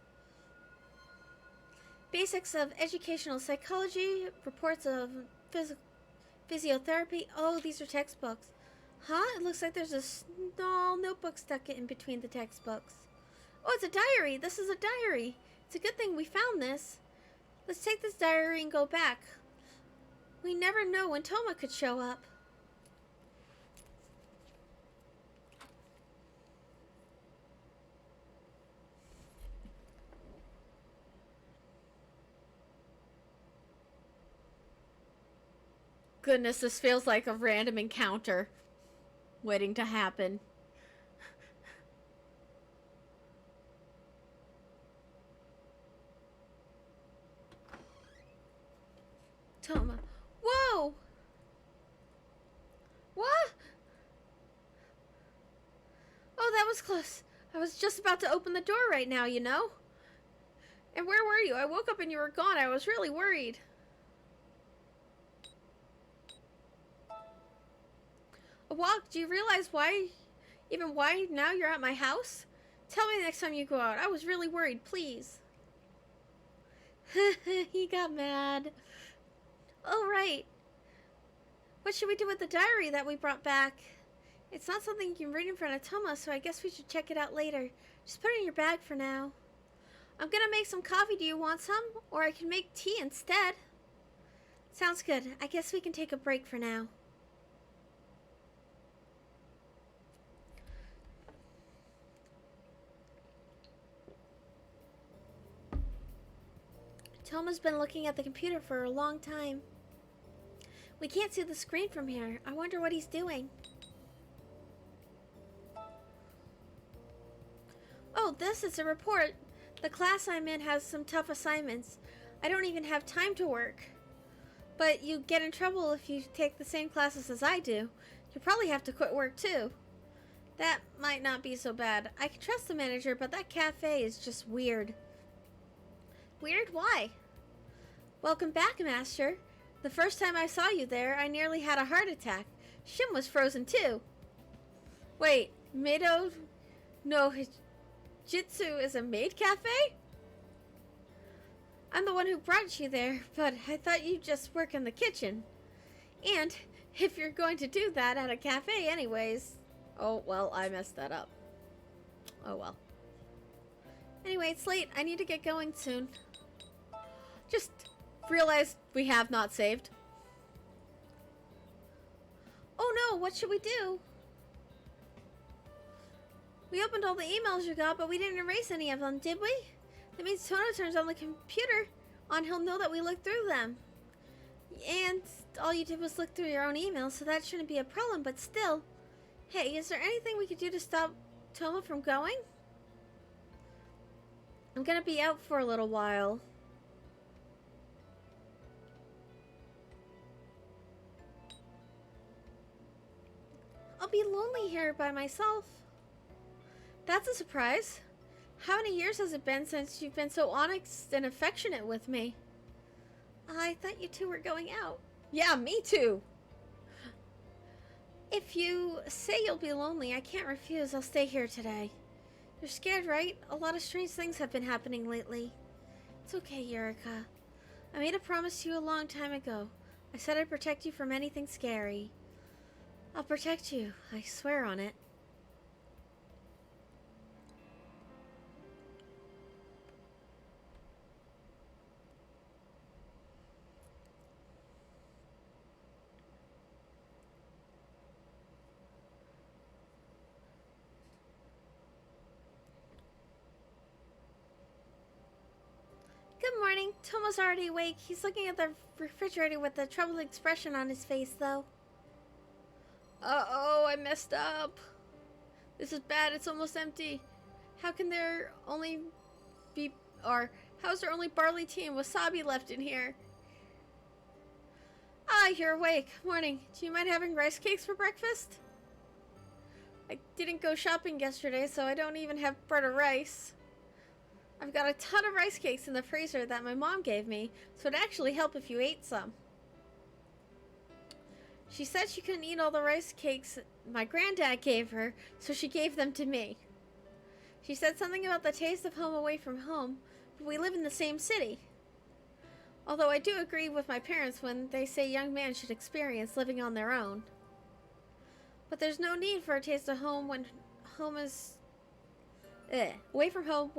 S1: Basics of Educational Psychology, Reports of Physiotherapy. Oh, these are textbooks. Huh? It looks like there's a small notebook stuck in between the textbooks. Oh, it's a diary. This is a diary. It's a good thing we found this. Let's take this diary and go back. We never know when Toma could show up. goodness, this feels like a random encounter waiting to happen. Toma. Whoa! What? Oh, that was close. I was just about to open the door right now, you know? And where were you? I woke up and you were gone. I was really worried. A walk? Do you realize why now you're at my house? Tell me next time you go out. I was really worried, please. He got mad. Oh, right. What should we do with the diary that we brought back? It's not something you can read in front of Toma, so I guess we should check it out later. Just put it in your bag for now. I'm gonna make some coffee. Do you want some? Or I can make tea instead. Sounds good. I guess we can take a break for now. Toma's been looking at the computer for a long time. We can't see the screen from here. I wonder what he's doing. Oh, this is a report. The class I'm in has some tough assignments. I don't even have time to work. But you get in trouble if you take the same classes as I do. You'll probably have to quit work too. That might not be so bad. I can trust the manager, but that cafe is just weird. Weird? Why? Welcome back, Master. The first time I saw you there, I nearly had a heart attack. Shim was frozen too. Wait, Meido no Jitsu is a maid cafe? I'm the one who brought you there, but I thought you'd just work in the kitchen. And if you're going to do that at a cafe anyways... Oh, well, I messed that up. Oh, well. Anyway, it's late. I need to get going soon. Just realized we have not saved. Oh no, what should we do? We opened all the emails you got, but we didn't erase any of them, did we? That means Tono turns on the computer on, he'll know that we looked through them. And all you did was look through your own emails, so that shouldn't be a problem, but still. Hey, is there anything we could do to stop Toma from going? I'm gonna be out for a little while. I'll be lonely here by myself. That's a surprise. How many years has it been since you've been so honest and affectionate with me? I thought you two were going out. Yeah, me too. If you say you'll be lonely, I can't refuse. I'll stay here today. You're scared, right? A lot of strange things have been happening lately. It's okay, Eureka. I made a promise to you a long time ago. I said I'd protect you from anything scary. I'll protect you. I swear on it. Good morning. Tomo's already awake. He's looking at the refrigerator with a troubled expression on his face, though. Uh-oh, I messed up. This is bad. It's almost empty. How can there only be... Or, how's there only barley tea and wasabi left in here? Ah, you're awake. Morning. Do you mind having rice cakes for breakfast? I didn't go shopping yesterday, so I don't even have bread or rice. I've got a ton of rice cakes in the freezer that my mom gave me, so it'd actually help if you ate some. She said she couldn't eat all the rice cakes my granddad gave her, so she gave them to me. She said something about the taste of home away from home, but we live in the same city. Although I do agree with my parents when they say young men should experience living on their own. But there's no need for a taste of home when home is... away from home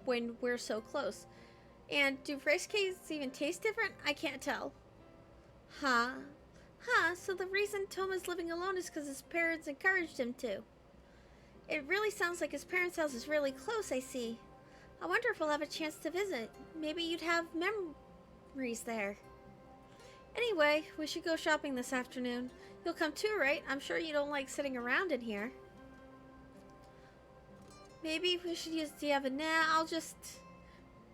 S1: when we're so close. And do rice cakes even taste different? I can't tell. Huh? So the reason Toma's living alone is because his parents encouraged him to. It really sounds like his parents' house is really close, I see. I wonder if we'll have a chance to visit. Maybe you'd have memories there. Anyway, we should go shopping this afternoon. You'll come too, right? I'm sure you don't like sitting around in here. Maybe we should use the oven. Nah, I'll just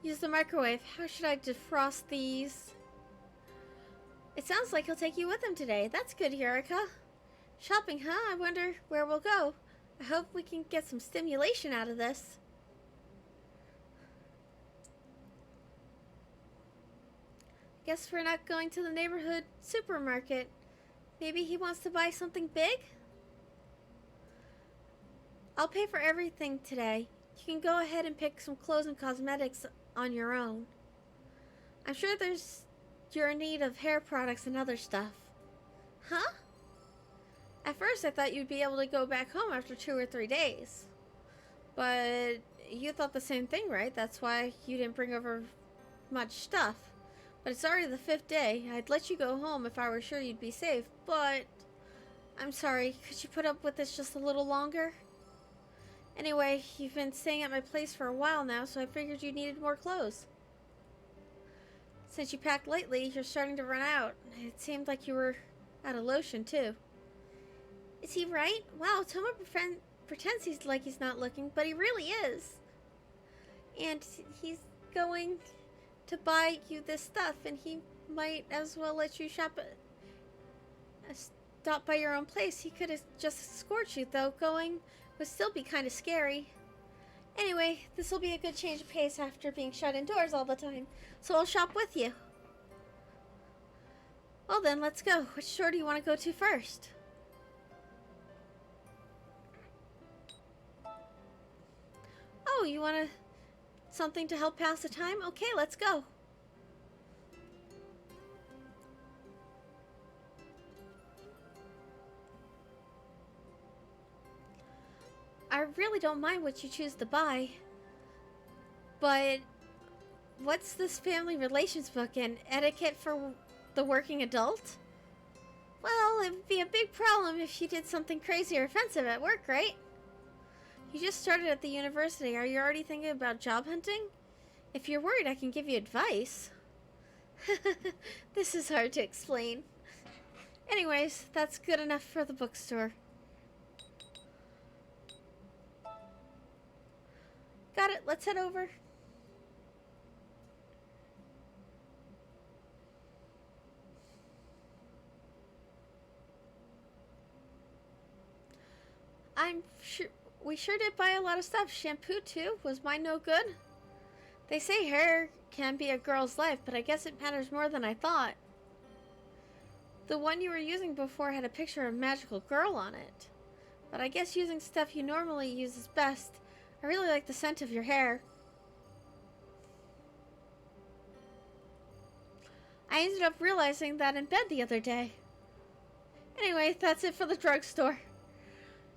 S1: use the microwave. How should I defrost these? It sounds like he'll take you with him today. That's good, Eureka. Shopping, huh? I wonder where we'll go. I hope we can get some stimulation out of this. Guess we're not going to the neighborhood supermarket. Maybe he wants to buy something big? I'll pay for everything today. You can go ahead and pick some clothes and cosmetics on your own. I'm sure you're in need of hair products and other stuff. Huh? At first I thought you'd be able to go back home after 2 or 3 days. But you thought the same thing, right? That's why you didn't bring over much stuff. But it's already the 5th day. I'd let you go home if I were sure you'd be safe, but I'm sorry. Could you put up with this just a little longer? Anyway, you've been staying at my place for a while now, so I figured you needed more clothes. Since you packed lately, you're starting to run out. It seemed like you were out of lotion, too. Is he right? Wow, Toma pretends he's not looking, but he really is. And he's going to buy you this stuff, and he might as well let you stop by your own place. He could have just escorted you, though. Going would still be kind of scary. Anyway, this will be a good change of pace after being shut indoors all the time, so I'll shop with you. Well then, let's go. Which store do you want to go to first? Oh, you want something to help pass the time? Okay, let's go. I really don't mind what you choose to buy, but what's this family relations book and etiquette for the working adult? Well, it would be a big problem if you did something crazy or offensive at work, right? You just started at the university. Are you already thinking about job hunting? If you're worried, I can give you advice. This is hard to explain. Anyways, that's good enough for the bookstore. Got it. Let's head over. I'm sure we sure did buy a lot of stuff. Shampoo too. Was mine no good? They say hair can be a girl's life, but I guess it matters more than I thought. The one you were using before had a picture of a magical girl on it. But I guess using stuff you normally use is best. I really like the scent of your hair. I ended up realizing that in bed the other day. Anyway, that's it for the drugstore.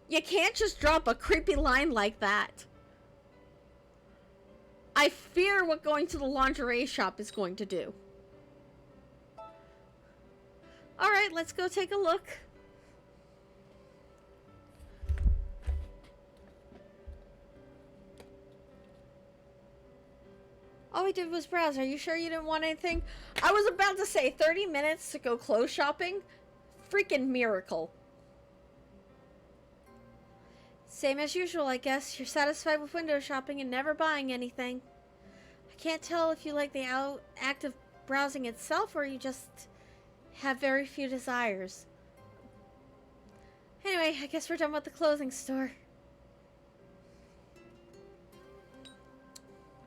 S1: You can't just drop a creepy line like that. I fear what going to the lingerie shop is going to do. Alright, let's go take a look. All we did was browse. Are you sure you didn't want anything? I was about to say 30 minutes to go clothes shopping. Freaking miracle. Same as usual, I guess. You're satisfied with window shopping and never buying anything. I can't tell if you like the act of browsing itself or you just have very few desires. Anyway, I guess we're done with the clothing store.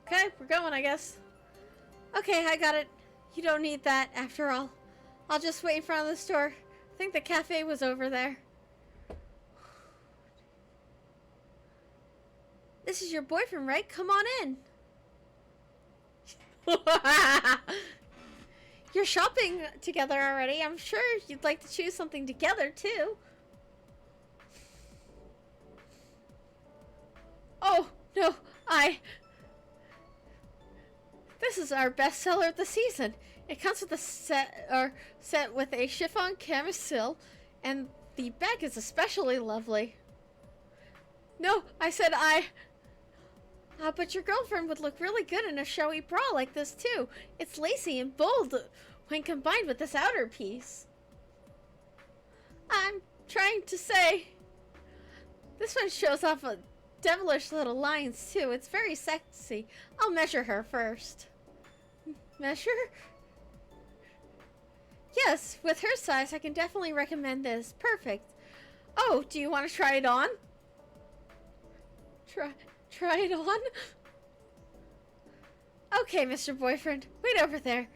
S1: Okay, we're going, I guess. Okay, I got it. You don't need that, after all. I'll just wait in front of the store. I think the cafe was over there. This is your boyfriend, right? Come on in. You're shopping together already. I'm sure you'd like to choose something together, too. Oh, no, This is our bestseller of the season. It comes with a set with a chiffon camisole, and the bag is especially lovely. No, I said but your girlfriend would look really good in a showy bra like this too. It's lacy and bold when combined with this outer piece. I'm trying to say, this one shows off a devilish little lines too. It's very sexy. I'll measure her first. Measure? Yes, with her size, I can definitely recommend this. Perfect. Oh, do you want to try it on? Try it on? Okay, Mr. Boyfriend. Wait over there.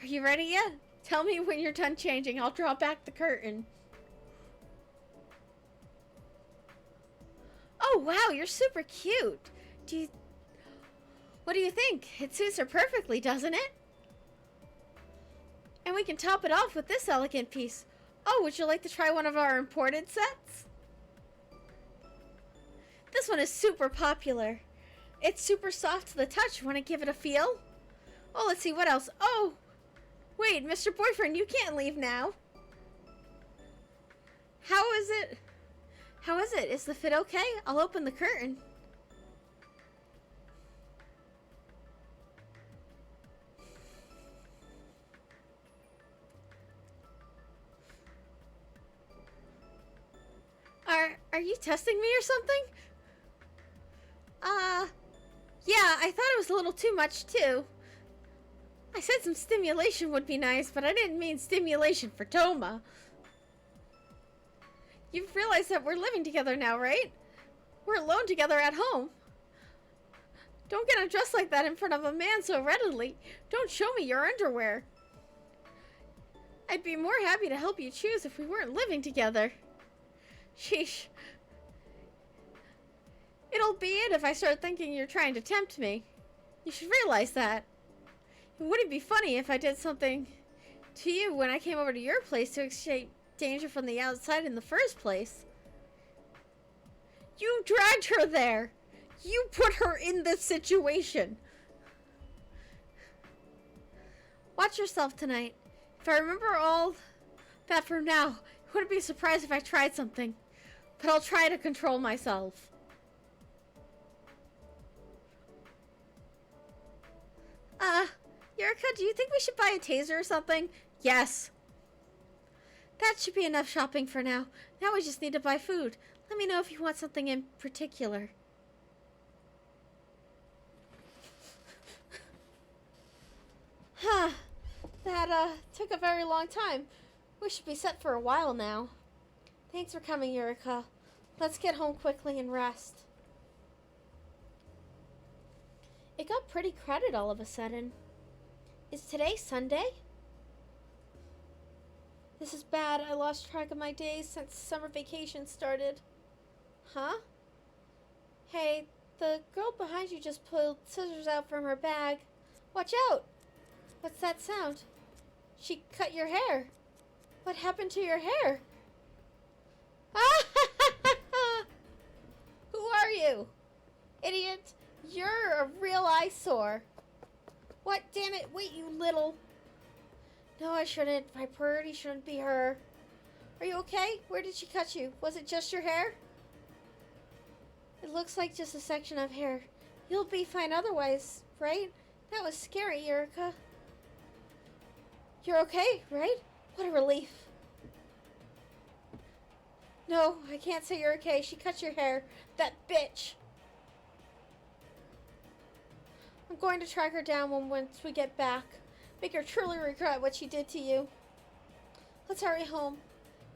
S1: Are you ready yet? Tell me when you're done changing. I'll draw back the curtain. Oh, wow, you're super cute. What do you think? It suits her perfectly, doesn't it? And we can top it off with this elegant piece. Oh, would you like to try one of our imported sets? This one is super popular. It's super soft to the touch. Want to give it a feel? Oh, let's see what else. Oh, wait, Mr. Boyfriend, you can't leave now. How is it? How is it? Is the fit okay? I'll open the curtain. Are you testing me or something? Yeah, I thought it was a little too much too. I said some stimulation would be nice, but I didn't mean stimulation for Toma. You've realized that we're living together now, right? We're alone together at home. Don't get undressed like that in front of a man so readily. Don't show me your underwear. I'd be more happy to help you choose if we weren't living together. Sheesh. It'll be it if I start thinking you're trying to tempt me. You should realize that. It wouldn't be funny if I did something to you when I came over to your place to escape danger from the outside in the first place. You dragged her there. You put her in this situation. Watch yourself tonight. If I remember all that from now, I wouldn't be surprised if I tried something. But I'll try to control myself. Yurika, do you think we should buy a taser or something? Yes. That should be enough shopping for now. Now we just need to buy food. Let me know if you want something in particular. That took a very long time. We should be set for a while now. Thanks for coming, Yurika. Let's get home quickly and rest. It got pretty crowded all of a sudden. Is today Sunday? This is bad. I lost track of my days since summer vacation started. Huh? Hey, the girl behind you just pulled scissors out from her bag. Watch out! What's that sound? She cut your hair. What happened to your hair? Who are you? Idiot. You're a real eyesore. What? Damn it. Wait, you little... No, I shouldn't. My priority shouldn't be her. Are you okay? Where did she cut you? Was it just your hair? It looks like just a section of hair. You'll be fine otherwise, right? That was scary, Yurika. You're okay, right? What a relief. No, I can't say you're okay. She cut your hair. That bitch. I'm going to track her down once we get back. Make her truly regret what she did to you. Let's hurry home.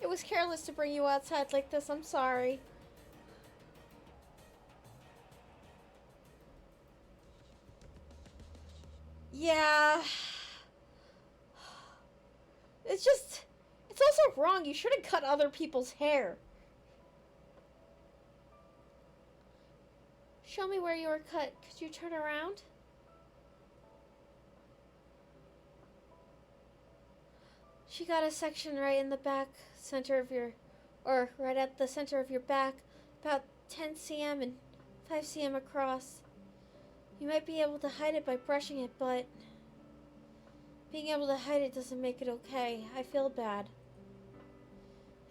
S1: It was careless to bring you outside like this. I'm sorry. Yeah. It's also wrong. You shouldn't cut other people's hair. Show me where you were cut. Could you turn around? She got a section right in the back center of your, or right at the center of your back, about 10 cm and 5 cm across. You might be able to hide it by brushing it, but being able to hide it doesn't make it okay. I feel bad.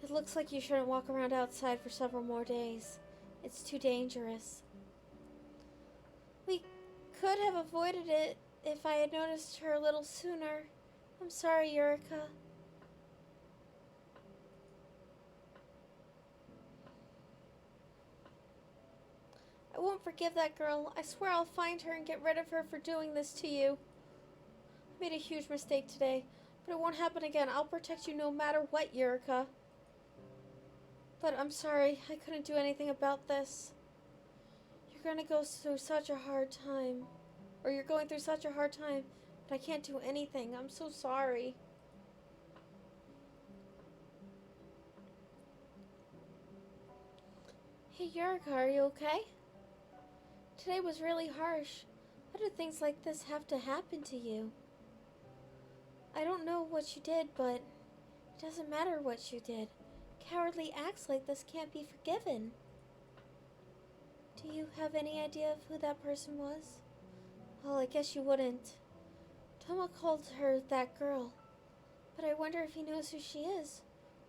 S1: It looks like you shouldn't walk around outside for several more days. It's too dangerous. We could have avoided it if I had noticed her a little sooner. I'm sorry, Yurika. I won't forgive that girl. I swear I'll find her and get rid of her for doing this to you. I made a huge mistake today, but it won't happen again. I'll protect you no matter what, Yurika. But I'm sorry, I couldn't do anything about this. You're gonna go through such a hard time. Or you're going through such a hard time, but I can't do anything. I'm so sorry. Hey, Yurika, are you okay? Today was really harsh. Why do things like this have to happen to you? I don't know what you did, but it doesn't matter what you did. Cowardly acts like this can't be forgiven. Do you have any idea of who that person was? Well, I guess you wouldn't. Toma called her that girl. But I wonder if he knows who she is.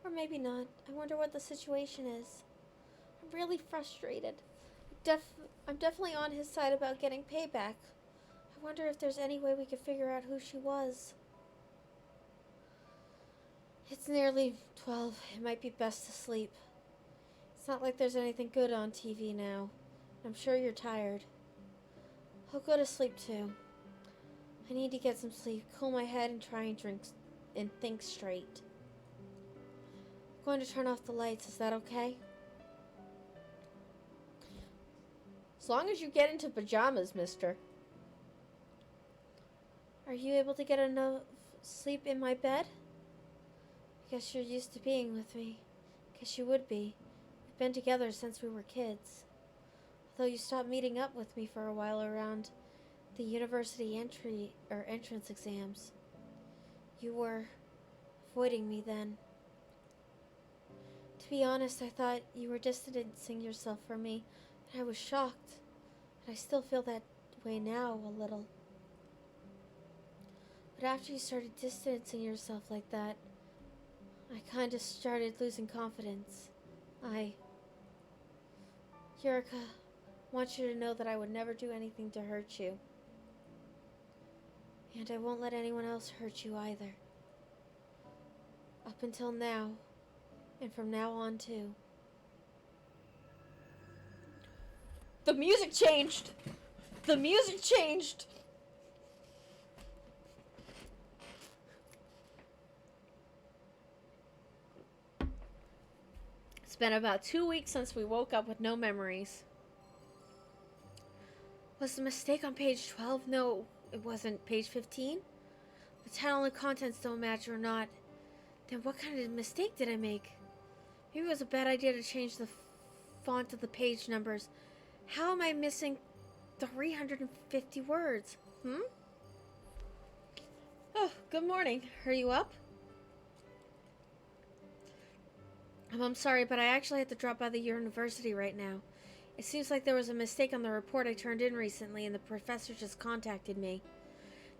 S1: Or maybe not. I wonder what the situation is. I'm really frustrated. I'm definitely on his side about getting payback. I wonder if there's any way we could figure out who she was. It's nearly 12. It might be best to sleep. It's not like there's anything good on TV now. I'm sure you're tired. I'll go to sleep too. I need to get some sleep, cool my head, and try and think straight. I'm going to turn off the lights. Is that okay? As long as you get into pajamas, mister. Are you able to get enough sleep in my bed? I guess you're used to being with me. Guess you would be. We've been together since we were kids. Although you stopped meeting up with me for a while around the university entrance exams. You were avoiding me then. To be honest, I thought you were distancing yourself from me, and I was shocked. And I still feel that way now a little. But after you started distancing yourself like that, I kind of started losing confidence. Yurika, want you to know that I would never do anything to hurt you. And I won't let anyone else hurt you either. Up until now, and from now on too. The music changed! The music changed! It's been about 2 weeks since we woke up with no memories. Was the mistake on page 12? No, it wasn't. Page 15? The title and contents don't match or not. Then what kind of mistake did I make? Maybe it was a bad idea to change the font of the page numbers. How am I missing 350 words? Oh, good morning. Are you up? I'm sorry, but I actually have to drop by the university right now. It seems like there was a mistake on the report I turned in recently, and the professor just contacted me.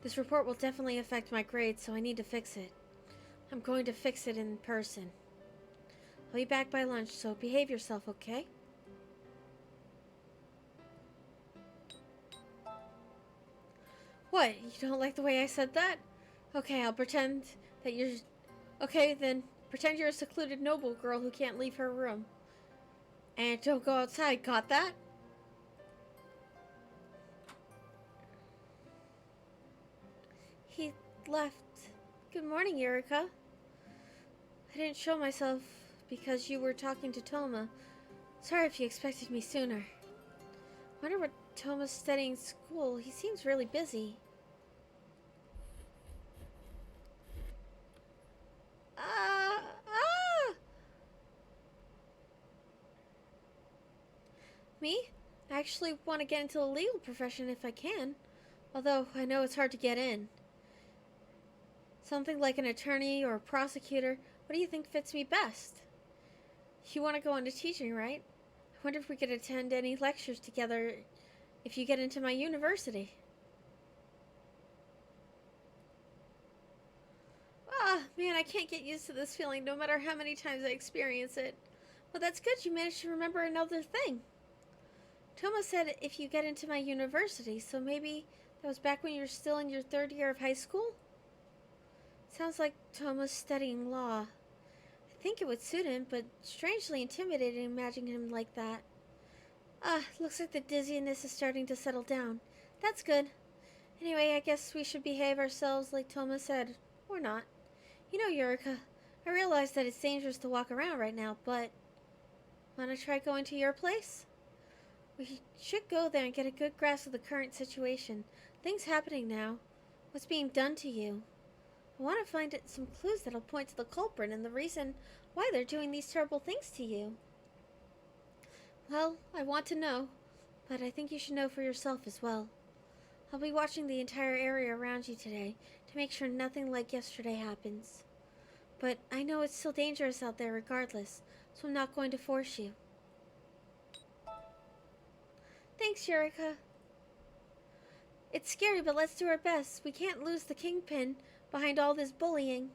S1: This report will definitely affect my grades, so I need to fix it. I'm going to fix it in person. I'll be back by lunch, so behave yourself, okay? What? You don't like the way I said that? Okay, I'll pretend that you're... Okay, then pretend you're a secluded noble girl who can't leave her room. And don't go outside, got that? He left. Good morning, Yurika. I didn't show myself because you were talking to Toma. Sorry if you expected me sooner. Wonder what Toma's studying school. He seems really busy. Me? I actually want to get into the legal profession if I can. Although I know it's hard to get in. Something like an attorney or a prosecutor. What do you think fits me best? You want to go into teaching, right? I wonder if we could attend any lectures together if you get into my university. Man, I can't get used to this feeling no matter how many times I experience it. Well, that's good. You managed to remember another thing. Toma said if you get into my university, so maybe that was back when you were still in your 3rd year of high school? Sounds like Toma's studying law. I think it would suit him, but strangely intimidating imagining him like that. Looks like the dizziness is starting to settle down. That's good. Anyway, I guess we should behave ourselves like Toma said. Or not. You know, Eureka, I realize that it's dangerous to walk around right now, but... wanna try going to your place? We should go there and get a good grasp of the current situation. Things happening now. What's being done to you? I want to find some clues that'll point to the culprit and the reason why they're doing these terrible things to you. Well, I want to know, but I think you should know for yourself as well. I'll be watching the entire area around you today to make sure nothing like yesterday happens. But I know it's still dangerous out there regardless, so I'm not going to force you. Thanks, Eureka. It's scary, but let's do our best. We can't lose the kingpin behind all this bullying.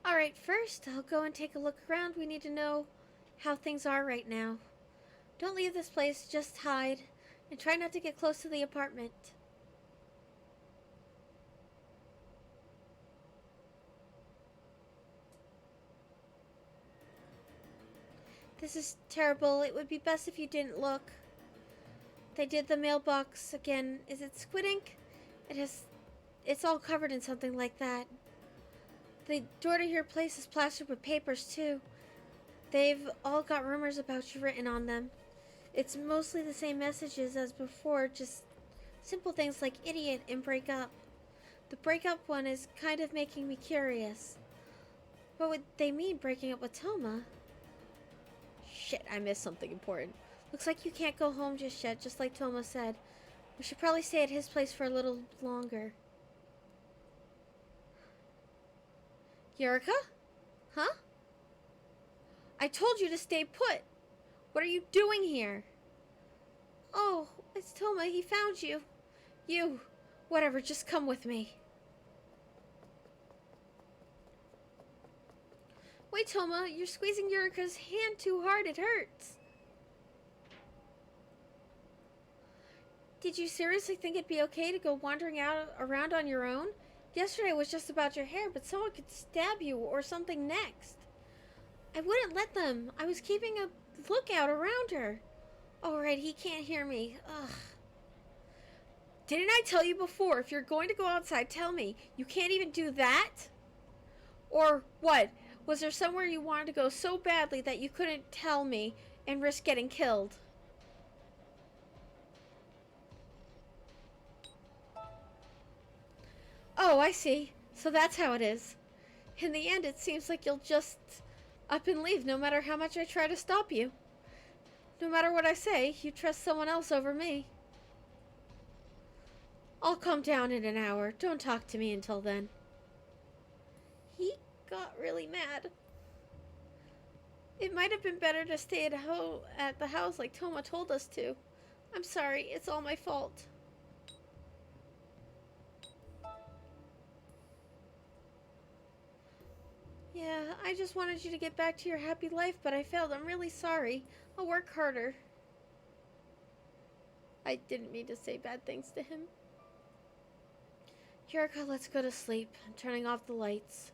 S1: Alright, first, I'll go and take a look around. We need to know how things are right now. Don't leave this place, just hide. And try not to get close to the apartment. This is terrible. It would be best if you didn't look. They did the mailbox again. Is it squid ink? It's all covered in something like that. The door to your place is plastered with papers too. They've all got rumors about you written on them. It's mostly the same messages as before, just simple things like idiot and break up. The breakup one is kind of making me curious. What would they mean breaking up with Toma? Shit, I missed something important. Looks like you can't go home just yet, just like Toma said. We should probably stay at his place for a little longer. Eureka? Huh? I told you to stay put. What are you doing here? Oh, it's Toma. He found you. Whatever, just come with me. Wait, Toma, you're squeezing Eureka's hand too hard. It hurts. Did you seriously think it'd be okay to go wandering around on your own? Yesterday was just about your hair, but someone could stab you or something next. I wouldn't let them. I was keeping a lookout around her. All right, he can't hear me. Ugh. Didn't I tell you before, if you're going to go outside, tell me. You can't even do that? Or what? Was there somewhere you wanted to go so badly that you couldn't tell me and risk getting killed? Oh, I see. So that's how it is. In the end, it seems like you'll just up and leave no matter how much I try to stop you. No matter what I say, you trust someone else over me. I'll calm down in an hour. Don't talk to me until then. He got really mad. It might have been better to stay at the house like Toma told us to. I'm sorry, it's all my fault. Yeah, I just wanted you to get back to your happy life, but I failed. I'm really sorry. I'll work harder. I didn't mean to say bad things to him. Eureka, let's go to sleep. I'm turning off the lights.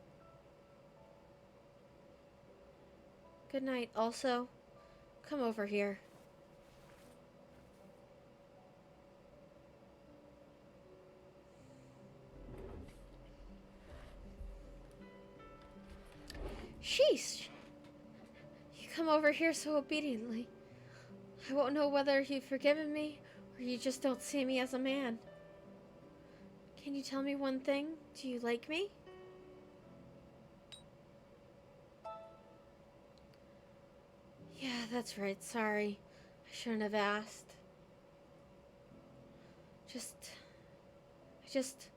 S1: Good night. Also, come over here. Sheesh! You come over here so obediently. I won't know whether you've forgiven me or you just don't see me as a man. Can you tell me one thing? Do you like me? Yeah, that's right. Sorry. I shouldn't have asked. I just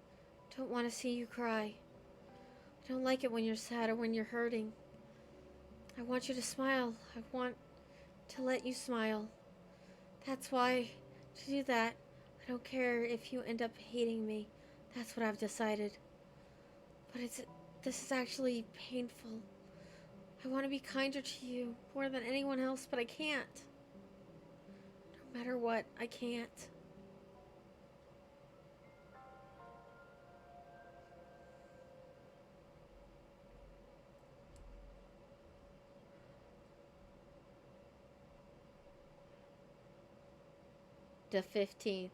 S1: don't want to see you cry. I don't like it when you're sad or when you're hurting. I want you to smile. I want to let you smile. That's why, to do that, I don't care if you end up hating me. That's what I've decided. But this is actually painful. I want to be kinder to you more than anyone else, but I can't. No matter what, I can't. the 15th.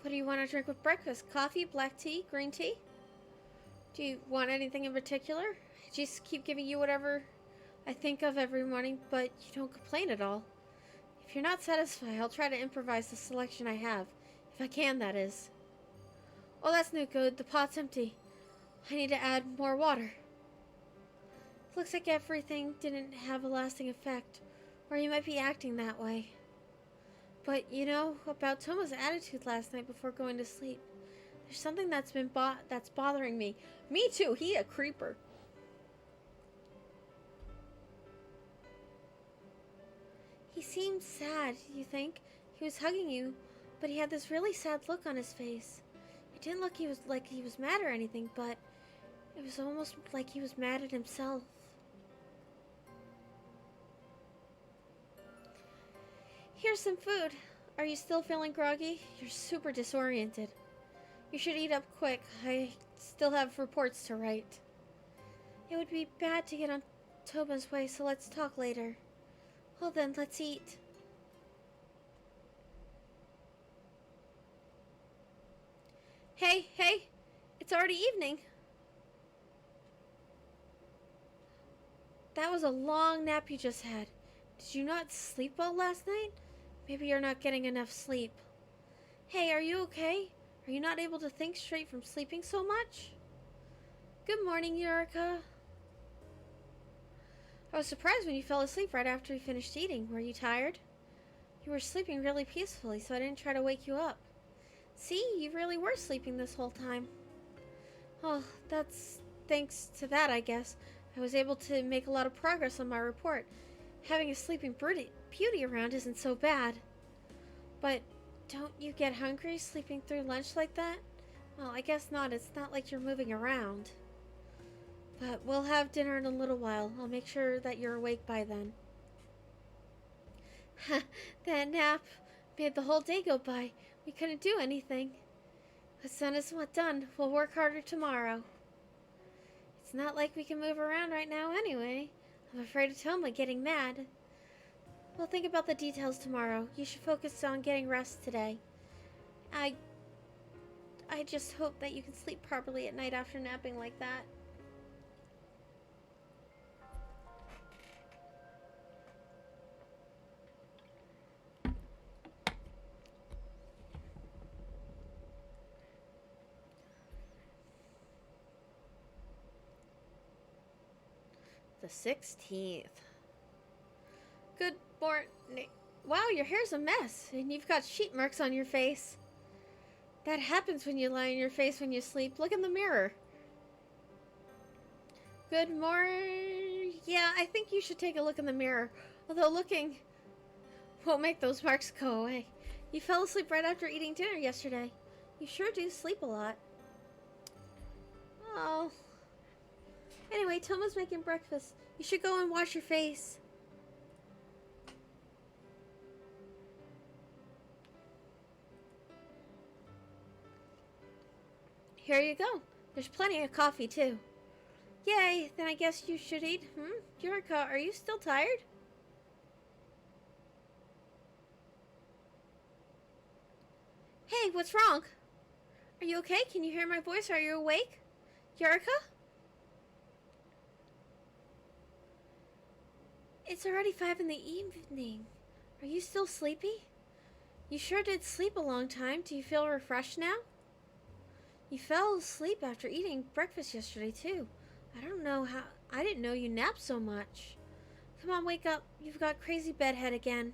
S1: What do you want to drink with breakfast? Coffee, black tea, green tea? Do you want anything in particular? I just keep giving you whatever I think of every morning, but you don't complain at all. If you're not satisfied, I'll try to improvise the selection I have. If I can, that is. Oh, that's no good. The pot's empty. I need to add more water. Looks like everything didn't have a lasting effect, or you might be acting that way. But you know about Toma's attitude last night before going to sleep. There's something that's bothering me. Me too. He a creeper. He seemed sad, you think? He was hugging you, but he had this really sad look on his face. It didn't look like he was mad or anything, but it was almost like he was mad at himself. Here's some food. Are you still feeling groggy? You're super disoriented. You should eat up quick. I still have reports to write. It would be bad to get on Toma's way, so let's talk later. Well then, let's eat. Hey, it's already evening. That was a long nap you just had. Did you not sleep well last night? Maybe you're not getting enough sleep. Hey, are you okay? Are you not able to think straight from sleeping so much? Good morning, Yurika. I was surprised when you fell asleep right after you finished eating. Were you tired? You were sleeping really peacefully, so I didn't try to wake you up. See, you really were sleeping this whole time. Oh, that's thanks to that, I guess. I was able to make a lot of progress on my report. Having a sleeping beauty around isn't so bad. But don't you get hungry sleeping through lunch like that? Well, I guess not. It's not like you're moving around. But we'll have dinner in a little while. I'll make sure that you're awake by then. That nap made the whole day go by. We couldn't do anything. What's done is what's done. We'll work harder tomorrow. It's not like we can move around right now anyway. I'm afraid of Toma getting mad. We'll think about the details tomorrow. You should focus on getting rest today. I just hope that you can sleep properly at night after napping like that. The 16th. Good morning. Wow, your hair's a mess, and you've got sheet marks on your face. That happens when you lie on your face when you sleep. Look in the mirror. Good morning. Yeah, I think you should take a look in the mirror. Although looking won't make those marks go away. You fell asleep right after eating dinner yesterday. You sure do sleep a lot. Oh. Anyway, Toma's making breakfast. You should go and wash your face. Here you go. There's plenty of coffee, too. Yay, then I guess you should eat. Yurika, are you still tired? Hey, what's wrong? Are you okay? Can you hear my voice? Are you awake? Yurika? It's already 5 in the evening. Are you still sleepy? You sure did sleep a long time. Do you feel refreshed now? You fell asleep after eating breakfast yesterday, too. I didn't know you napped so much. Come on, wake up. You've got crazy bedhead again.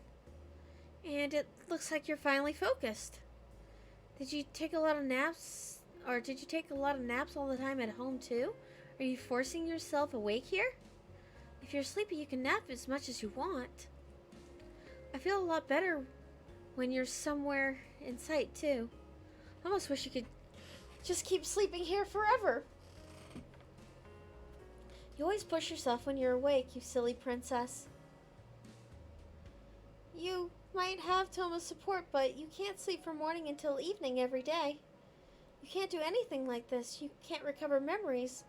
S1: And it looks like you're finally focused. Did you take a lot of naps? Or did you take a lot of naps all the time at home, too? Are you forcing yourself awake here? If you're sleepy, you can nap as much as you want. I feel a lot better when you're somewhere in sight, too. I almost wish you could just keep sleeping here forever. You always push yourself when you're awake, you silly princess. You might have Toma's support, but you can't sleep from morning until evening every day. You can't do anything like this. You can't recover memories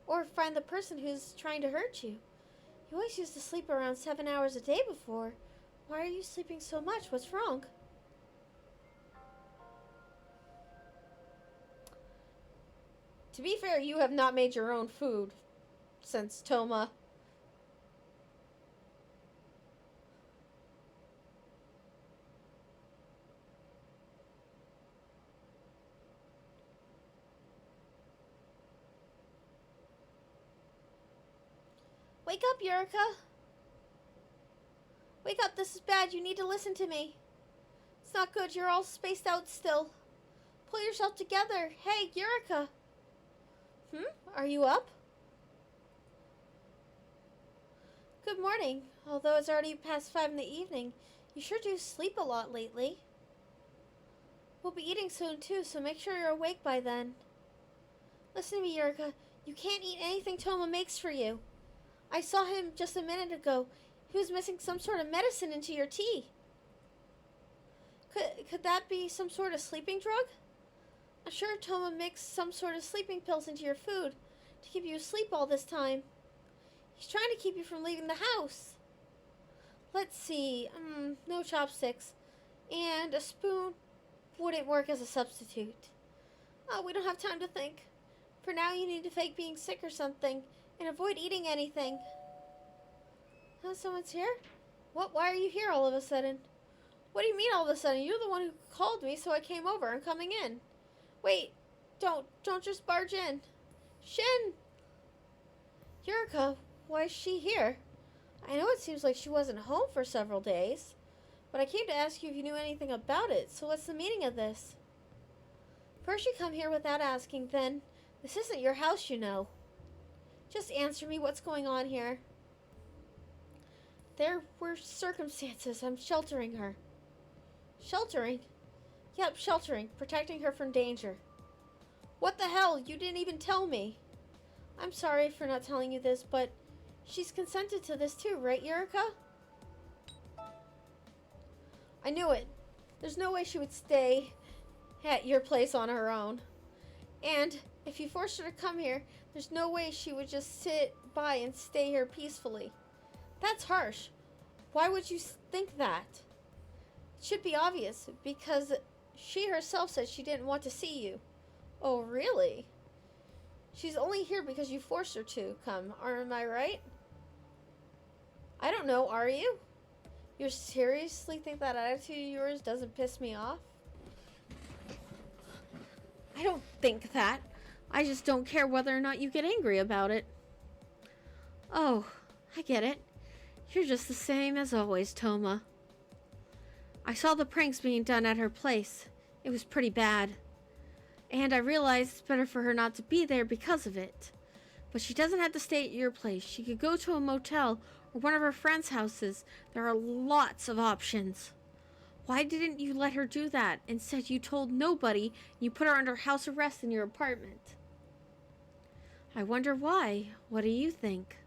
S1: or find the person who's trying to hurt you. You always used to sleep around 7 hours a day before. Why are you sleeping so much? What's wrong? To be fair, you have not made your own food since Toma. Wake up, Yurika! Wake up, this is bad. You need to listen to me. It's not good. You're all spaced out still. Pull yourself together. Hey, Yurika! Are you up? Good morning. Although it's already past 5 in the evening, you sure do sleep a lot lately. We'll be eating soon too, so make sure you're awake by then. Listen to me, Yurika. You can't eat anything Toma makes for you. I saw him just a minute ago. He was mixing some sort of medicine into your tea. Could that be some sort of sleeping drug? I'm sure Toma mixed some sort of sleeping pills into your food to keep you asleep all this time. He's trying to keep you from leaving the house. Let's see. No chopsticks. And a spoon wouldn't work as a substitute. Oh, we don't have time to think. For now, you need to fake being sick or something and avoid eating anything. Oh, someone's here? What? Why are you here all of a sudden? What do you mean all of a sudden? You're the one who called me, so I came over. I'm coming in. Wait. Don't just barge in. Shin! Yurika, why is she here? I know it seems like she wasn't home for several days, but I came to ask you if you knew anything about it, so what's the meaning of this? First you come here without asking, then this isn't your house, you know. Just answer me what's going on here. There were circumstances. I'm sheltering her. Sheltering? Yep, sheltering. Protecting her from danger. What the hell? You didn't even tell me. I'm sorry for not telling you this, but she's consented to this too, right, Yurika? I knew it. There's no way she would stay at your place on her own. And if you forced her to come here, there's no way she would just sit by and stay here peacefully. That's harsh. Why would you think that? It should be obvious, because she herself said she didn't want to see you. Oh, really? She's only here because you forced her to come, am I right? I don't know, are you? You seriously think that attitude of yours doesn't piss me off? I don't think that. I just don't care whether or not you get angry about it. Oh, I get it. You're just the same as always, Toma. I saw the pranks being done at her place. It was pretty bad. And I realized it's better for her not to be there because of it. But she doesn't have to stay at your place. She could go to a motel or one of her friends' houses. There are lots of options. Why didn't you let her do that? Instead, you told nobody and you put her under house arrest in your apartment. I wonder why. What do you think?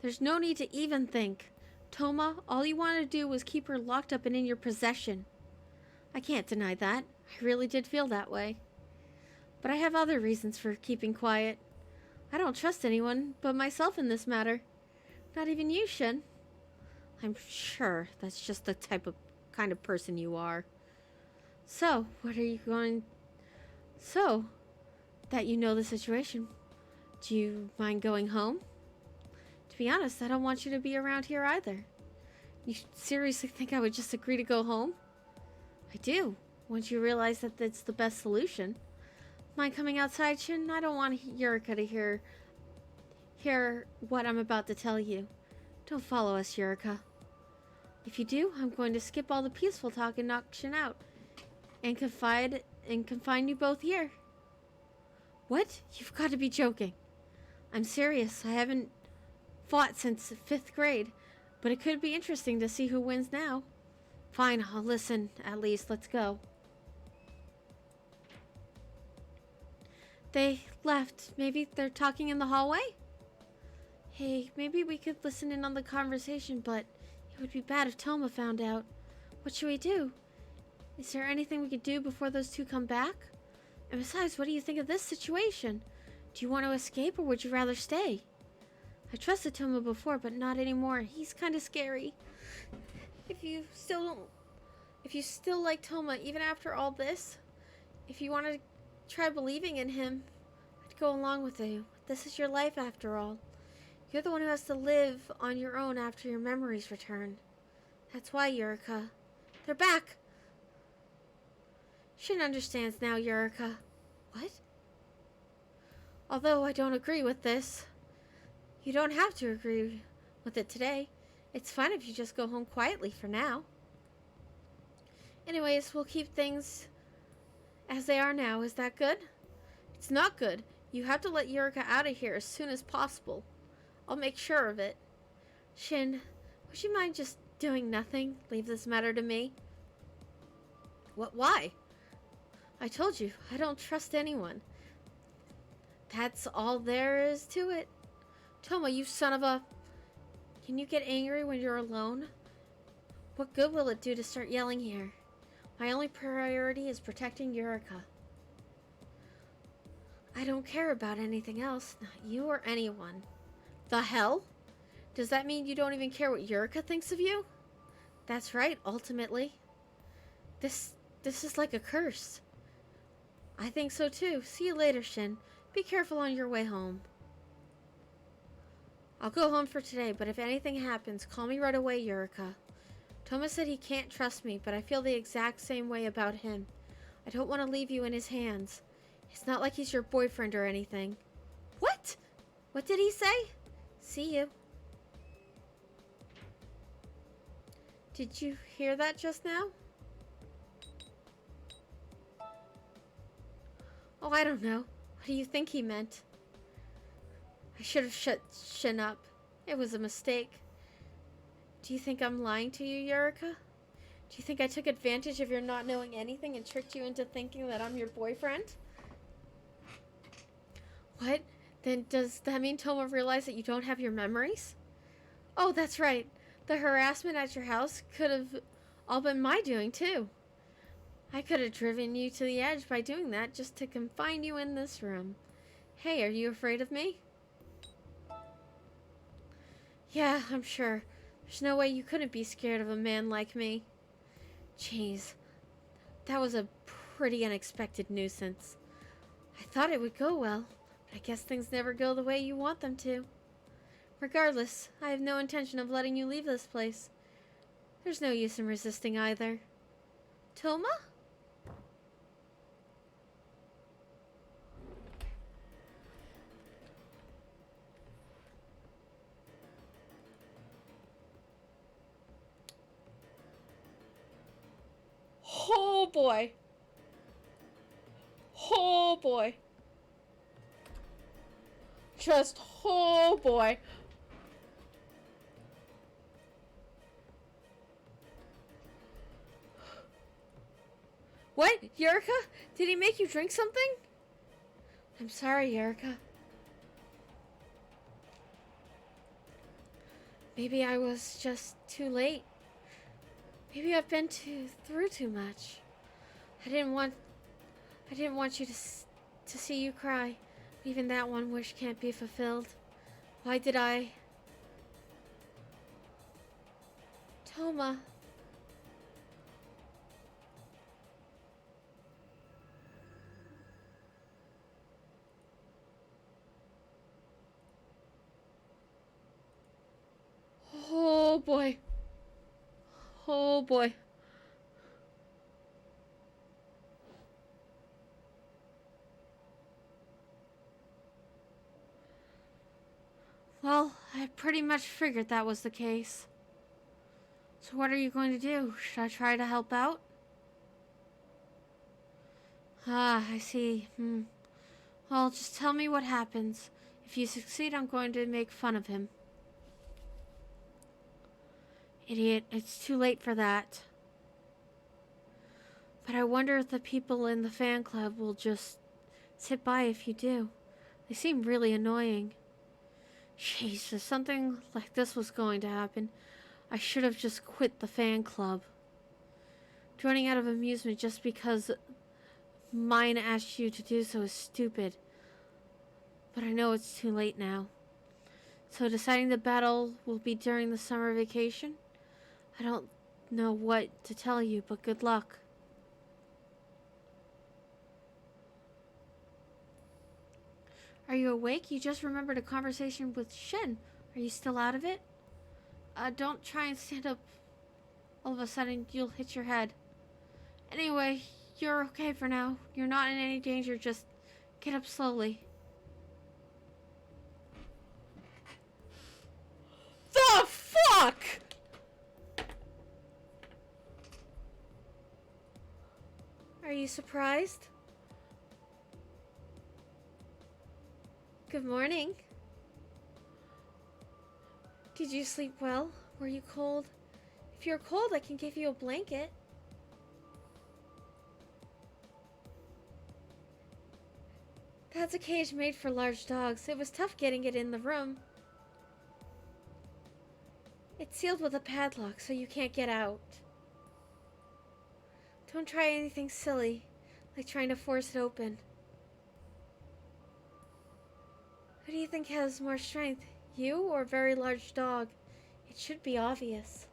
S1: There's no need to even think. Toma, all you wanted to do was keep her locked up and in your possession. I can't deny that. I really did feel that way. But I have other reasons for keeping quiet. I don't trust anyone but myself in this matter. Not even you, Shin. I'm sure that's just the kind of person you are. So, what are you going... So, that you know the situation, do you mind going home? To be honest, I don't want you to be around here either. You seriously think I would just agree to go home? I do. Once you realize that that's the best solution. Mind coming outside, Shin? I don't want Yurika to hear what I'm about to tell you. Don't follow us, Yurika. If you do, I'm going to skip all the peaceful talk and knock Shin out. And confine you both here. What? You've got to be joking. I'm serious. I haven't fought since 5th grade, but it could be interesting to see who wins now. Fine, I'll listen, at least. Let's go. They left. Maybe they're talking in the hallway? Hey, maybe we could listen in on the conversation, but it would be bad if Toma found out. What should we do? Is there anything we could do before those two come back? And besides, what do you think of this situation? Do you want to escape or would you rather stay? I trusted Toma before, but not anymore. He's kind of scary. If you still like Toma, even after all this, if you want to try believing in him, I'd go along with you. This is your life after all. You're the one who has to live on your own after your memories return. That's why, Yurika. They're back! Shin understands now, Yurika. What? Although I don't agree with this. You don't have to agree with it today. It's fine if you just go home quietly for now. Anyways, we'll keep things as they are now. Is that good? It's not good. You have to let Yurika out of here as soon as possible. I'll make sure of it. Shin, would you mind just doing nothing? Leave this matter to me. What? Why? I told you, I don't trust anyone. That's all there is to it. Toma, you son of a... Can you get angry when you're alone? What good will it do to start yelling here? My only priority is protecting Yurika. I don't care about anything else, not you or anyone. The hell? Does that mean you don't even care what Yurika thinks of you? That's right, ultimately. This is like a curse. I think so too. See you later, Shin. Be careful on your way home. I'll go home for today, but if anything happens, call me right away, Yurika. Toma said he can't trust me, but I feel the exact same way about him. I don't want to leave you in his hands. It's not like he's your boyfriend or anything. What? What did he say? See you. Did you hear that just now? Oh, I don't know. What do you think he meant? I should have shut Shin up. It was a mistake. Do you think I'm lying to you, Yurika? Do you think I took advantage of your not knowing anything and tricked you into thinking that I'm your boyfriend? What? Then does that mean Toma realized that you don't have your memories? Oh, that's right. The harassment at your house could have all been my doing, too. I could have driven you to the edge by doing that just to confine you in this room. Hey, are you afraid of me? Yeah, I'm sure. There's no way you couldn't be scared of a man like me. Jeez, that was a pretty unexpected nuisance. I thought it would go well, but I guess things never go the way you want them to. Regardless, I have no intention of letting you leave this place. There's no use in resisting either. Toma? Oh boy. Oh boy. Just, oh boy. What? Yurika? Did he make you drink something? I'm sorry, Yurika. Maybe I was just too late. Maybe I've been through too much. I didn't want you to see you cry. Even that one wish can't be fulfilled. Why did I? Toma. Oh boy. Oh boy. Well, I pretty much figured that was the case. So what are you going to do? Should I try to help out? Ah, I see. Well, just tell me what happens. If you succeed, I'm going to make fun of him. Idiot, it's too late for that. But I wonder if the people in the fan club will just sit by if you do. They seem really annoying. Jeez, if something like this was going to happen, I should have just quit the fan club. Joining out of amusement just because mine asked you to do so is stupid. But I know it's too late now. So deciding the battle will be during the summer vacation? I don't know what to tell you, but good luck. Are you awake? You just remembered a conversation with Shin. Are you still out of it? Don't try and stand up. All of a sudden, you'll hit your head. Anyway, you're okay for now. You're not in any danger. Just get up slowly. The fuck? Are you surprised? Good morning. Did you sleep well? Were you cold? If you're cold, I can give you a blanket. That's a cage made for large dogs. It was tough getting it in the room. It's sealed with a padlock, so you can't get out. Don't try anything silly, like trying to force it open. Who do you think has more strength, you or a very large dog? It should be obvious.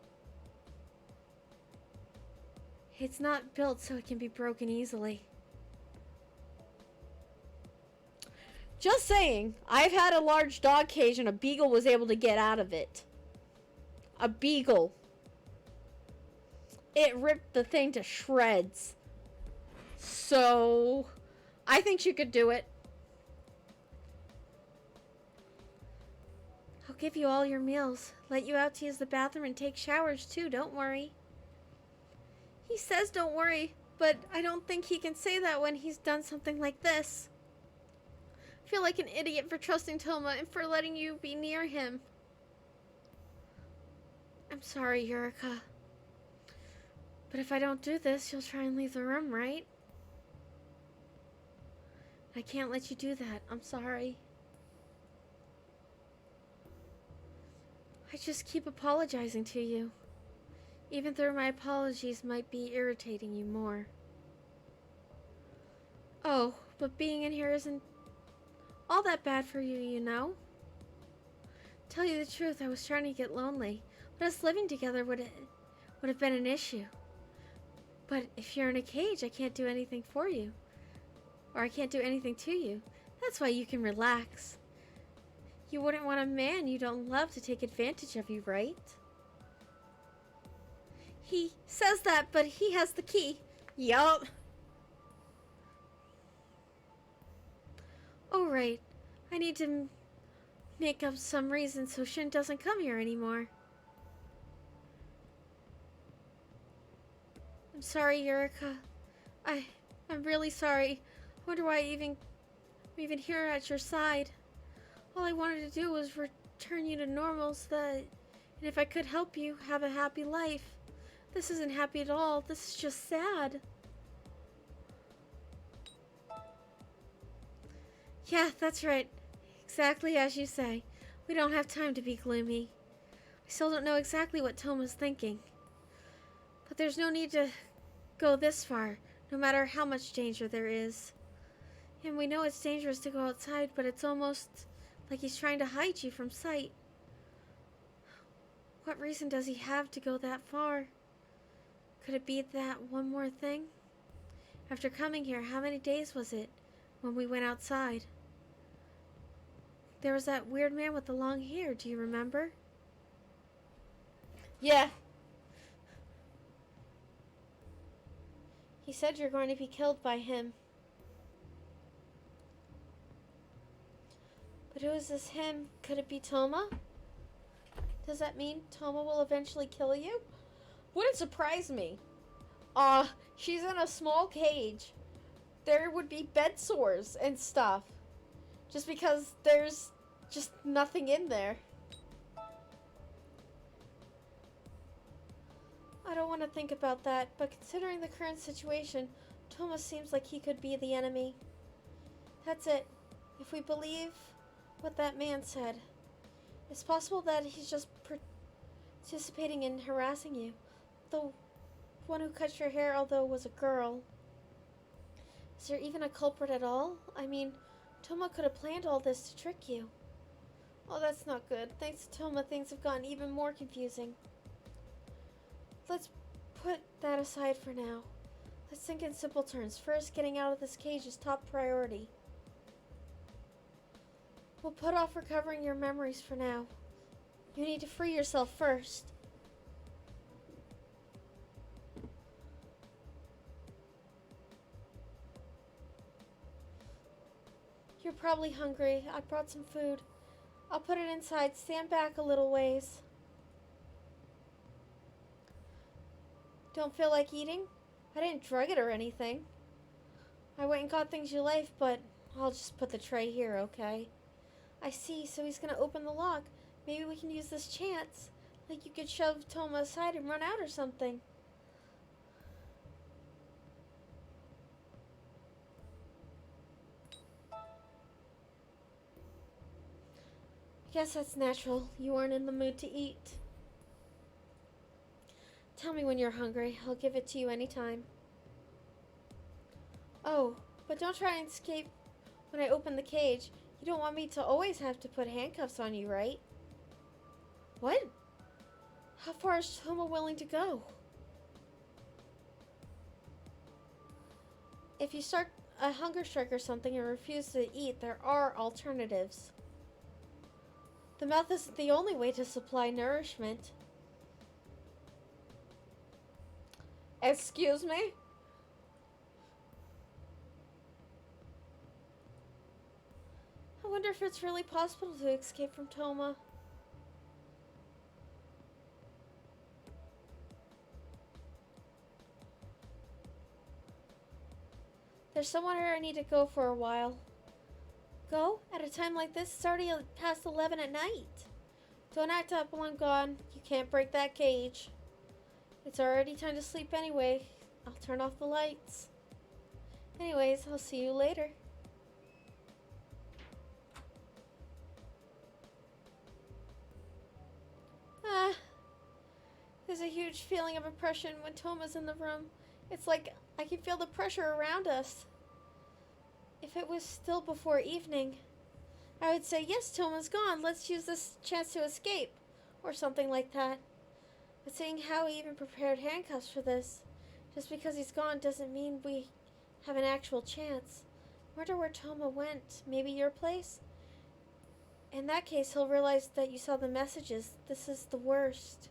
S1: It's not built so it can be broken easily. Just saying, I've had a large dog cage and a beagle was able to get out of it. A beagle. It ripped the thing to shreds. So, I think she could do it. I'll give you all your meals. Let you out to use the bathroom and take showers too, don't worry. He says don't worry, but I don't think he can say that when he's done something like this. I feel like an idiot for trusting Toma and for letting you be near him. I'm sorry, Yurika. But if I don't do this, you'll try and leave the room, right? I can't let you do that. I'm sorry. I just keep apologizing to you. Even though my apologies might be irritating you more. Oh, but being in here isn't all that bad for you, you know? Tell you the truth, I was starting to get lonely. But us living together would have been an issue. But if you're in a cage, I can't do anything for you. Or I can't do anything to you. That's why you can relax. You wouldn't want a man you don't love to take advantage of you, right? He says that, but he has the key. Yup. Oh, right. I need to make up some reason so Shin doesn't come here anymore. I'm sorry, Yurika. I'm really sorry. I wonder why I'm even here at your side. All I wanted to do was return you to normal and if I could help you have a happy life. This isn't happy at all. This is just sad. Yeah, that's right. Exactly as you say. We don't have time to be gloomy. I still don't know exactly what Toma's thinking. But there's no need to go this far, no matter how much danger there is. And we know it's dangerous to go outside, but it's almost like he's trying to hide you from sight. What reason does he have to go that far? Could it be that one more thing? After coming here, how many days was it when we went outside? There was that weird man with the long hair, do you remember? Yeah. He said you're going to be killed by him. But who is this him? Could it be Toma? Does that mean Toma will eventually kill you? Wouldn't surprise me. She's in a small cage. There would be bed sores and stuff. Just because there's just nothing in there. I don't want to think about that, but considering the current situation, Toma seems like he could be the enemy. That's it. If we believe what that man said, it's possible that he's just participating in harassing you. The one who cut your hair, although was a girl. Is there even a culprit at all? I mean, Toma could have planned all this to trick you. Oh, that's not good. Thanks to Toma, things have gotten even more confusing. Let's put that aside for now. Let's think in simple terms. First, getting out of this cage is top priority. We'll put off recovering your memories for now. You need to free yourself first. You're probably hungry. I brought some food. I'll put it inside. Stand back a little ways. Don't feel like eating? I didn't drug it or anything. I went and got things you like, but I'll just put the tray here, okay? I see, so he's gonna open the lock. Maybe we can use this chance. Like you could shove Toma aside and run out or something. Guess that's natural. You aren't in the mood to eat. Tell me when you're hungry. I'll give it to you anytime. Oh, but don't try and escape when I open the cage. You don't want me to always have to put handcuffs on you, right? What? How far is Toma willing to go? If you start a hunger strike or something and refuse to eat, there are alternatives. The mouth isn't the only way to supply nourishment. Excuse me? I wonder if it's really possible to escape from Toma. There's somewhere I need to go for a while. Go? At a time like this? It's already past 11 at night. Don't act up while I'm gone. You can't break that cage. It's already time to sleep anyway. I'll turn off the lights. Anyways, I'll see you later. There's a huge feeling of oppression when Toma's in the room. It's like I can feel the pressure around us. If it was still before evening, I would say, yes, Toma's gone. Let's use this chance to escape. Or something like that. But seeing how he even prepared handcuffs for this, just because he's gone doesn't mean we have an actual chance. Wonder where Toma went. Maybe your place? In that case, he'll realize that you saw the messages. This is the worst.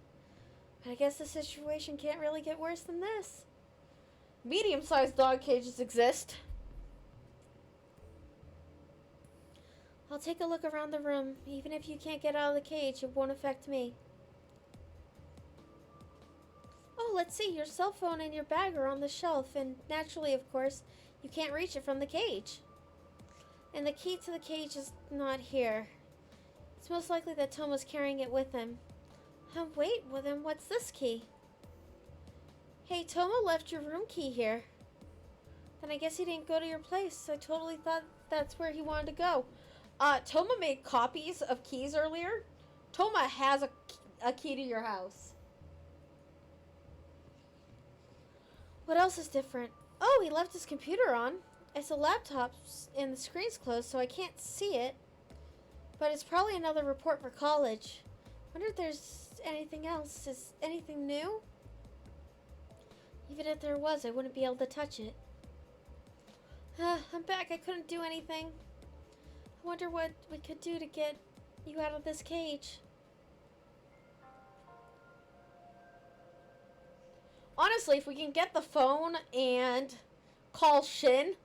S1: But I guess the situation can't really get worse than this. Medium-sized dog cages exist. I'll take a look around the room. Even if you can't get out of the cage, it won't affect me. Oh, let's see. Your cell phone and your bag are on the shelf. And naturally, of course, you can't reach it from the cage. And the key to the cage is not here. It's most likely that Toma's carrying it with him. Wait, well then what's this key? Hey, Toma left your room key here. Then I guess he didn't go to your place. I totally thought that's where he wanted to go. Toma made copies of keys earlier. Toma has a key to your house. What else is different? Oh, he left his computer on. It's a laptop and the screen's closed, so I can't see it. But it's probably another report for college. Wonder if there's anything else. Is anything new? Even if there was, I wouldn't be able to touch it. I'm back. I couldn't do anything. I wonder what we could do to get you out of this cage. Honestly, if we can get the phone and call Shin,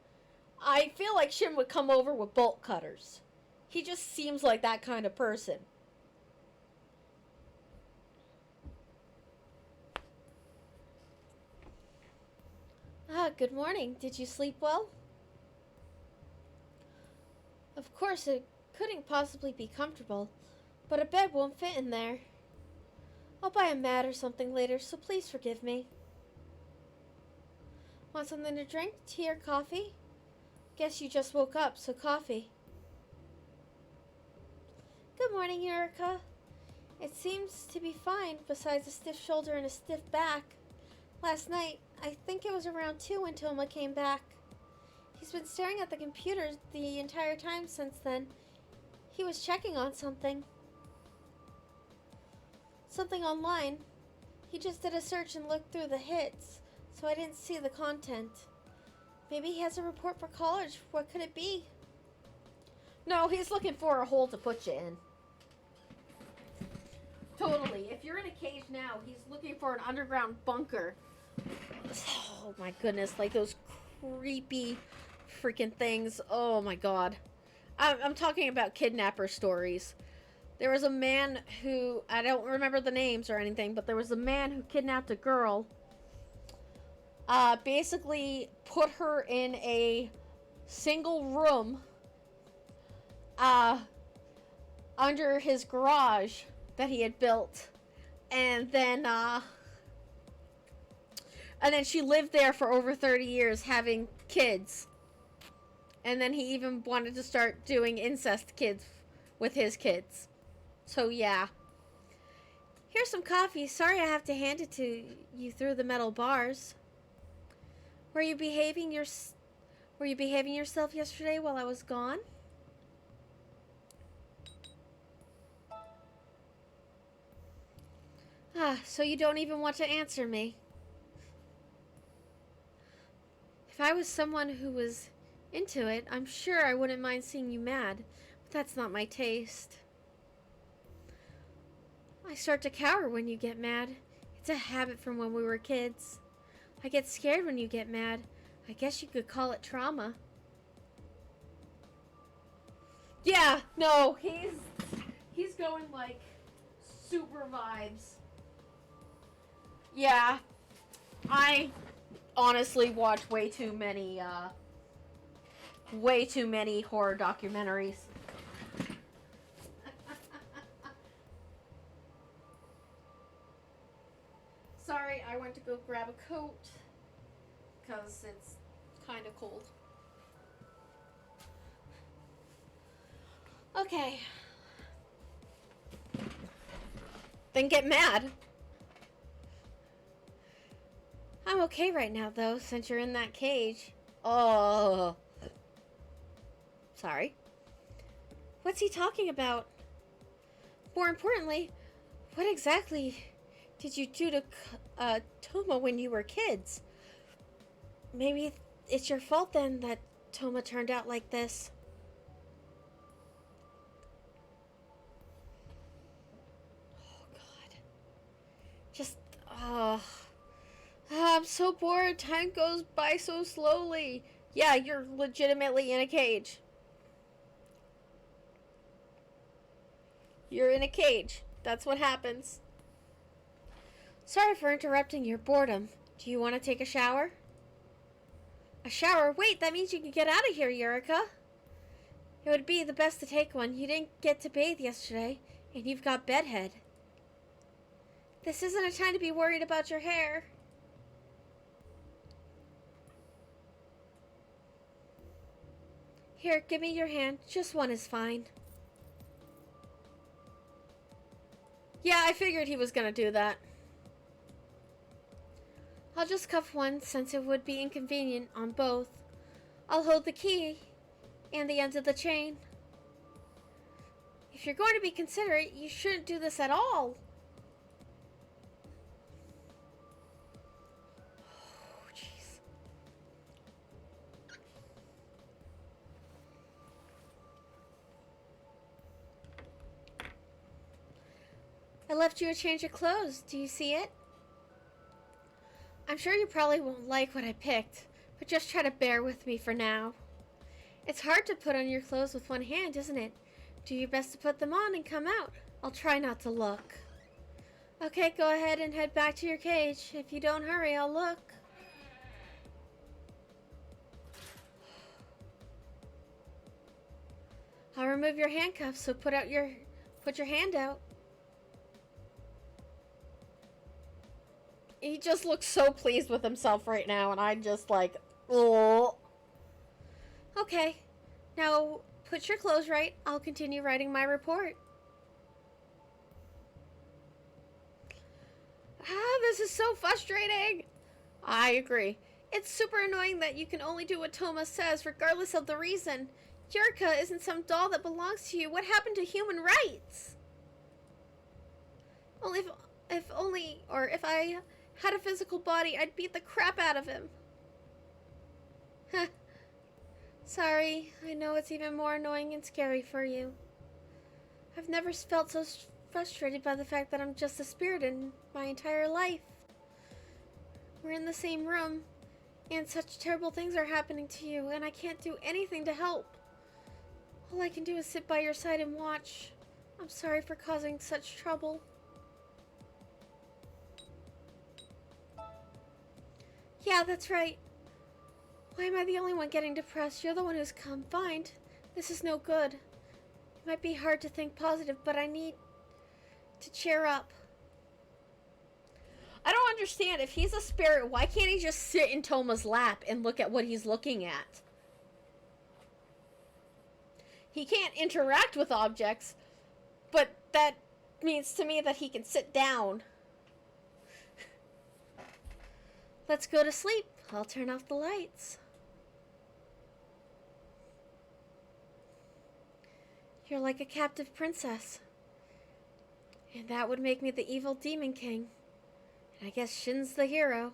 S1: I feel like Shin would come over with bolt cutters. He just seems like that kind of person. Good morning. Did you sleep well? Of course, it couldn't possibly be comfortable, but a bed won't fit in there. I'll buy a mat or something later, so please forgive me. Want something to drink? Tea or coffee? Guess you just woke up, so coffee. Good morning, Eureka. It seems to be fine, besides a stiff shoulder and a stiff back. Last night, I think it was around 2 when Toma came back. He's been staring at the computer the entire time since then. He was checking on something. Something online. He just did a search and looked through the hits, so I didn't see the content. Maybe he has a report for college. What could it be? No, he's looking for a hole to put you in. Totally. If you're in a cage now, he's looking for an underground bunker. Oh my goodness, like those creepy freaking things. Oh my god. I'm talking about kidnapper stories. There was a man who, I don't remember the names or anything, but there was a man who kidnapped a girl. Basically put her in a single room under his garage that he had built. And then she lived there for over 30 years having kids. And then he even wanted to start doing incest kids with his kids. So yeah. Here's some coffee. Sorry I have to hand it to you through the metal bars. Were you behaving yourself yesterday while I was gone? So you don't even want to answer me. If I was someone who was into it, I'm sure I wouldn't mind seeing you mad, but that's not my taste. I start to cower when you get mad. It's a habit from when we were kids. I get scared when you get mad. I guess you could call it trauma. Yeah, no, he's going like super vibes. Yeah, I honestly watch way too many horror documentaries. Sorry, I went to go grab a coat because it's kind of cold. Okay. Then get mad. I'm okay right now, though, since you're in that cage. Oh. Sorry. What's he talking about? More importantly, what exactly did you do to Toma when you were kids? Maybe it's your fault then that Toma turned out like this. Oh, God. Just, I'm so bored. Time goes by so slowly. Yeah, you're legitimately in a cage. You're in a cage. That's what happens. Sorry for interrupting your boredom. Do you want to take a shower? A shower? Wait, that means you can get out of here, Eureka. It would be the best to take one. You didn't get to bathe yesterday, and you've got bedhead. This isn't a time to be worried about your hair. Here, give me your hand. Just one is fine. Yeah, I figured he was gonna do that. I'll just cuff one since it would be inconvenient on both. I'll hold the key and the end of the chain. If you're going to be considerate, you shouldn't do this at all. Oh, jeez. I left you a change of clothes. Do you see it? I'm sure you probably won't like what I picked, but just try to bear with me for now. It's hard to put on your clothes with one hand, isn't it? Do your best to put them on and come out. I'll try not to look. Okay, go ahead and head back to your cage. If you don't hurry, I'll look. I'll remove your handcuffs, so put your hand out. He just looks so pleased with himself right now, and I'm just like, oh. Okay, now put your clothes right. I'll continue writing my report. This is so frustrating. I agree. It's super annoying that you can only do what Toma says, regardless of the reason. Yurika isn't some doll that belongs to you. What happened to human rights? Only if I had a physical body, I'd beat the crap out of him. Sorry, I know it's even more annoying and scary for you. I've never felt so frustrated by the fact that I'm just a spirit in my entire life. We're in the same room, and such terrible things are happening to you, and I can't do anything to help. All I can do is sit by your side and watch. I'm sorry for causing such trouble. Yeah, that's right. Why am I the only one getting depressed? You're the one who's confined. This is no good. It might be hard to think positive, but I need to cheer up. I don't understand. If he's a spirit, why can't he just sit in Toma's lap and look at what he's looking at? He can't interact with objects, but that means to me that he can sit down. Let's go to sleep. I'll turn off the lights. You're like a captive princess. And that would make me the evil Demon King. And I guess Shin's the hero.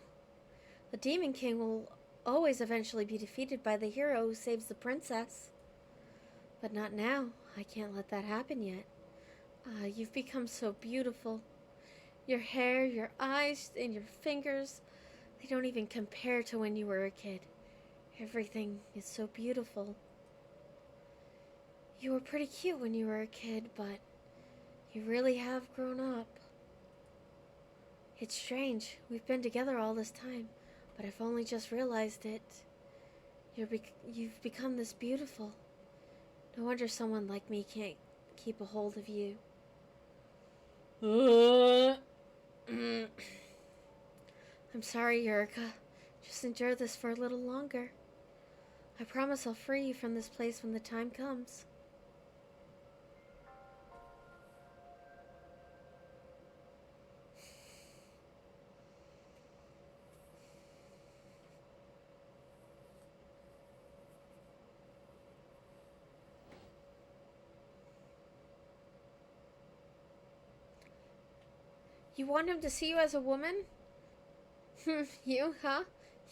S1: The Demon King will always eventually be defeated by the hero who saves the princess. But not now. I can't let that happen yet. You've become so beautiful. Your hair, your eyes, and your fingers, they don't even compare to when you were a kid. Everything is so beautiful. You were pretty cute when you were a kid, but you really have grown up. It's strange. We've been together all this time, but I've only just realized it. You've become this beautiful. No wonder someone like me can't keep a hold of you. I'm sorry, Yurika. Just endure this for a little longer. I promise I'll free you from this place when the time comes. You want him to see you as a woman? You, huh?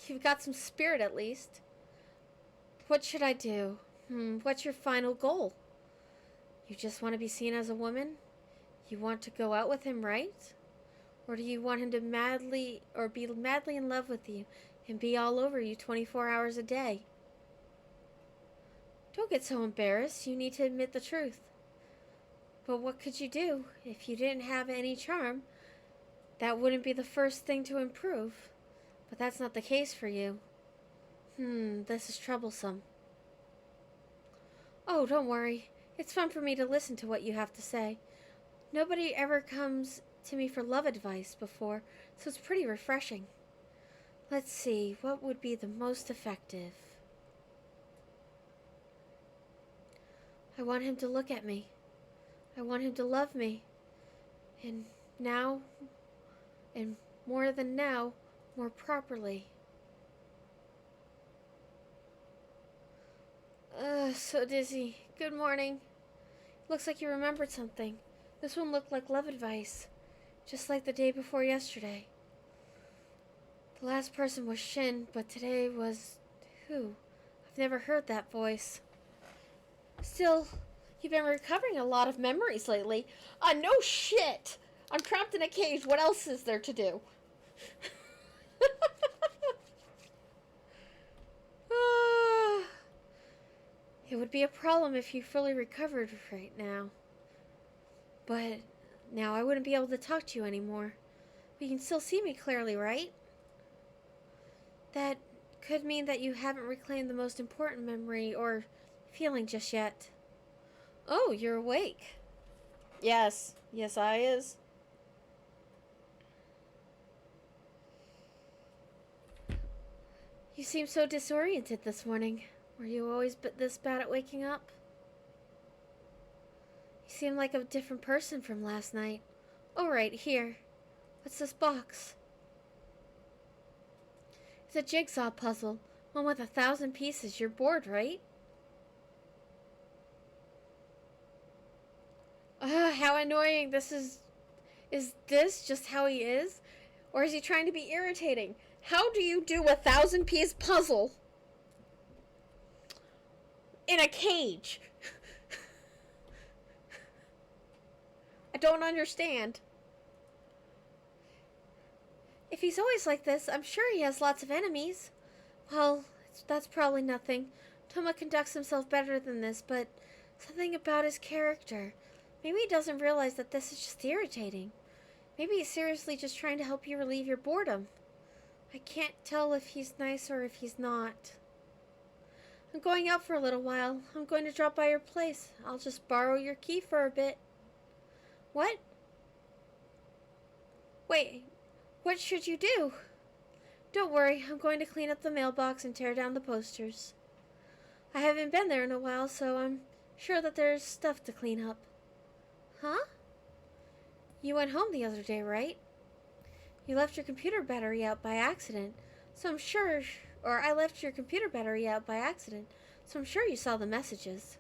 S1: You've got some spirit at least. What should I do? What's your final goal? You just want to be seen as a woman? You want to go out with him, right? Or do you want him to be madly in love with you and be all over you 24 hours a day? Don't get so embarrassed. You need to admit the truth. But what could you do? If you didn't have any charm, that wouldn't be the first thing to improve. But that's not the case for you. This is troublesome. Oh, don't worry. It's fun for me to listen to what you have to say. Nobody ever comes to me for love advice before, so it's pretty refreshing. Let's see, what would be the most effective? I want him to look at me. I want him to love me. And now, and more than now, more properly. So dizzy. Good morning. Looks like you remembered something. This one looked like love advice, just like the day before yesterday. The last person was Shin, but today was who? I've never heard that voice. Still, you've been recovering a lot of memories lately. No shit! I'm trapped in a cage. What else is there to do? It would be a problem if you fully recovered right now. But now I wouldn't be able to talk to you anymore. But you can still see me clearly, right? That could mean that you haven't reclaimed the most important memory or feeling just yet. Oh, you're awake. Yes. Yes, I is. You seem so disoriented this morning. Were you always this bad at waking up? You seem like a different person from last night. Oh, right, here. What's this box? It's a jigsaw puzzle. One with 1,000 pieces. You're bored, right? annoying. Is this just how he is? Or is he trying to be irritating? How do you do a 1,000-piece puzzle in a cage? I don't understand. If he's always like this, I'm sure he has lots of enemies. Well, that's probably nothing. Toma conducts himself better than this, but something about his character. Maybe he doesn't realize that this is just irritating. Maybe he's seriously just trying to help you relieve your boredom. I can't tell if he's nice or if he's not. I'm going out for a little while. I'm going to drop by your place. I'll just borrow your key for a bit. What? Wait, what should you do? Don't worry, I'm going to clean up the mailbox and tear down the posters. I haven't been there in a while, so I'm sure that there's stuff to clean up. Huh? You went home the other day, right? You left your computer battery out by accident, so I'm sure... Or I left your computer battery out by accident, so I'm sure you saw the messages.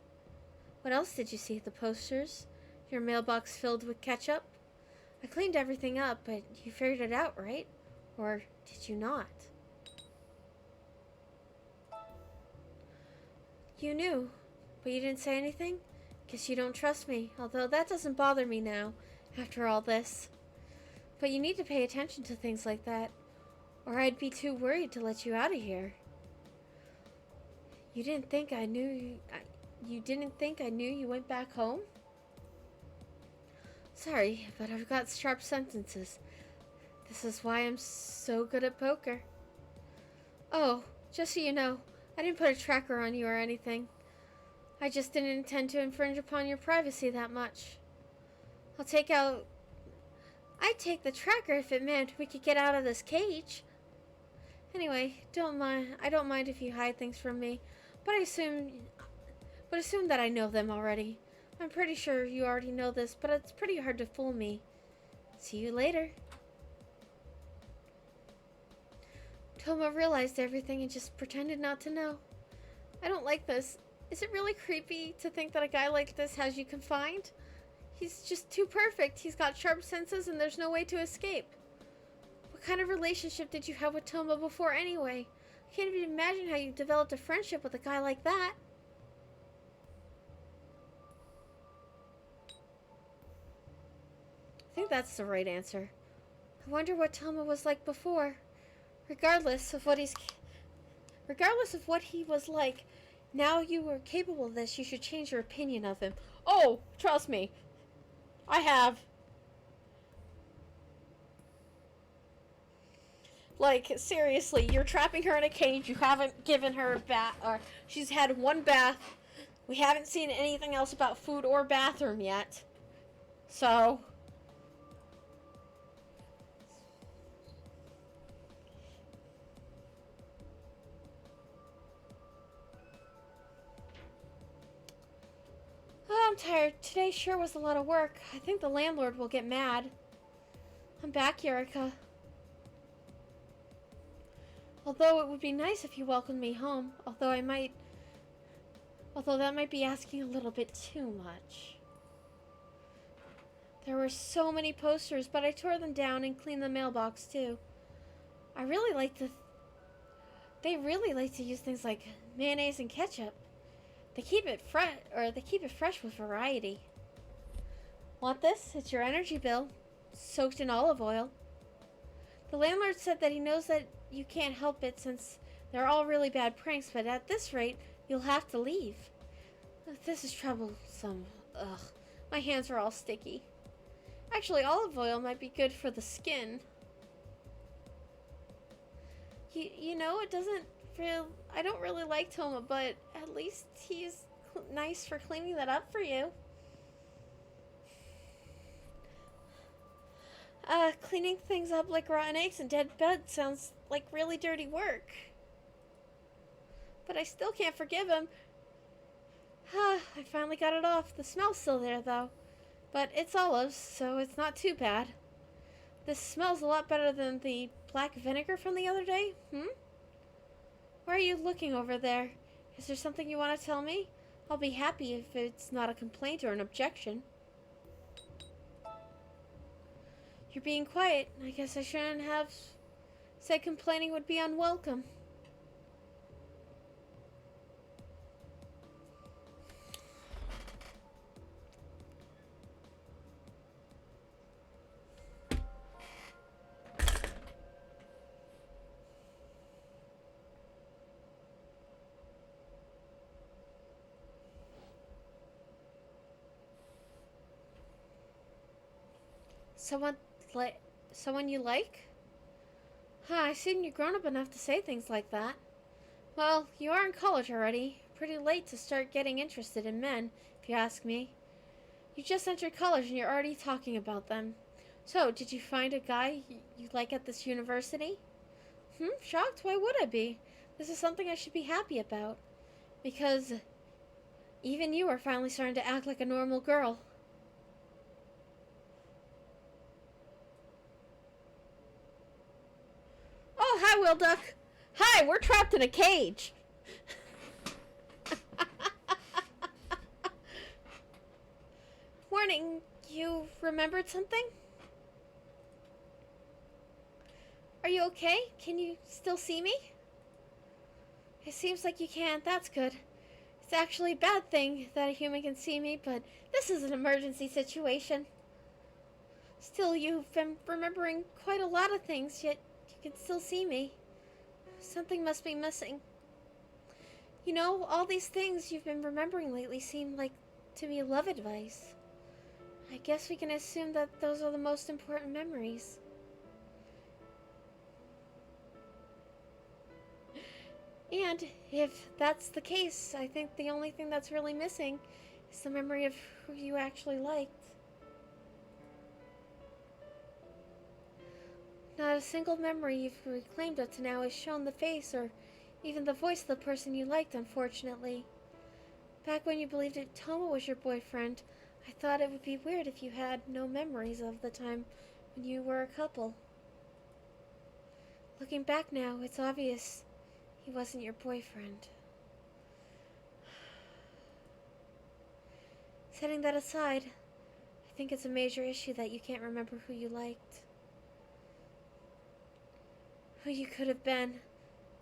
S1: What else did you see? The posters? Your mailbox filled with ketchup? I cleaned everything up, but you figured it out, right? Or did you not? You knew, but you didn't say anything? Guess you don't trust me, although that doesn't bother me now, after all this. But you need to pay attention to things like that, or I'd be too worried to let you out of here. You didn't think I knew you went back home? Sorry, but I've got sharp sentences. This is why I'm so good at poker. Oh, just so you know, I didn't put a tracker on you or anything. I just didn't intend to infringe upon your privacy that much. I'd take the tracker if it meant we could get out of this cage. Anyway, I don't mind if you hide things from me, but assume that I know them already. I'm pretty sure you already know this, but it's pretty hard to fool me. See you later. Toma realized everything and just pretended not to know. I don't like this. Is it really creepy to think that a guy like this has you confined? He's just too perfect. He's got sharp senses and there's no way to escape. What kind of relationship did you have with Toma before anyway? I can't even imagine how you developed a friendship with a guy like that. I think that's the right answer. I wonder what Toma was like before. Regardless of what he was like, now you are capable of this, you should change your opinion of him. Oh, trust me. I have. Like, seriously, you're trapping her in a cage, you haven't given her a bath, or she's had one bath. We haven't seen anything else about food or bathroom yet. So... Oh, I'm tired. Today sure was a lot of work. I think the landlord will get mad. I'm back, Eureka. Although it would be nice if you welcomed me home. Although that might be asking a little bit too much. There were so many posters, but I tore them down and cleaned the mailbox too. They really like to use things like mayonnaise and ketchup. They keep it fresh with variety. Want this? It's your energy bill, soaked in olive oil. The landlord said that he knows that you can't help it since they're all really bad pranks, but at this rate, you'll have to leave. This is troublesome. Ugh, my hands are all sticky. Actually, olive oil might be good for the skin. You know, I don't really like Toma, but at least he's nice for cleaning that up for you. Cleaning things up like rotten eggs and dead beds sounds like really dirty work. But I still can't forgive him. I finally got it off. The smell's still there, though. But it's olives, so it's not too bad. This smells a lot better than the black vinegar from the other day. Why are you looking over there? Is there something you want to tell me? I'll be happy if it's not a complaint or an objection. You're being quiet. I guess I shouldn't have said complaining would be unwelcome. Someone someone you like? Huh, I assume you're grown up enough to say things like that. Well, you are in college already. Pretty late to start getting interested in men, if you ask me. You just entered college and you're already talking about them. So, did you find a guy you like at this university? Shocked? Why would I be? This is something I should be happy about. Because even you are finally starting to act like a normal girl. Oh, hi, Will Duck. Hi, we're trapped in a cage. Warning, you remembered something? Are you okay? Can you still see me? It seems like you can. That's good. It's actually a bad thing that a human can see me, but this is an emergency situation. Still, you've been remembering quite a lot of things, yet you can still see me. Something must be missing. You know, all these things you've been remembering lately seem like to be love advice. I guess we can assume that those are the most important memories. And if that's the case, I think the only thing that's really missing is the memory of who you actually liked. Not a single memory you've reclaimed up to now has shown the face or even the voice of the person you liked, unfortunately. Back when you believed it Toma was your boyfriend, I thought it would be weird if you had no memories of the time when you were a couple. Looking back now, it's obvious he wasn't your boyfriend. Setting that aside, I think it's a major issue that you can't remember who you liked. Who you could have been.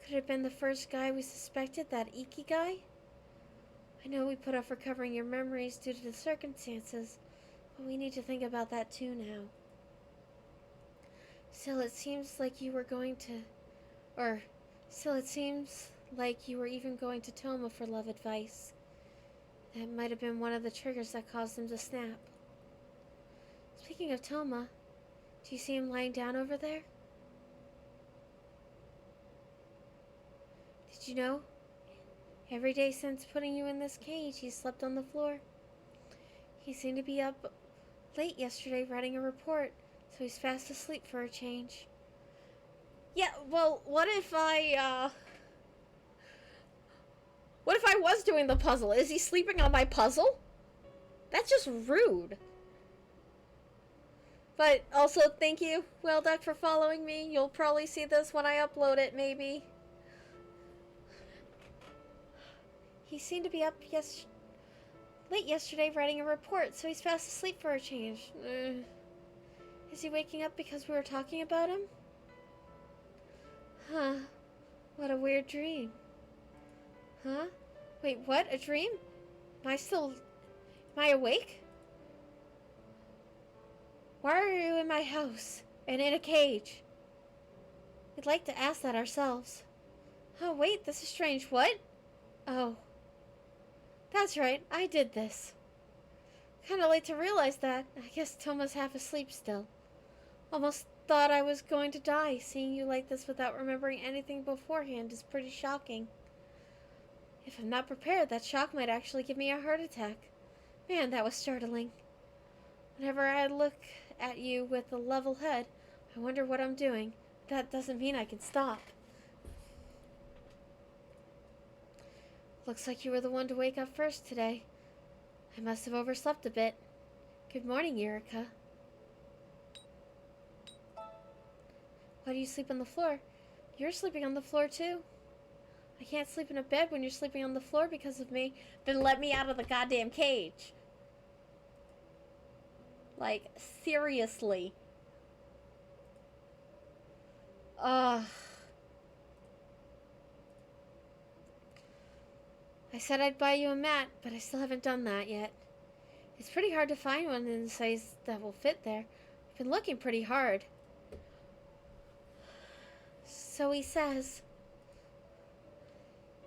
S1: Could have been the first guy we suspected, that Iki guy? I know we put off recovering your memories due to the circumstances, but we need to think about that too now. Still, it seems like you were going to... Still, it seems like you were even going to Toma for love advice. That might have been one of the triggers that caused him to snap. Speaking of Toma, do you see him lying down over there? Did you know? Every day since putting you in this cage, he slept on the floor. He seemed to be up late yesterday writing a report, so he's fast asleep for a change. Yeah, well, what if I was doing the puzzle? Is he sleeping on my puzzle? That's just rude. But also, thank you, Well Duck, for following me. You'll probably see this when I upload it, maybe. He seemed to be up late yesterday writing a report, so he's fast asleep for a change. Is he waking up because we were talking about him? Huh. What a weird dream. Huh? Wait, what? A dream? Am I awake? Why are you in my house and in a cage? We'd like to ask that ourselves. Oh, wait, this is strange. What? Oh. That's right, I did this. Kinda late to realize that. I guess Toma's half asleep still. Almost thought I was going to die. Seeing you like this without remembering anything beforehand is pretty shocking. If I'm not prepared, that shock might actually give me a heart attack. Man, that was startling. Whenever I look at you with a level head, I wonder what I'm doing. That doesn't mean I can stop. Looks like you were the one to wake up first today. I must have overslept a bit. Good morning, Eureka. Why do you sleep on the floor? You're sleeping on the floor too. I can't sleep in a bed when you're sleeping on the floor because of me. Then let me out of the goddamn cage. Like, seriously. I said I'd buy you a mat, but I still haven't done that yet. It's pretty hard to find one in the size that will fit there. I've been looking pretty hard. So he says.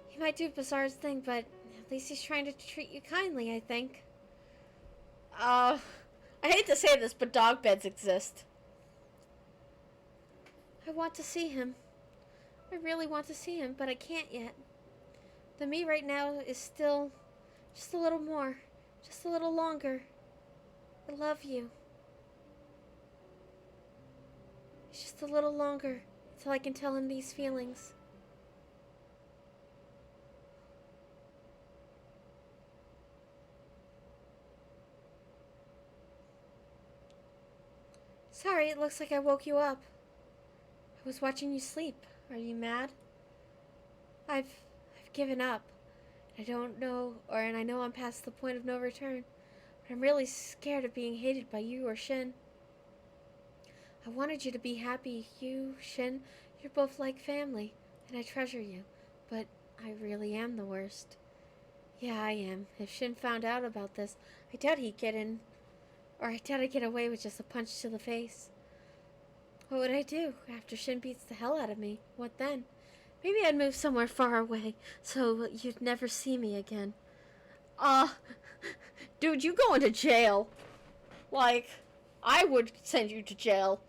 S1: He might do Bazaar's thing, but at least he's trying to treat you kindly, I think. I hate to say this, but dog beds exist. I want to see him. I really want to see him, but I can't yet. The me right now is still just a little more, just a little longer. I love you. It's just a little longer until I can tell him these feelings. Sorry, it looks like I woke you up. I was watching you sleep. Are you mad? I've given up. I don't know, and I know I'm past the point of no return, but I'm really scared of being hated by you or Shin. I wanted you to be happy. You, Shin, you're both like family, and I treasure you, but I really am the worst. Yeah, I am. If Shin found out about this, I doubt he'd get in, or I doubt I'd get away with just a punch to the face. What would I do after Shin beats the hell out of me? What then? Maybe I'd move somewhere far away, so you'd never see me again. Dude, you going to jail. Like, I would send you to jail.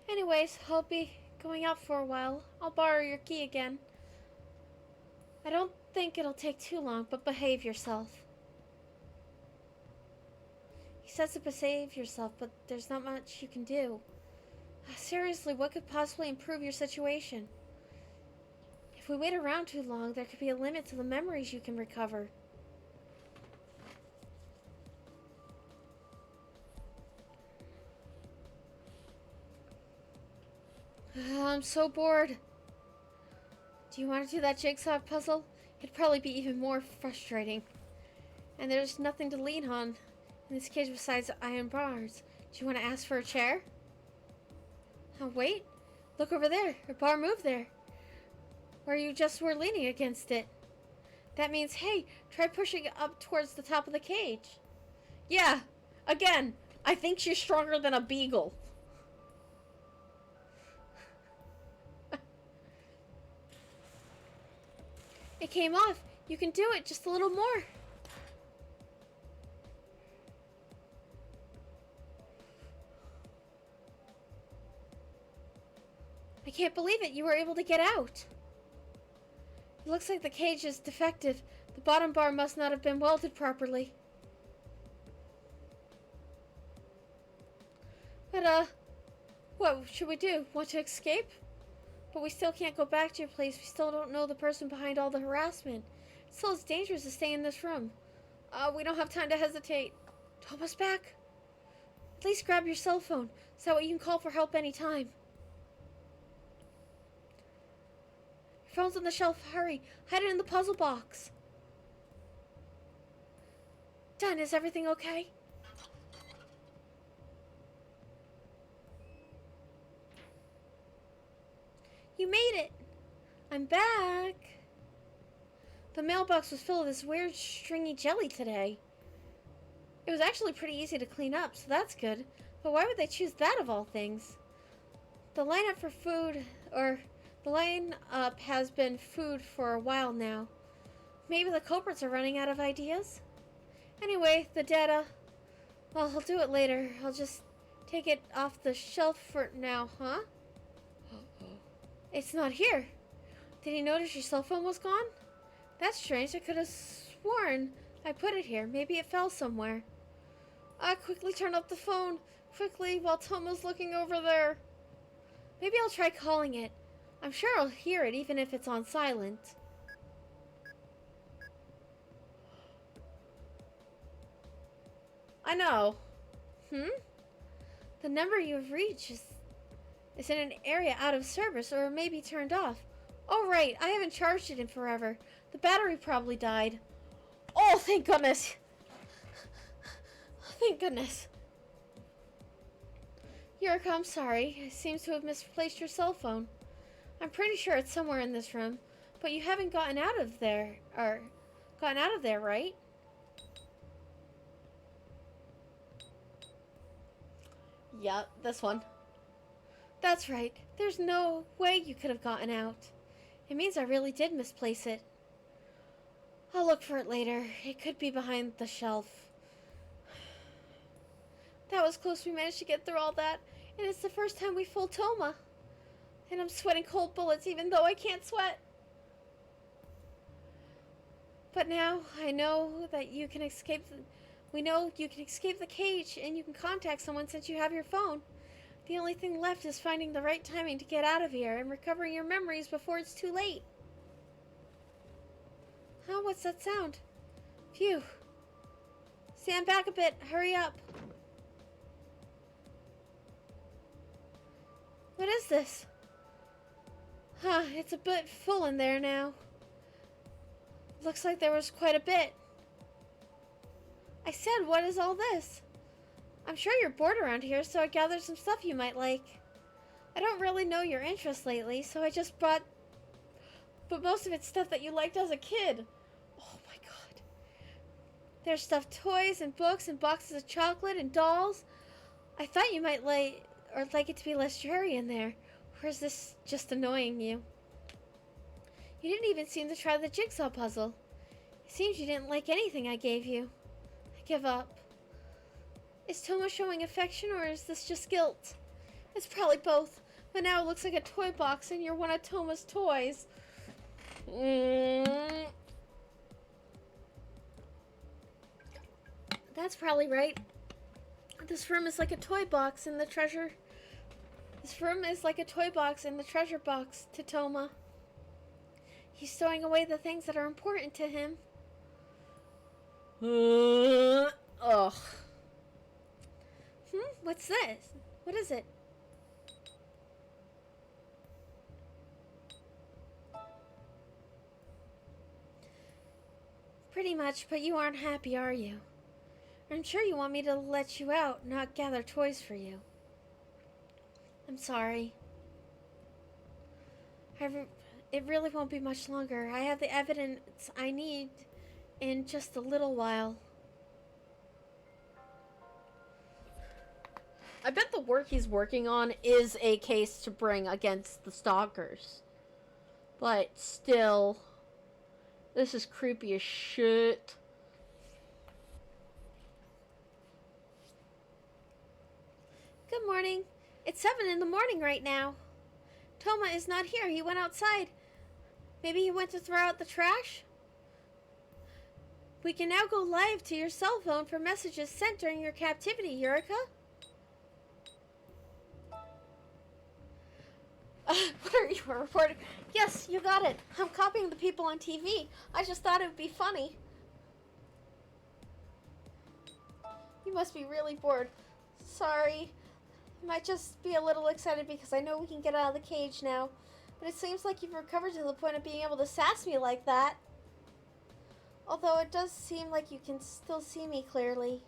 S1: Anyways, I'll be going out for a while. I'll borrow your key again. I don't think it'll take too long, but behave yourself. He says to behave yourself, but there's not much you can do. Seriously, what could possibly improve your situation? If we wait around too long, there could be a limit to the memories you can recover. I'm so bored. Do you want to do that jigsaw puzzle? It'd probably be even more frustrating. And there's nothing to lean on in this cage besides iron bars. Do you want to ask for a chair? Oh, wait. Look over there. A bar moved there. Where you just were leaning against it. That means, hey, try pushing it up towards the top of the cage. Yeah. Again, I think she's stronger than a beagle. It came off. You can do it just a little more. I can't believe it. You were able to get out. It looks like the cage is defective. The bottom bar must not have been welded properly. But, what should we do? Want to escape? But we still can't go back to your place. We still don't know the person behind all the harassment. Still, it's dangerous to stay in this room. We don't have time to hesitate. Toma's back. At least grab your cell phone, so that way you can call for help anytime. Your phone's on the shelf. Hurry. Hide it in the puzzle box. Done. Is everything okay? You made it. I'm back. The mailbox was full of this weird stringy jelly today. It was actually pretty easy to clean up, so that's good. But why would they choose that of all things? The lineup for food, or the lineup has been food for a while now. Maybe the culprits are running out of ideas? Anyway, the data, well, I'll do it later. I'll just take it off the shelf for now, huh? It's not here. Did you notice your cell phone was gone? That's strange. I could have sworn I put it here. Maybe it fell somewhere. I quickly turned off the phone. Quickly, while Tom was looking over there. Maybe I'll try calling it. I'm sure I'll hear it even if it's on silent. I know. The number you've reached is in an area out of service or maybe turned off. Oh, right. I haven't charged it in forever. The battery probably died. Oh, thank goodness. Thank goodness. Yurika, I'm sorry. I seem to have misplaced your cell phone. I'm pretty sure it's somewhere in this room, but you haven't gotten out of there, right? Yep, this one. That's right. There's no way you could have gotten out. It means I really did misplace it. I'll look for it later. It could be behind the shelf. That was close. We managed to get through all that, and it's the first time we fooled Toma. And I'm sweating cold bullets even though I can't sweat. But now I know that you can escape. We know you can escape the cage and you can contact someone since you have your phone. The only thing left is finding the right timing to get out of here and recovering your memories before it's too late. Huh? What's that sound? Phew. Stand back a bit. Hurry up. What is this? Huh, it's a bit full in there now. Looks like there was quite a bit. I said, what is all this? I'm sure you're bored around here, so I gathered some stuff you might like. I don't really know your interests lately, so I just brought... But most of it's stuff that you liked as a kid. Oh my god. There's stuffed toys and books and boxes of chocolate and dolls. I thought you might like it to be less dreary in there. Or is this just annoying you? You didn't even seem to try the jigsaw puzzle. It seems you didn't like anything I gave you. I give up. Is Toma showing affection or is this just guilt? It's probably both, but now it looks like a toy box and you're one of Toma's toys. That's probably right. This room is like a toy box and the treasure... This room is like a toy box and the treasure box to Toma. He's stowing away the things that are important to him. Ugh. What's this? What is it? Pretty much, but you aren't happy, are you? I'm sure you want me to let you out, not gather toys for you. I'm sorry. It really won't be much longer. I have the evidence I need in just a little while. I bet the work he's working on is a case to bring against the stalkers. But still, this is creepy as shit. Good morning. It's 7 in the morning right now. Toma is not here. He went outside. Maybe he went to throw out the trash? We can now go live to your cell phone for messages sent during your captivity, Yurika. What are you, a reporter? Yes, you got it. I'm copying the people on TV. I just thought it would be funny. You must be really bored. Sorry. I might just be a little excited because I know we can get out of the cage now. But it seems like you've recovered to the point of being able to sass me like that. Although it does seem like you can still see me clearly.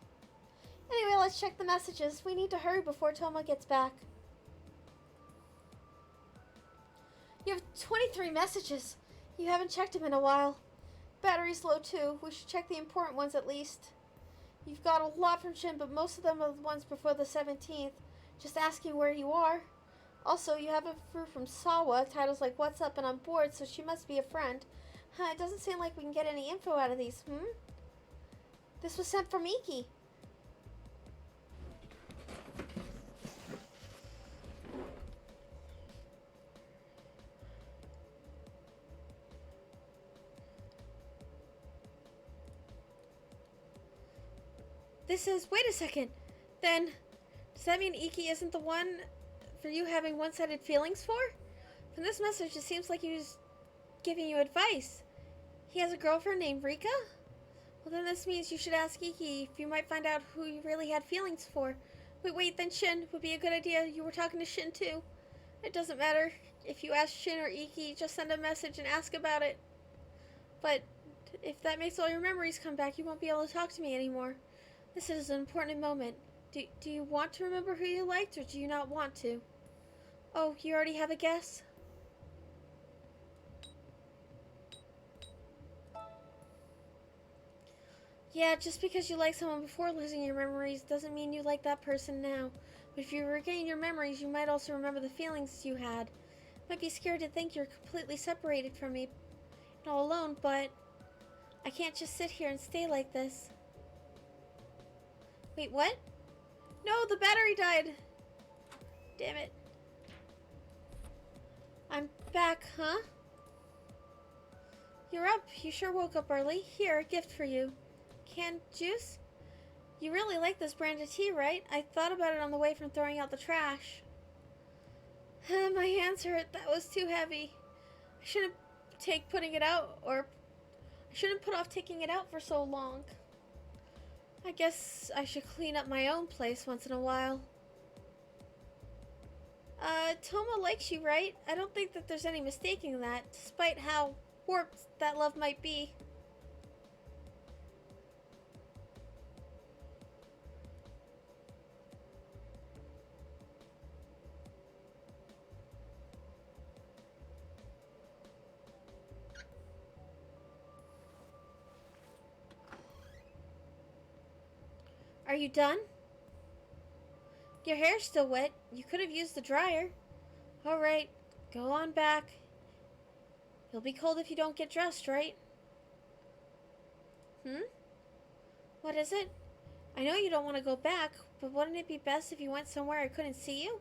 S1: Anyway, let's check the messages. We need to hurry before Toma gets back. You have 23 messages. You haven't checked them in a while. Battery's low too. We should check the important ones at least. You've got a lot from Shin, but most of them are the ones before the 17th. Just asking where you are. Also, you have a through from Sawa, titles like What's Up and I'm Bored, so she must be a friend. It doesn't seem like we can get any info out of these, This was sent from Iki. This is... Wait a second. Then, does that mean Iki isn't the one for you having one-sided feelings for? From this message, it seems like he was giving you advice. He has a girlfriend named Rika? Well, then this means you should ask Iki if you might find out who you really had feelings for. Wait, then Shin would be a good idea. You were talking to Shin too. It doesn't matter if you ask Shin or Iki, just send a message and ask about it. But if that makes all your memories come back, you won't be able to talk to me anymore. This is an important moment. Do you want to remember who you liked, or do you not want to? Oh, you already have a guess? Yeah, just because you like someone before losing your memories doesn't mean you like that person now. But if you regain your memories, you might also remember the feelings you had. Might be scared to think you're completely separated from me and all alone, but I can't just sit here and stay like this. Wait, what? No, the battery died. Damn it. I'm back, huh? You're up. You sure woke up early. Here, a gift for you. Canned juice? You really like this brand of tea, right? I thought about it on the way from throwing out the trash. My hands hurt. That was too heavy. I shouldn't put off taking it out for so long. I guess I should clean up my own place once in a while. Toma likes you, right? I don't think that there's any mistaking that, despite how warped that love might be. Are you done? Your hair's still wet. You could have used the dryer. Alright, go on back. You'll be cold if you don't get dressed, right? What is it? I know you don't want to go back, but wouldn't it be best if you went somewhere I couldn't see you?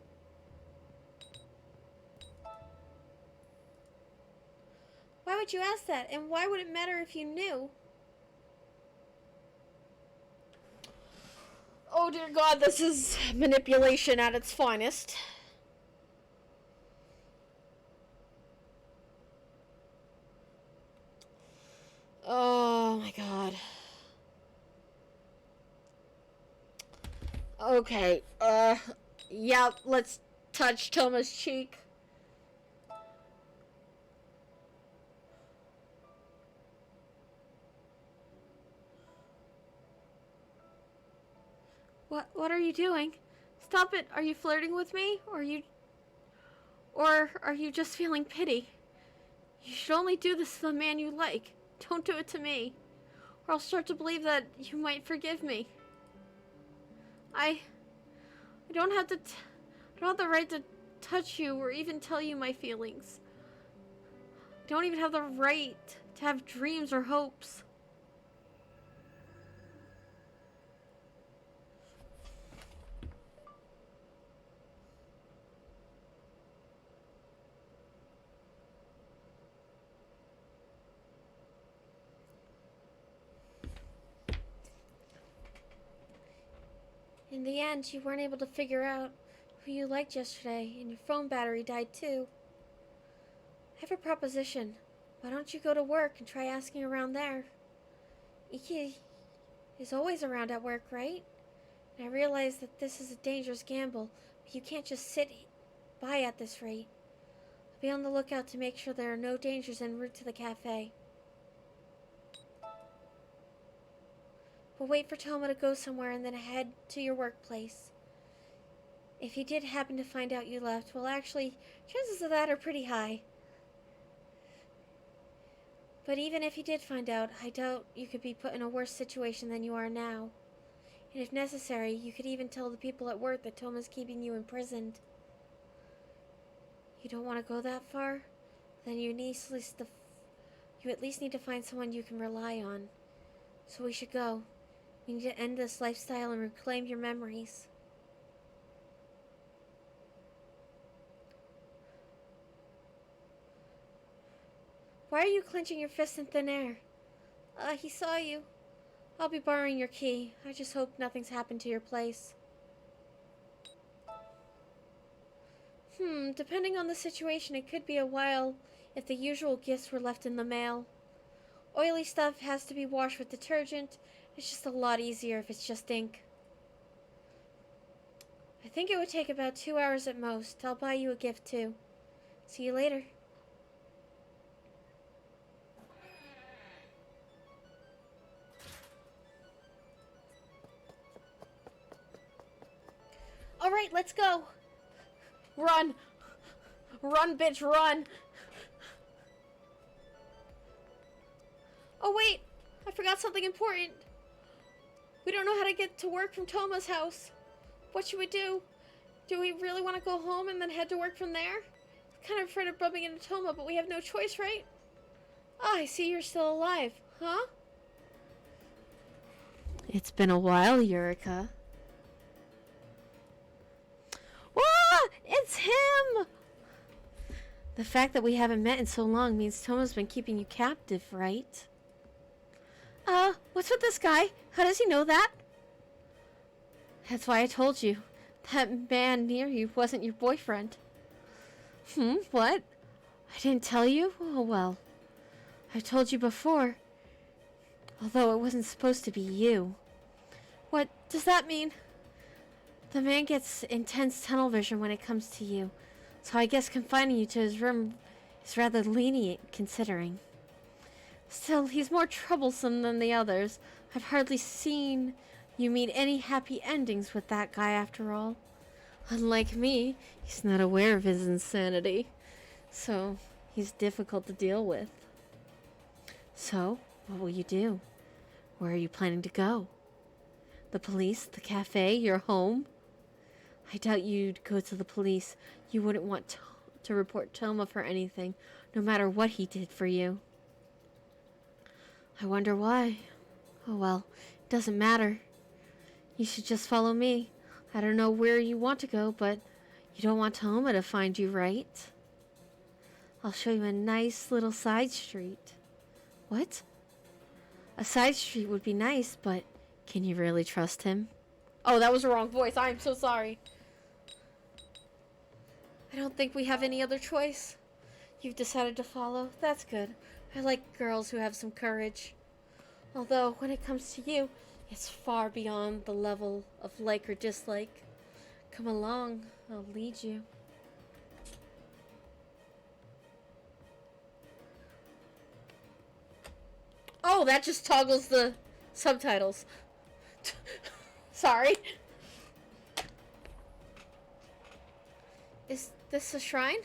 S1: Why would you ask that? And why would it matter if you knew? Oh dear God, this is manipulation at its finest. Oh my God. Okay, yeah, let's touch Toma's cheek. What are you doing? Stop it. Are you flirting with me? Or are you just feeling pity? You should only do this to the man you like. Don't do it to me. Or I'll start to believe that you might forgive me. I don't have I don't have the right to touch you or even tell you my feelings. I don't even have the right to have dreams or hopes. In the end, you weren't able to figure out who you liked yesterday, and your phone battery died too. I have a proposition. Why don't you go to work and try asking around there? Iki is always around at work, right? And I realize that this is a dangerous gamble, but you can't just sit by at this rate. I'll be on the lookout to make sure there are no dangers en route to the cafe. We'll wait for Toma to go somewhere and then head to your workplace. If he did happen to find out you left, well actually, chances of that are pretty high. But even if he did find out, I doubt you could be put in a worse situation than you are now. And if necessary, you could even tell the people at work that Toma's keeping you imprisoned. You don't want to go that far? Then you at least need to find someone you can rely on. So we should go. We need to end this lifestyle and reclaim your memories. Why are you clenching your fist in thin air? He saw you. I'll be borrowing your key. I just hope nothing's happened to your place. Depending on the situation, it could be a while if the usual gifts were left in the mail. Oily stuff has to be washed with detergent. It's just a lot easier if it's just ink. I think it would take about 2 hours at most. I'll buy you a gift too. See you later. Alright, let's go. Run. Run, bitch, run. Oh, wait. I forgot something important. We don't know how to get to work from Toma's house. What should we do? Do we really want to go home and then head to work from there? I'm kind of afraid of bumping into Toma, but we have no choice, right? Ah, I see you're still alive. Huh? It's been a while, Eureka. Ah! It's him! The fact that we haven't met in so long means Toma's been keeping you captive, right? What's with this guy? How does he know that? That's why I told you. That man near you wasn't your boyfriend. What? I didn't tell you? Oh, well. I told you before. Although it wasn't supposed to be you. What does that mean? The man gets intense tunnel vision when it comes to you. So I guess confining you to his room is rather lenient, considering. Still, he's more troublesome than the others. I've hardly seen you meet any happy endings with that guy after all. Unlike me, he's not aware of his insanity. So, he's difficult to deal with. So, what will you do? Where are you planning to go? The police? The cafe? Your home? I doubt you'd go to the police. You wouldn't want to report Toma for anything, no matter what he did for you. I wonder why. Oh well, it doesn't matter. You should just follow me. I don't know where you want to go, but you don't want Toma to find you, right? I'll show you a nice little side street. What? A side street would be nice, but can you really trust him? Oh, that was the wrong voice. I'm so sorry. I don't think we have any other choice. You've decided to follow. That's good. I like girls who have some courage. Although, when it comes to you, it's far beyond the level of like or dislike. Come along, I'll lead you. Oh, that just toggles the subtitles. Sorry. Is this a shrine?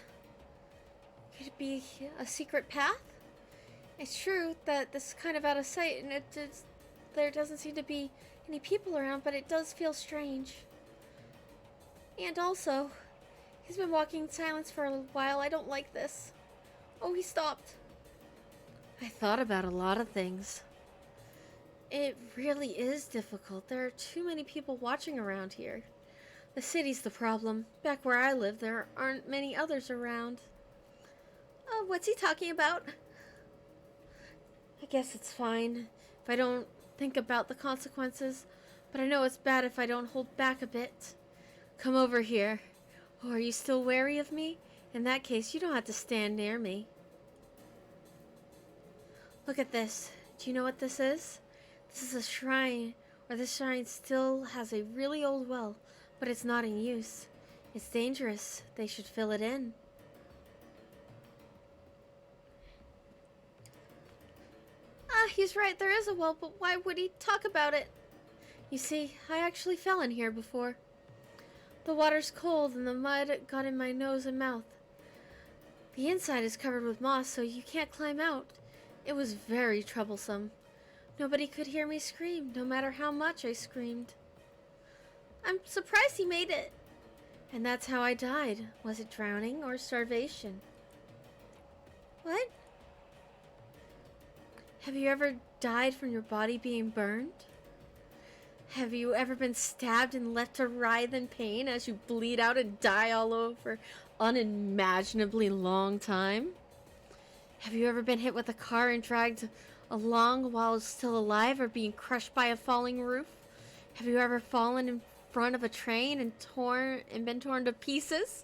S1: Could it be a secret path? It's true that this is kind of out of sight, and there doesn't seem to be any people around, but it does feel strange. And also, he's been walking in silence for a while. I don't like this. Oh, he stopped. I thought about a lot of things. It really is difficult. There are too many people watching around here. The city's the problem. Back where I live, there aren't many others around. Oh, what's he talking about? I guess it's fine if I don't think about the consequences, but I know it's bad if I don't hold back a bit. Come over here. Oh, are you still wary of me? In that case, you don't have to stand near me. Look at this. Do you know what this is? This is a shrine, or this shrine still has a really old well, but it's not in use. It's dangerous. They should fill it in. Ah, he's right. There is a well, but why would he talk about it? You see, I actually fell in here before. The water's cold and the mud got in my nose and mouth. The inside is covered with moss, so you can't climb out. It was very troublesome. Nobody could hear me scream, no matter how much I screamed. I'm surprised he made it. And that's how I died. Was it drowning or starvation? What? Have you ever died from your body being burned? Have you ever been stabbed and left to writhe in pain as you bleed out and die all over unimaginably long time? Have you ever been hit with a car and dragged along while still alive, or being crushed by a falling roof? Have you ever fallen in front of a train and been torn to pieces?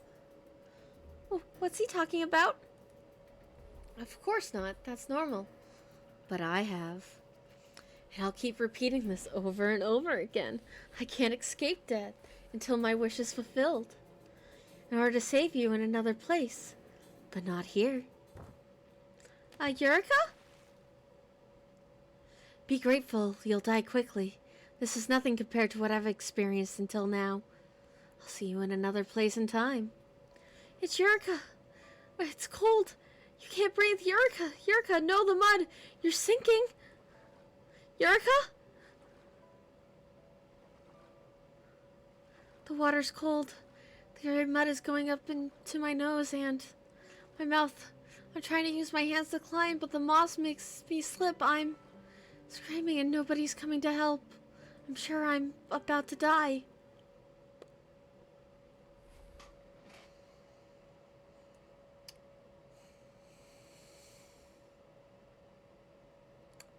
S1: Oh, what's he talking about? Of course not. That's normal. But I have. And I'll keep repeating this over and over again. I can't escape death until my wish is fulfilled. In order to save you in another place. But not here. Eureka? Be grateful you'll die quickly. This is nothing compared to what I've experienced until now. I'll see you in another place and time. It's Eureka. It's cold. You can't breathe. Eureka. Eureka, no, the mud. You're sinking. Eureka? The water's cold. The red mud is going up into my nose and my mouth. I'm trying to use my hands to climb, but the moss makes me slip. I'm screaming and nobody's coming to help. I'm sure I'm about to die.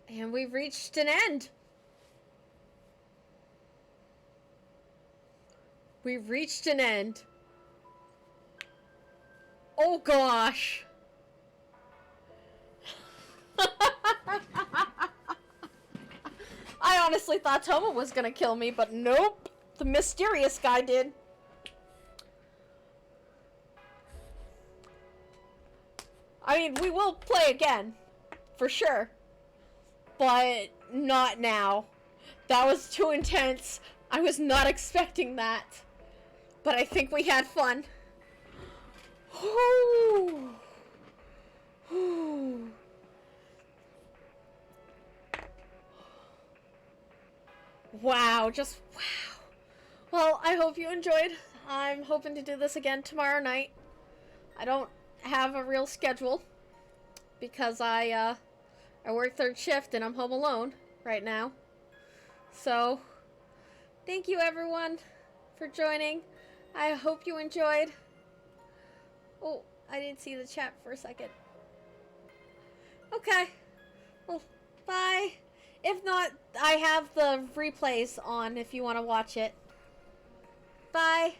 S1: And we've reached an end. We've reached an end. Oh gosh. I honestly thought Toma was gonna kill me, but nope. The mysterious guy did. I mean, we will play again. For sure. But not now. That was too intense. I was not expecting that. But I think we had fun. Ooh. Ooh. Wow, just wow. Well, I hope you enjoyed. I'm hoping to do this again tomorrow night. I don't have a real schedule because I work third shift and I'm home alone right now. So, thank you everyone for joining. I hope you enjoyed. Oh, I didn't see the chat for a second. Okay. Well, bye. If not, I have the replays on if you want to watch it. Bye.